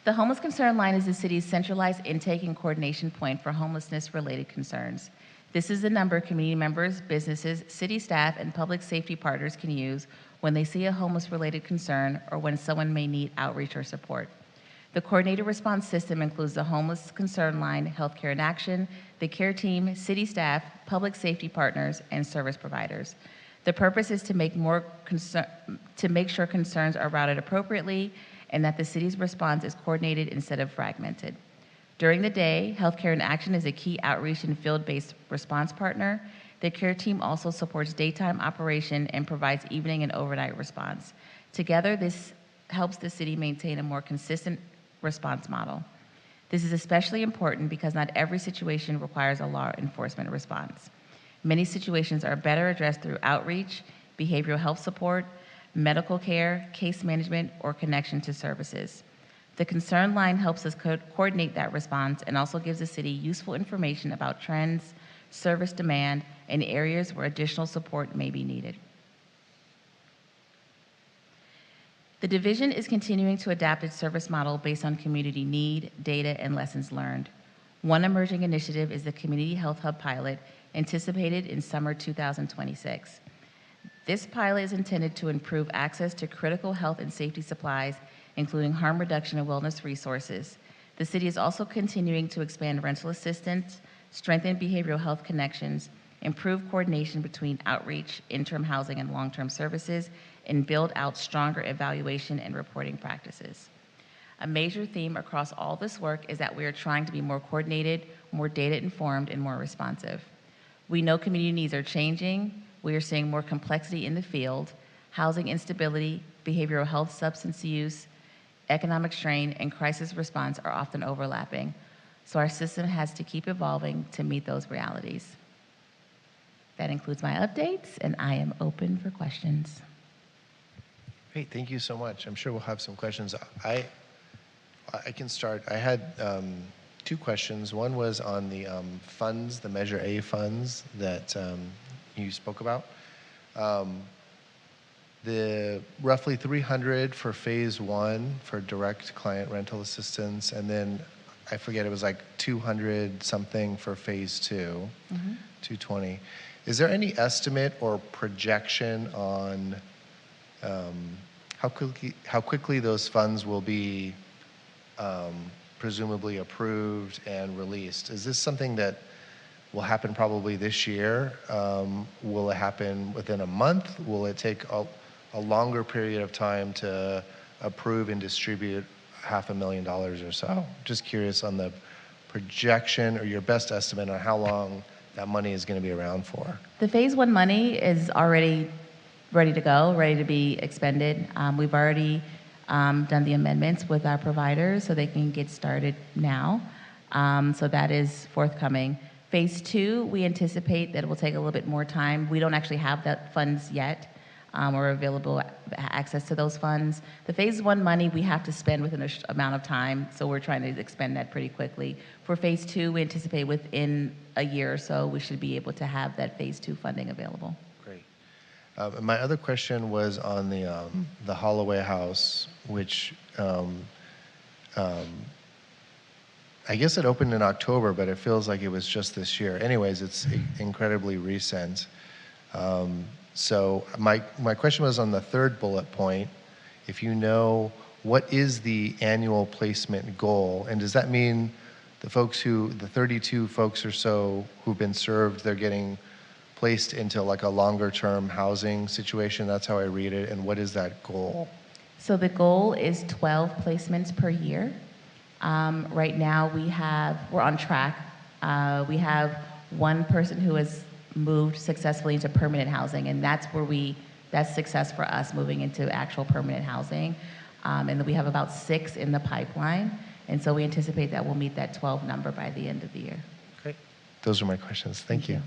The Homeless Concern Line is the city's centralized intake and coordination point for homelessness-related concerns. This is the number community members, businesses, city staff, and public safety partners can use when they see a homeless-related concern or when someone may need outreach or support. The coordinated response system includes the Homeless Concern Line, Healthcare in Action, the care team, city staff, public safety partners, and service providers. The purpose is to make sure concerns are routed appropriately and that the city's response is coordinated instead of fragmented. During the day, Healthcare in Action is a key outreach and field-based response partner. The care team also supports daytime operation and provides evening and overnight response. Together, this helps the city maintain a more consistent response model. This is especially important because not every situation requires a law enforcement response. Many situations are better addressed through outreach, behavioral health support, medical care, case management, or connection to services. The Concern Line helps us coordinate that response and also gives the city useful information about trends, service demand, and areas where additional support may be needed. The division is continuing to adapt its service model based on community need, data, and lessons learned. One emerging initiative is the Community Health Hub pilot, anticipated in summer 2026. This pilot is intended to improve access to critical health and safety supplies, including harm reduction and wellness resources. The city is also continuing to expand rental assistance, strengthen behavioral health connections, improve coordination between outreach, interim housing, and long-term services, and build out stronger evaluation and reporting practices. A major theme across all this work is that we are trying to be more coordinated, more data-informed, and more responsive. We know community needs are changing. We are seeing more complexity in the field. Housing instability, behavioral health, substance use, economic strain, and crisis response are often overlapping. So our system has to keep evolving to meet those realities. That includes my updates, and I am open for questions. Great, thank you so much. I'm sure we'll have some questions. I can start. I had two questions. One was on the funds, the Measure A funds that you spoke about. The roughly 300 for phase 1 for direct client rental assistance, and then I forget, it was like 200 something for phase 2, 220. Is there any estimate or projection on how quickly those funds will be presumably approved and released? Is this something that will happen probably this year? Will it happen within a month? Will it take a longer period of time to approve and distribute $500,000 or so? Just curious on the projection or your best estimate on how long that money is going to be around for. The phase 1 money is already ready to go, ready to be expended. We've already done the amendments with our providers so they can get started now. So that is forthcoming. Phase 2, we anticipate that it will take a little bit more time. We don't actually have that funds yet or available access to those funds. The phase 1 money we have to spend within an amount of time, so we're trying to expend that pretty quickly. For phase 2, we anticipate within a year or so we should be able to have that phase 2 funding available. Great, My other question was on the Holloway House, which I guess it opened in October, but it feels like it was just this year. Anyways, it's incredibly recent. So my question was on the third bullet point. If you know, what is the annual placement goal? And does that mean the 32 folks or so who've been served, they're getting placed into like a longer term housing situation? That's how I read it. And what is that goal? So the goal is 12 placements per year. Right now we're on track. We have one person who has moved successfully into permanent housing, and that's success for us, moving into actual permanent housing. And then we have about 6 in the pipeline. And so we anticipate that we'll meet that 12 number by the end of the year. Great. Those are my questions. Thank you.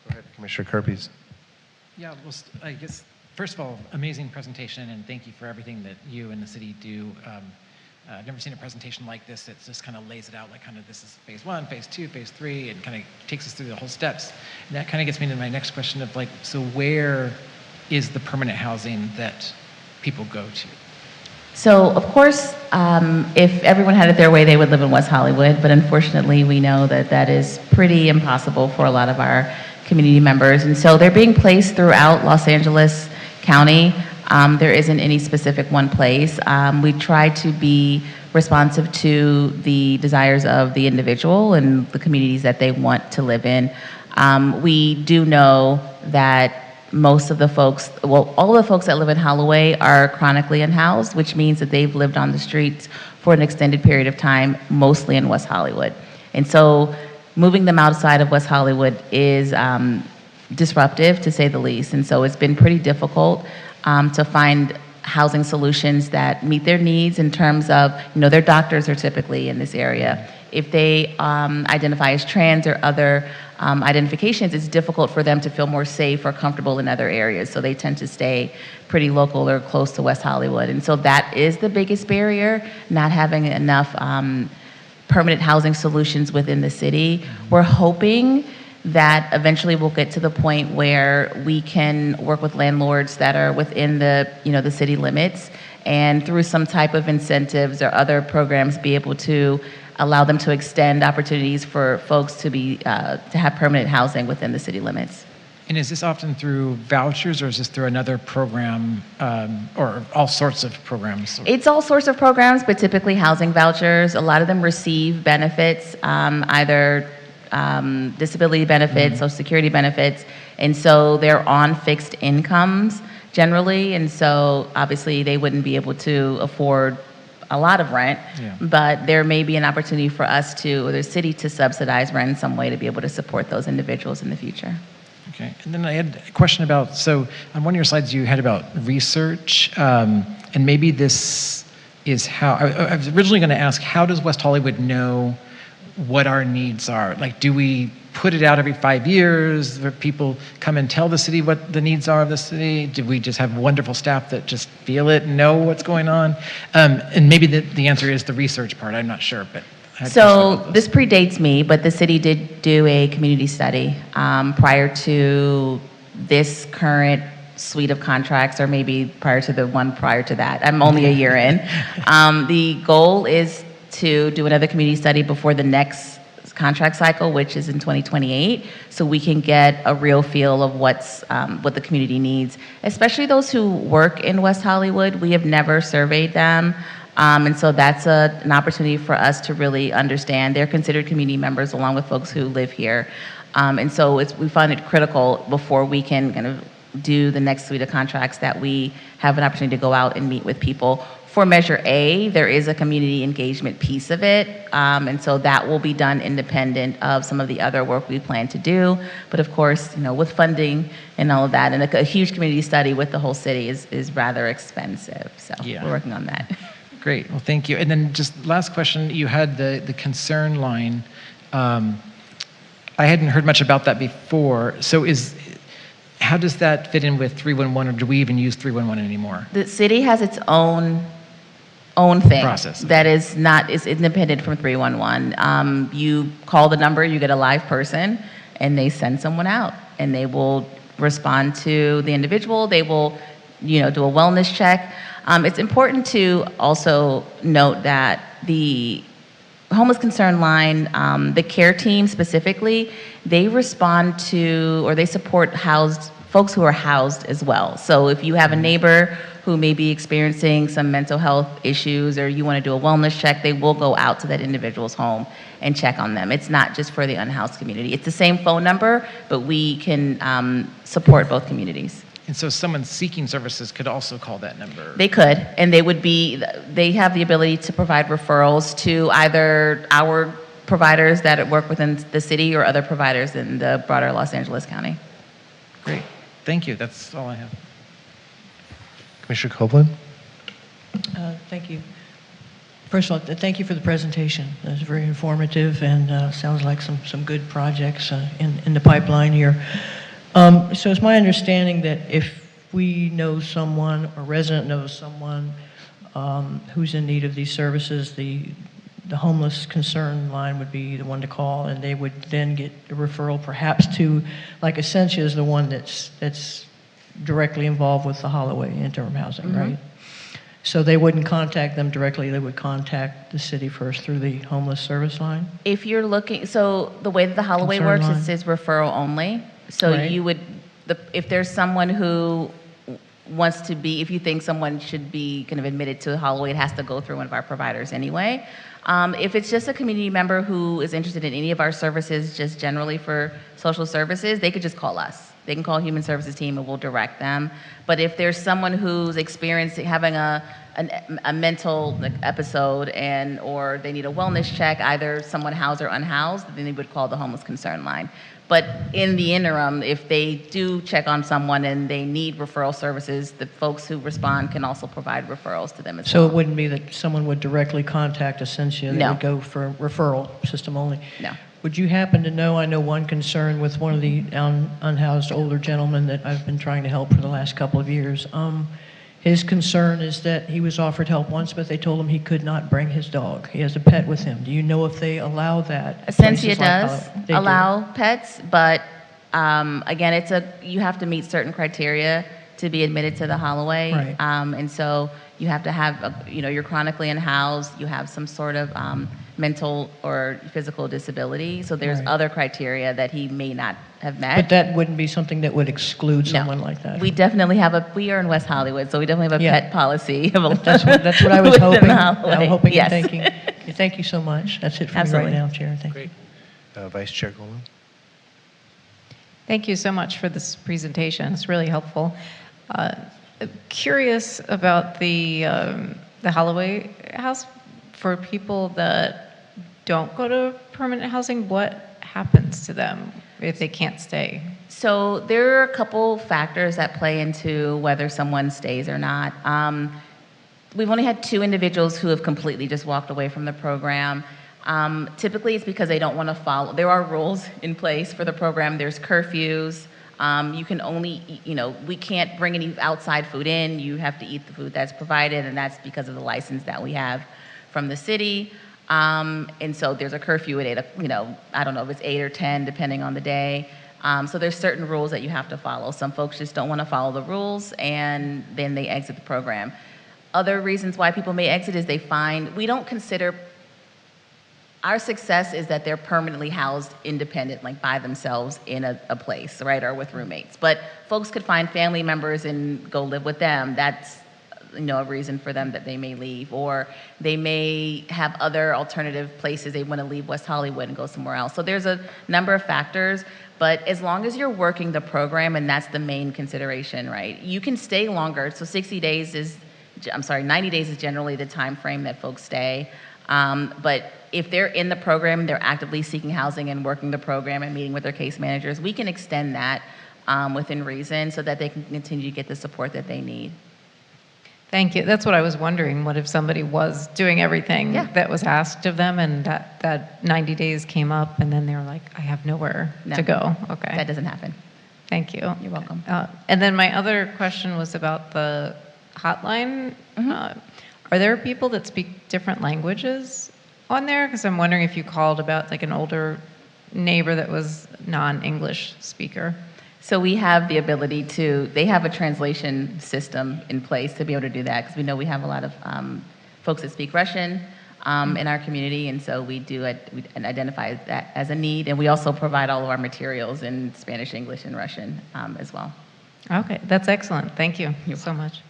Go ahead, Commissioner Kirpies. Yeah, well, I guess, first of all, amazing presentation, and thank you for everything that you and the city do. I've never seen a presentation like this that just kind of lays it out like kind of this is phase 1, phase 2, phase 3, and kind of takes us through the whole steps. And that kind of gets me to my next question of like, so where is the permanent housing that people go to? So, of course, if everyone had it their way, they would live in West Hollywood, but unfortunately, we know that that is pretty impossible for a lot of our community members. And so they're being placed throughout Los Angeles County. There isn't any specific one place. We try to be responsive to the desires of the individual and the communities that they want to live in. We do know that most of the folks, well, all of the folks that live in Holloway are chronically unhoused, which means that they've lived on the streets for an extended period of time, mostly in West Hollywood. And so moving them outside of West Hollywood is disruptive, to say the least. And so it's been pretty difficult to find housing solutions that meet their needs in terms of, their doctors are typically in this area. If they identify as trans or other identifications, it's difficult for them to feel more safe or comfortable in other areas. So they tend to stay pretty local or close to West Hollywood. And so that is the biggest barrier, not having enough permanent housing solutions within the city. We're hoping that eventually we'll get to the point where we can work with landlords that are within the, the city limits, and through some type of incentives or other programs be able to allow them to extend opportunities for folks to have permanent housing within the city limits. And is this often through vouchers, or is this through another program, or all sorts of programs? It's all sorts of programs, but typically housing vouchers. A lot of them receive benefits, either disability benefits, Social Security benefits, and so they're on fixed incomes generally, and so obviously they wouldn't be able to afford a lot of rent, but there may be an opportunity for us to, or the city, to subsidize rent in some way to be able to support those individuals in the future. Okay, and then I had a question about, so on one of your slides you had about research, and maybe this is how, I was originally going to ask, how does West Hollywood know what our needs are? Like, do we put it out every 5 years, where people come and tell the city what the needs are of the city? Do we just have wonderful staff that just feel it and know what's going on? And maybe the answer is the research part, I'm not sure, but. So this predates me, but the city did do a community study prior to this current suite of contracts, or maybe prior to the one prior to that. I'm only a year in. The goal is to do another community study before the next contract cycle, which is in 2028, so we can get a real feel of what the community needs, especially those who work in West Hollywood. We have never surveyed them, and so that's an opportunity for us to really understand. They're considered community members along with folks who live here, and so we find it critical before we can kind of do the next suite of contracts that we have an opportunity to go out and meet with people. For Measure A, there is a community engagement piece of it, and so that will be done independent of some of the other work we plan to do. But of course, with funding and all of that, and a huge community study with the whole city is rather expensive. So we're working on that. Great, well, thank you. And then just last question, you had the concern line. I hadn't heard much about that before. So how does that fit in with 311, or do we even use 311 anymore? The city has its own thing process that is independent from 311. You call the number, you get a live person, and they send someone out, and they will respond to the individual. They will, do a wellness check. It's important to also note that the Homeless Concern Line, the care team specifically, they respond to or they support folks who are housed as well. So if you have a neighbor who may be experiencing some mental health issues or you want to do a wellness check, they will go out to that individual's home and check on them. It's not just for the unhoused community. It's the same phone number, but we can support both communities. And so someone seeking services could also call that number? They could, and they have the ability to provide referrals to either our providers that work within the city or other providers in the broader Los Angeles County. Great. Thank you. That's all I have. Commissioner Copeland? Thank you. First of all, thank you for the presentation. It was very informative and sounds like some good projects in the pipeline here. So it's my understanding that if we know someone, or a resident knows someone who's in need of these services, the Homeless Concern Line would be the one to call, and they would then get a referral perhaps to, like Essentia is the one that's directly involved with the Holloway interim housing, Mm-hmm. right? So they wouldn't contact them directly, they would contact the city first through the homeless service line? If you're looking, so the way that the Holloway Concern works line. is referral only. So Right. you would, if there's someone who wants to be, if you think someone should be kind of admitted to Holloway, it has to go through one of our providers anyway. If it's just a community member who is interested in any of our services, just generally for social services, they could just call us. They can call Human Services team and we'll direct them. But if there's someone who's experiencing having a mental episode or they need a wellness check, either someone housed or unhoused, then they would call the Homeless Concern Line. But in the interim, if they do check on someone and they need referral services, the folks who respond can also provide referrals to them as So well. it wouldn't be that someone would directly contact Essentia, they No. would go for referral system only? No. Would you happen to know, I know one concern with one of the unhoused older gentlemen that I've been trying to help for the last couple of years. His concern is that he was offered help once, but they told him he could not bring his dog. He has a pet with him. Do you know if they allow that? at Essentia places like does Hollywood? They do. allow pets, but again, you have to meet certain criteria to be admitted to the Holloway. Right. And so you have to have, you're chronically unhoused, you have some sort of mental or physical disability. So there's Right. other criteria that he may not have met. But that wouldn't be something that would exclude No. someone like that? We definitely we are in West Hollywood, so we definitely have a Yeah. pet policy. That's what I was within hoping. Holloway. I'm hoping Yes. and thinking. Okay, thank you so much. That's it for Absolutely. me right now, Chair. Thank you. Vice Chair Goldman? Thank you so much for this presentation. It's really helpful. Curious about the Holloway House. For people that don't go to permanent housing, what happens to them if they can't stay? So there are a couple factors that play into whether someone stays or not. We've only had 2 individuals who have completely just walked away from the program. Typically, it's because they don't want to follow. There are rules in place for the program. There's curfews. You can only, we can't bring any outside food in. You have to eat the food that's provided, and that's because of the license that we have from the city. And so there's a curfew at 8, I don't know if it's 8 or 10, depending on the day. So there's certain rules that you have to follow. Some folks just don't want to follow the rules, and then they exit the program. Other reasons why people may exit is we don't consider, our success is that they're permanently housed independent, like by themselves in a place, right, or with roommates. But folks could find family members and go live with them. That's a reason for them that they may leave, or they may have other alternative places they want to leave West Hollywood and go somewhere else. So there's a number of factors, but as long as you're working the program, and that's the main consideration, right? You can stay longer. So 90 days is generally the time frame that folks stay. But if they're in the program, they're actively seeking housing and working the program and meeting with their case managers, we can extend that within reason so that they can continue to get the support that they need. Thank you. That's what I was wondering. What if somebody was doing everything that was asked of them, and that 90 days came up, and then they were like, I have nowhere to go? Okay. That doesn't happen. Thank you. You're welcome. And then my other question was about the hotline. Are there people that speak different languages on there? Because I'm wondering if you called about like an older neighbor that was non-English speaker? So we have the ability to, they have a translation system in place to be able to do that, because we know we have a lot of folks that speak Russian in our community, and so we do we identify that as a need, and we also provide all of our materials in Spanish, English, and Russian as well. Okay, that's excellent. Thank you so much.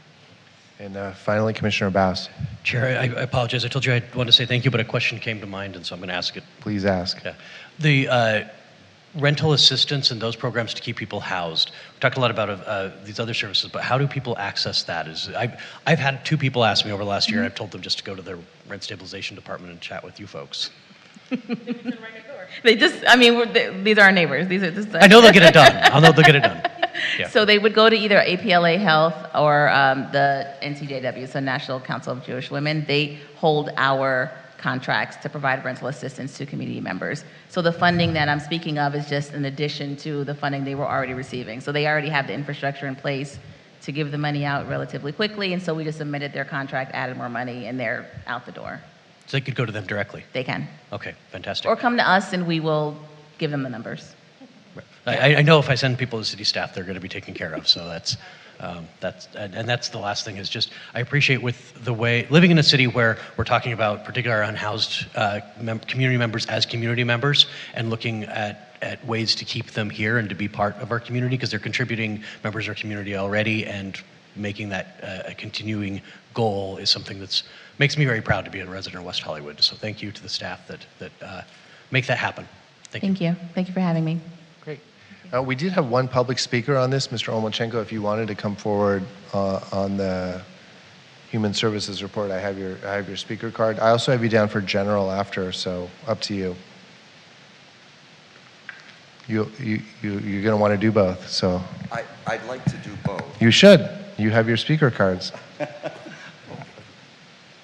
And finally, Commissioner Bass. Chair, I apologize. I told you I wanted to say thank you, but a question came to mind, and so I'm going to ask it. Please ask. Yeah. The rental assistance and those programs to keep people housed. We talked a lot about these other services, but how do people access that? I've had 2 people ask me over the last year, and I've told them just to go to the rent stabilization department and chat with you folks. They just, I mean, these are our neighbors. These are just. I know they'll get it done. I know they'll get it done. Yeah. So they would go to either APLA Health or the NCJW, so National Council of Jewish Women. They hold our contracts to provide rental assistance to community members. So the funding that I'm speaking of is just in addition to the funding they were already receiving. So they already have the infrastructure in place to give the money out relatively quickly, and so we just amended their contract, added more money, and they're out the door. So they could go to them directly? They can. Okay, fantastic. Or come to us and we will give them the numbers. I know if I send people to city staff, they're going to be taken care of. So that's the last thing is just, I appreciate with the way, living in a city where we're talking about particularly unhoused community members as community members and looking at ways to keep them here and to be part of our community because they're contributing members of our community already, and making that a continuing goal is something that's makes me very proud to be a resident of West Hollywood. So thank you to the staff that make that happen. Thank you. Thank you for having me. Great. We did have one public speaker on this, Mr. Omachenko. If you wanted to come forward on the Human Services report, I have your speaker card. I also have you down for general after, so up to you. You're going to want to do both, so. I'd like to do both. You should. You have your speaker cards.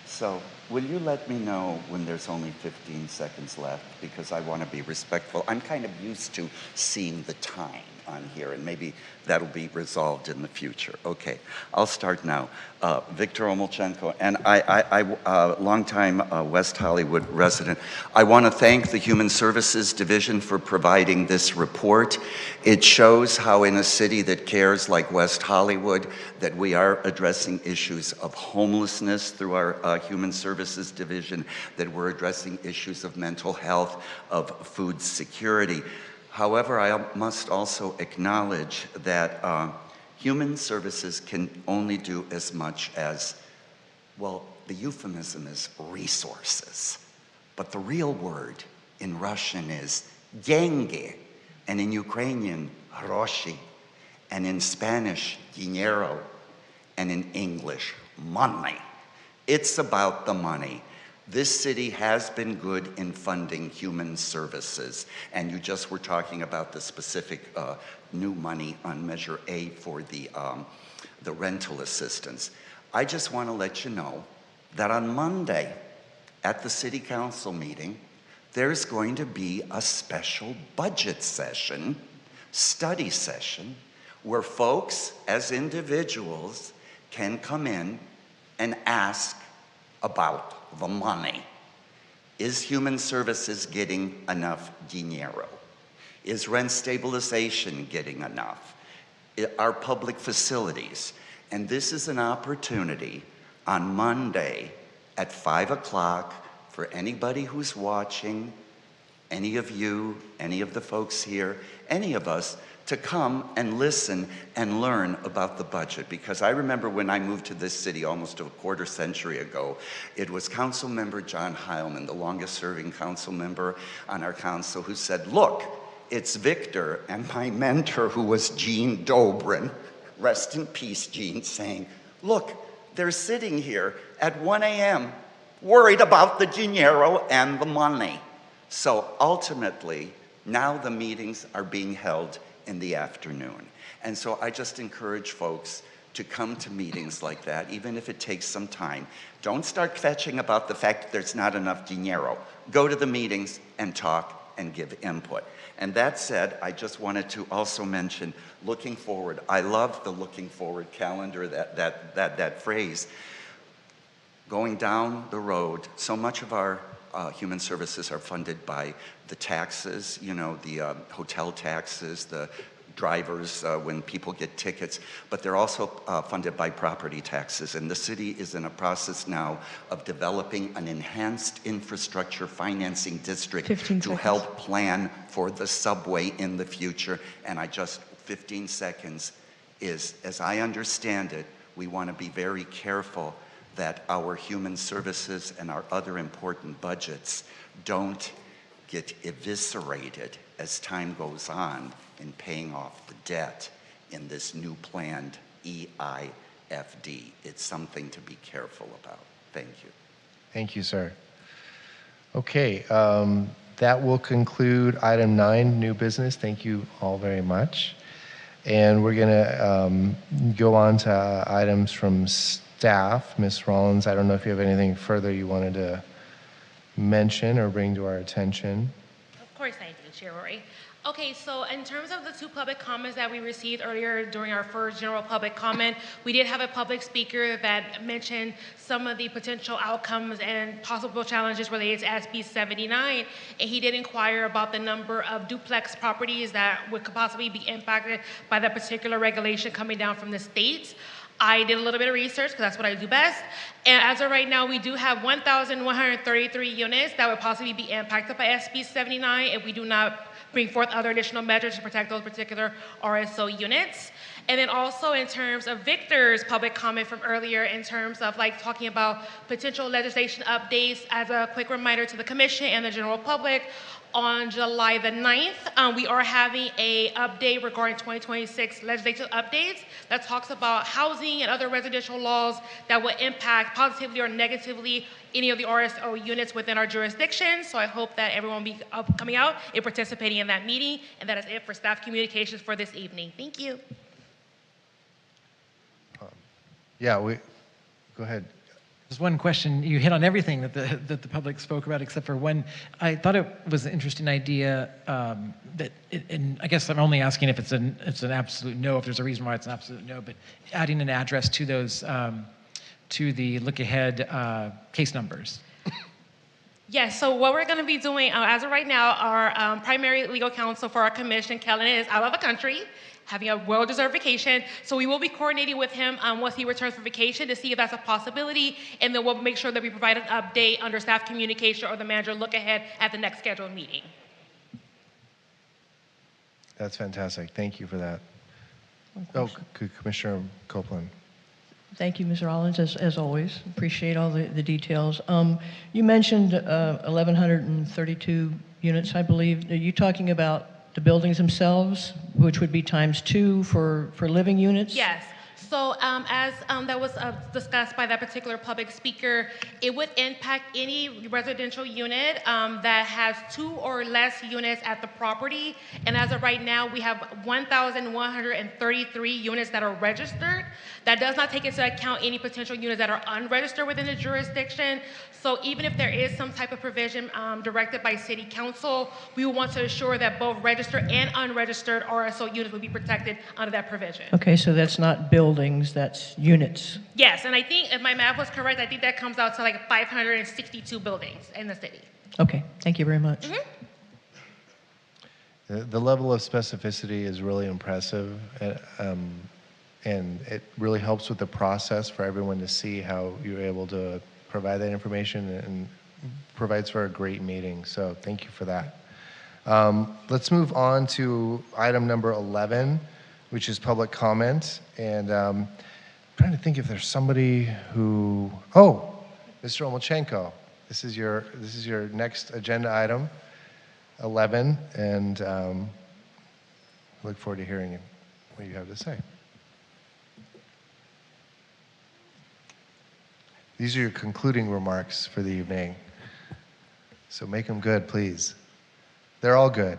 So, will you let me know when there's only 15 seconds left? Because I want to be respectful. I'm kind of used to seeing the time on here, and maybe that'll be resolved in the future. Okay, I'll start now. Victor Omachenko, and I longtime West Hollywood resident. I want to thank the Human Services Division for providing this report. It shows how in a city that cares like West Hollywood, that we are addressing issues of homelessness through our Human Services Division, that we're addressing issues of mental health, of food security. However, I must also acknowledge that human services can only do as much as, well, the euphemism is resources. But the real word in Russian is деньги, and in Ukrainian, гроши, and in Spanish, dinero, and in English, money. It's about the money. This city has been good in funding human services, and you just were talking about the specific new money on Measure A for the rental assistance. I just want to let you know that on Monday at the City Council meeting, there's going to be a special budget session, study session, where folks as individuals can come in and ask about the money. Is human services getting enough dinero? Is rent stabilization getting enough? Are public facilities? And this is an opportunity on Monday at 5 o'clock for anybody who's watching, any of you, any of the folks here, any of us, to come and listen and learn about the budget. Because I remember when I moved to this city almost a quarter century ago, it was Council Member John Heilman, the longest serving council member on our council, who said, look, it's Victor and my mentor, who was Gene Dobrin, rest in peace, Gene, saying, look, they're sitting here at 1 a.m. worried about the dinero and the money. So ultimately, now the meetings are being held in the afternoon. And so I just encourage folks to come to meetings like that, even if it takes some time. Don't start fetching about the fact that there's not enough dinero. Go to the meetings and talk and give input. And that said, I just wanted to also mention looking forward. I love the looking forward calendar, that phrase. Going down the road, so much of our human services are funded by the taxes, you know, the hotel taxes, the drivers when people get tickets, but they're also funded by property taxes. And the city is in a process now of developing an enhanced infrastructure financing district to help plan for the subway in the future. And 15 seconds is, as I understand it, we want to be very careful that our human services and our other important budgets don't get eviscerated as time goes on in paying off the debt in this new planned EIFD. It's something to be careful about. Thank you. Thank you, sir. Okay, that will conclude item 9, new business. Thank you all very much. And we're going to go on to items from staff. Ms. Rollins, I don't know if you have anything further you wanted to mention or bring to our attention. Of course I do, Chair Rory. Okay, so in terms of the 2 public comments that we received earlier during our first general public comment, we did have a public speaker that mentioned some of the potential outcomes and possible challenges related to SB 79, and he did inquire about the number of duplex properties that could possibly be impacted by that particular regulation coming down from the states. I did a little bit of research because that's what I do best. And as of right now, we do have 1,133 units that would possibly be impacted by SB 79 if we do not bring forth other additional measures to protect those particular RSO units. And then also in terms of Victor's public comment from earlier in terms of like talking about potential legislation updates, as a quick reminder to the commission and the general public, on July the 9th, we are having a update regarding 2026 legislative updates that talks about housing and other residential laws that will impact positively or negatively any of the RSO units within our jurisdiction. So I hope that everyone will be coming out and participating in that meeting. And that is it for staff communications for this evening. Thank you. Go ahead. Just one question. You hit on everything that the public spoke about, except for one. I thought it was an interesting idea and I guess I'm only asking if it's an absolute no, if there's a reason why it's an absolute no, but adding an address to those, to the look-ahead case numbers. Yes, so what we're going to be doing, as of right now, our primary legal counsel for our commission, Kellen, is out of the country, having a well-deserved vacation. So we will be coordinating with him once he returns from vacation to see if that's a possibility, and then we'll make sure that we provide an update under staff communication or the manager look ahead at the next scheduled meeting. That's fantastic. Thank you for that. Commissioner Copeland. Thank you, Ms. Rollins, as always. Appreciate all the details. You mentioned 1,132 units, I believe. Are you talking about the buildings themselves, which would be ×2 for living units? Yes. So as that was discussed by that particular public speaker, it would impact any residential unit that has 2 or less units at the property. And as of right now, we have 1,133 units that are registered. That does not take into account any potential units that are unregistered within the jurisdiction. So even if there is some type of provision directed by City Council, we will want to ensure that both registered and unregistered RSO units will be protected under that provision. Okay, so that's not buildings, that's units. Yes, and I think if my math was correct, I think that comes out to like 562 buildings in the city. Okay, thank you very much. The level of specificity is really impressive, and it really helps with the process for everyone to see how you're able to provide that information, and provides for a great meeting. So thank you for that. Let's move on to item number 11, which is public comment. And I'm trying to think if there's somebody who, Mr. Omelchenko, this is your next agenda item, 11, and look forward to hearing what you have to say. These are your concluding remarks for the evening. So make them good, please. They're all good.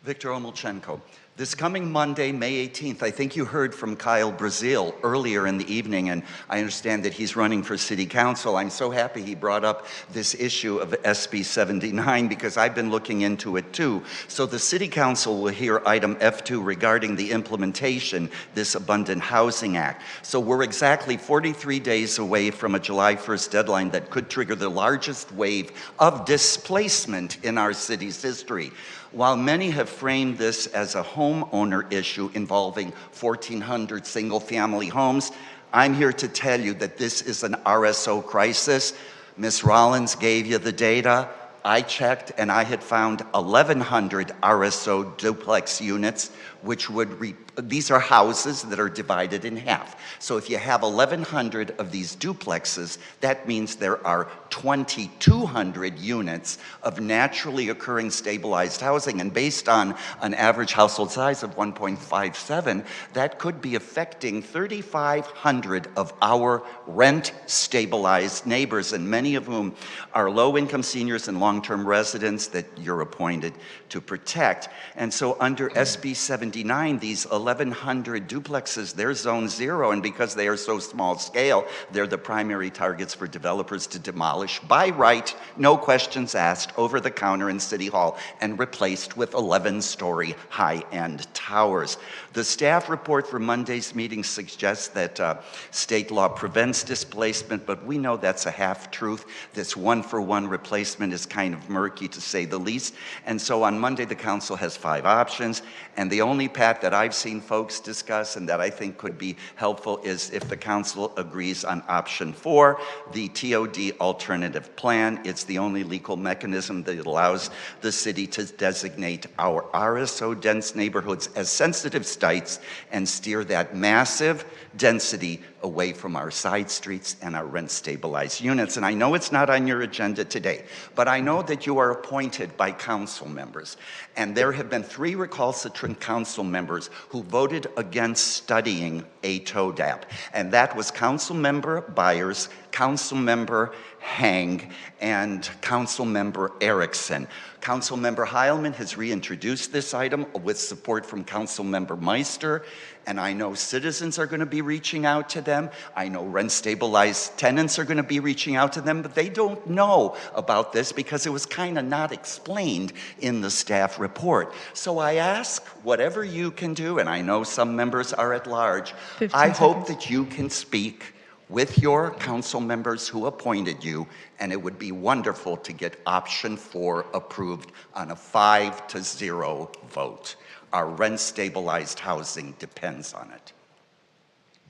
Victor Omelchenko. This coming Monday, May 18th, I think you heard from Kyle Brazil earlier in the evening, and I understand that he's running for city council. I'm so happy he brought up this issue of SB 79 because I've been looking into it too. So the city council will hear item F2 regarding the implementation, this Abundant Housing Act. So we're exactly 43 days away from a July 1st deadline that could trigger the largest wave of displacement in our city's history. While many have framed this as a homeowner issue involving 1,400 single-family homes, I'm here to tell you that this is an RSO crisis. Ms. Rollins gave you the data. I checked, and I had found 1,100 RSO duplex units, which would these are houses that are divided in half. So if you have 1,100 of these duplexes, that means there are 2,200 units of naturally occurring stabilized housing. And based on an average household size of 1.57, that could be affecting 3,500 of our rent-stabilized neighbors, and many of whom are low-income seniors and long-term residents that you're appointed to protect. And so under SB 79, these 1,100 duplexes, they're zone 0, and because they are so small scale, they're the primary targets for developers to demolish by right, no questions asked, over the counter in City Hall, and replaced with 11-story high-end towers. The staff report for Monday's meeting suggests that state law prevents displacement, but we know that's a half-truth. This one-for-one replacement is kind of murky, to say the least. And so on Monday, the council has 5 options, and the only path that I've seen folks discuss and that I think could be helpful is if the council agrees on option 4, the TOD alternative plan. It's the only legal mechanism that allows the city to designate our RSO dense neighborhoods as sensitive sites and steer that massive density away from our side streets and our rent-stabilized units. And I know it's not on your agenda today, but I know that you are appointed by council members. And there have been 3 recalcitrant council members who voted against studying a TODAP. And that was Councilmember Byers, Councilmember Hang, and Councilmember Erickson. Councilmember Heilman has reintroduced this item with support from Councilmember Meister, and I know citizens are going to be reaching out to them. I know rent-stabilized tenants are going to be reaching out to them, but they don't know about this because it was kind of not explained in the staff report. So I ask, whatever you can do, and I know some members are at large, I hope that you can speak with your council members who appointed you, and it would be wonderful to get option 4 approved on a 5-0 vote. Our rent-stabilized housing depends on it.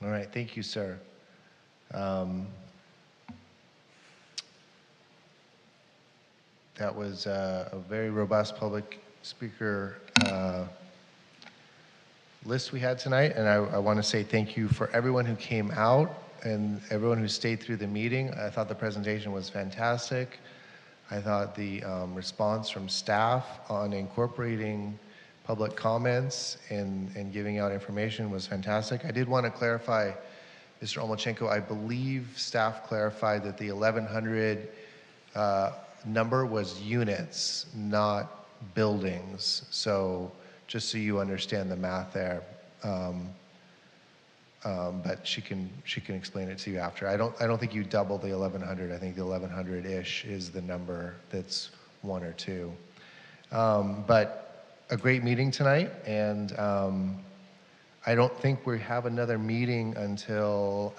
All right, thank you, sir. That was a very robust public speaker list we had tonight, and I want to say thank you for everyone who came out and everyone who stayed through the meeting. I thought the presentation was fantastic. I thought the response from staff on incorporating public comments and giving out information was fantastic. I did want to clarify, Mr. Omachenko, I believe staff clarified that the 1,100 number was units, not buildings. So just so you understand the math there. But she can explain it to you after. I don't think you double the 1,100. I think the 1,100-ish is the number that's 1 or 2. But a great meeting tonight, and I don't think we have another meeting until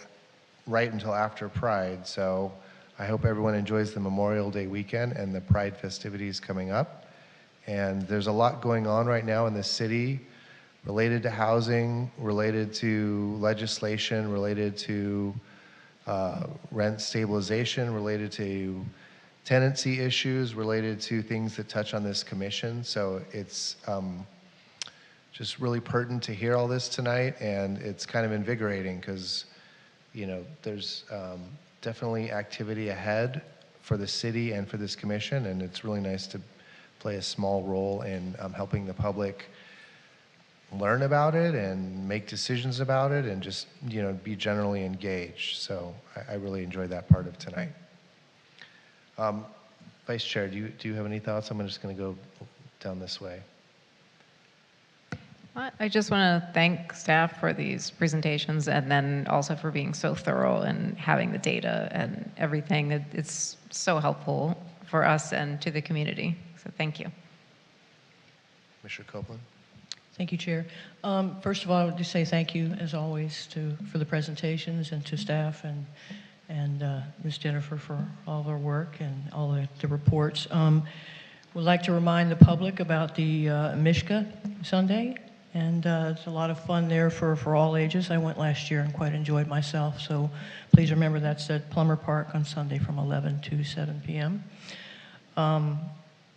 after Pride. So I hope everyone enjoys the Memorial Day weekend and the Pride festivities coming up. And there's a lot going on right now in the city related to housing, related to legislation, related to rent stabilization, related to tenancy issues, related to things that touch on this commission. So it's just really pertinent to hear all this tonight, and it's kind of invigorating because, you know, there's definitely activity ahead for the city and for this commission, and it's really nice to play a small role in helping the public learn about it and make decisions about it and just, you know, be generally engaged. So I really enjoyed that part of tonight. Vice Chair, do you have any thoughts? I'm just going to go down this way. I just want to thank staff for these presentations and then also for being so thorough and having the data and everything. It's so helpful for us and to the community. So thank you. Commissioner Copeland? Thank you, Chair. First of all, I would just say thank you, as always, for the presentations and to staff and Ms. Jennifer for all of her work and all the reports. Would like to remind the public about the Mishka Sunday, and it's a lot of fun there for all ages. I went last year and quite enjoyed myself, so please remember that's at Plummer Park on Sunday from 11 to 7 p.m.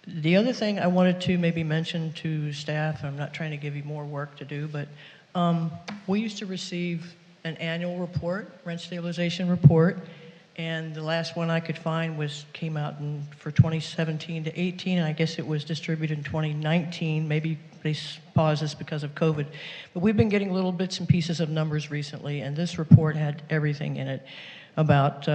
The other thing I wanted to maybe mention to staff, I'm not trying to give you more work to do, but we used to receive an annual report, rent stabilization report, and the last one I could find came out for 2017 to 18, and I guess it was distributed in 2019. Maybe they paused this because of COVID. But we've been getting little bits and pieces of numbers recently, and this report had everything in it about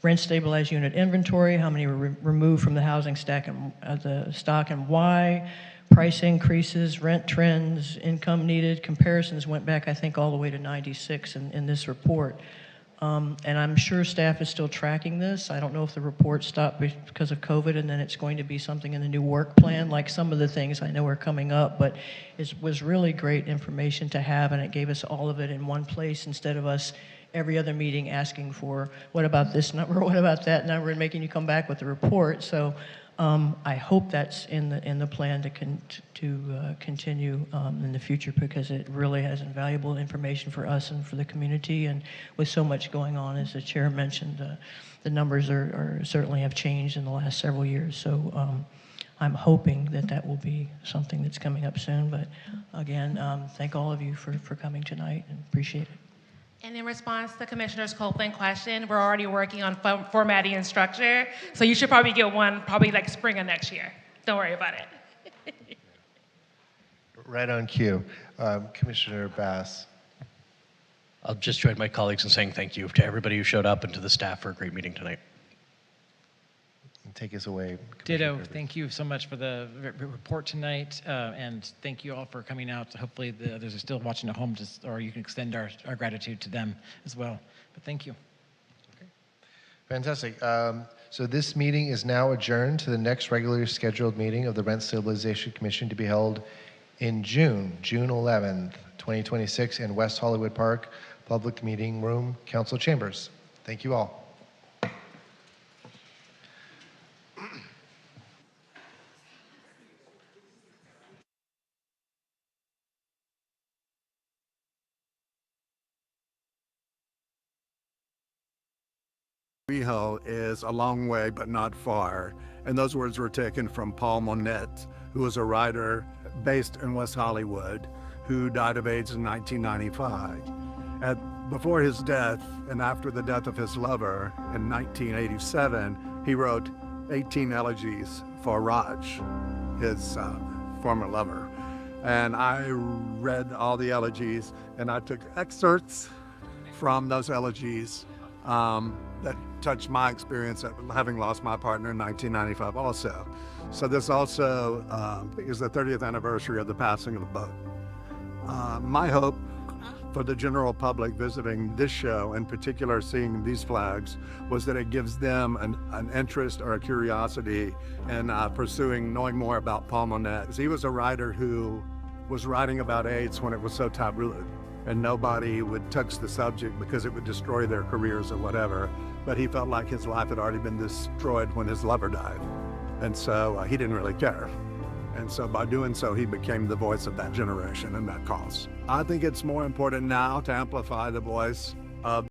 rent stabilized unit inventory, how many were removed from the housing stock and why, price increases, rent trends, income needed. Comparisons went back, I think, all the way to 96 in this report. And I'm sure staff is still tracking this. I don't know if the report stopped because of COVID and then it's going to be something in the new work plan, like some of the things I know are coming up, but it was really great information to have, and it gave us all of it in one place instead of us every other meeting asking for, what about this number, what about that number, and making you come back with the report. So I hope that's in the plan to continue in the future, because it really has invaluable information for us and for the community. And with so much going on, as the chair mentioned, the numbers certainly have changed in the last several years. So I'm hoping that will be something that's coming up soon. But again, thank all of you for coming tonight, and appreciate it. And in response to Commissioner's Copeland question, we're already working on formatting and structure, so you should probably get one probably like spring of next year. Don't worry about it. Right on cue. Commissioner Bass. I'll just join my colleagues in saying thank you to everybody who showed up and to the staff for a great meeting tonight. Take us away. Ditto. Thank you so much for the report tonight, and thank you all for coming out. Hopefully the others are still watching at home, or you can extend our gratitude to them as well. But thank you. Okay. Fantastic. So this meeting is now adjourned to the next regularly scheduled meeting of the Rent Stabilization Commission to be held in June 11th, 2026 in West Hollywood Park, Public Meeting Room, Council Chambers. Thank you all. WeHo is a long way but not far, and those words were taken from Paul Monette, who was a writer based in West Hollywood who died of AIDS in 1995. Before his death and after the death of his lover in 1987, he wrote 18 elegies for Raj, his former lover. And I read all the elegies, and I took excerpts from those elegies that touched my experience of having lost my partner in 1995 also. So this also is the 30th anniversary of the passing of the boat. My hope for the general public visiting this show, in particular seeing these flags, was that it gives them an interest or a curiosity in knowing more about Paul Monette. He was a writer who was writing about AIDS when it was so taboo, and nobody would touch the subject because it would destroy their careers or whatever. But he felt like his life had already been destroyed when his lover died. And so he didn't really care. And so by doing so, he became the voice of that generation and that cause. I think it's more important now to amplify the voice of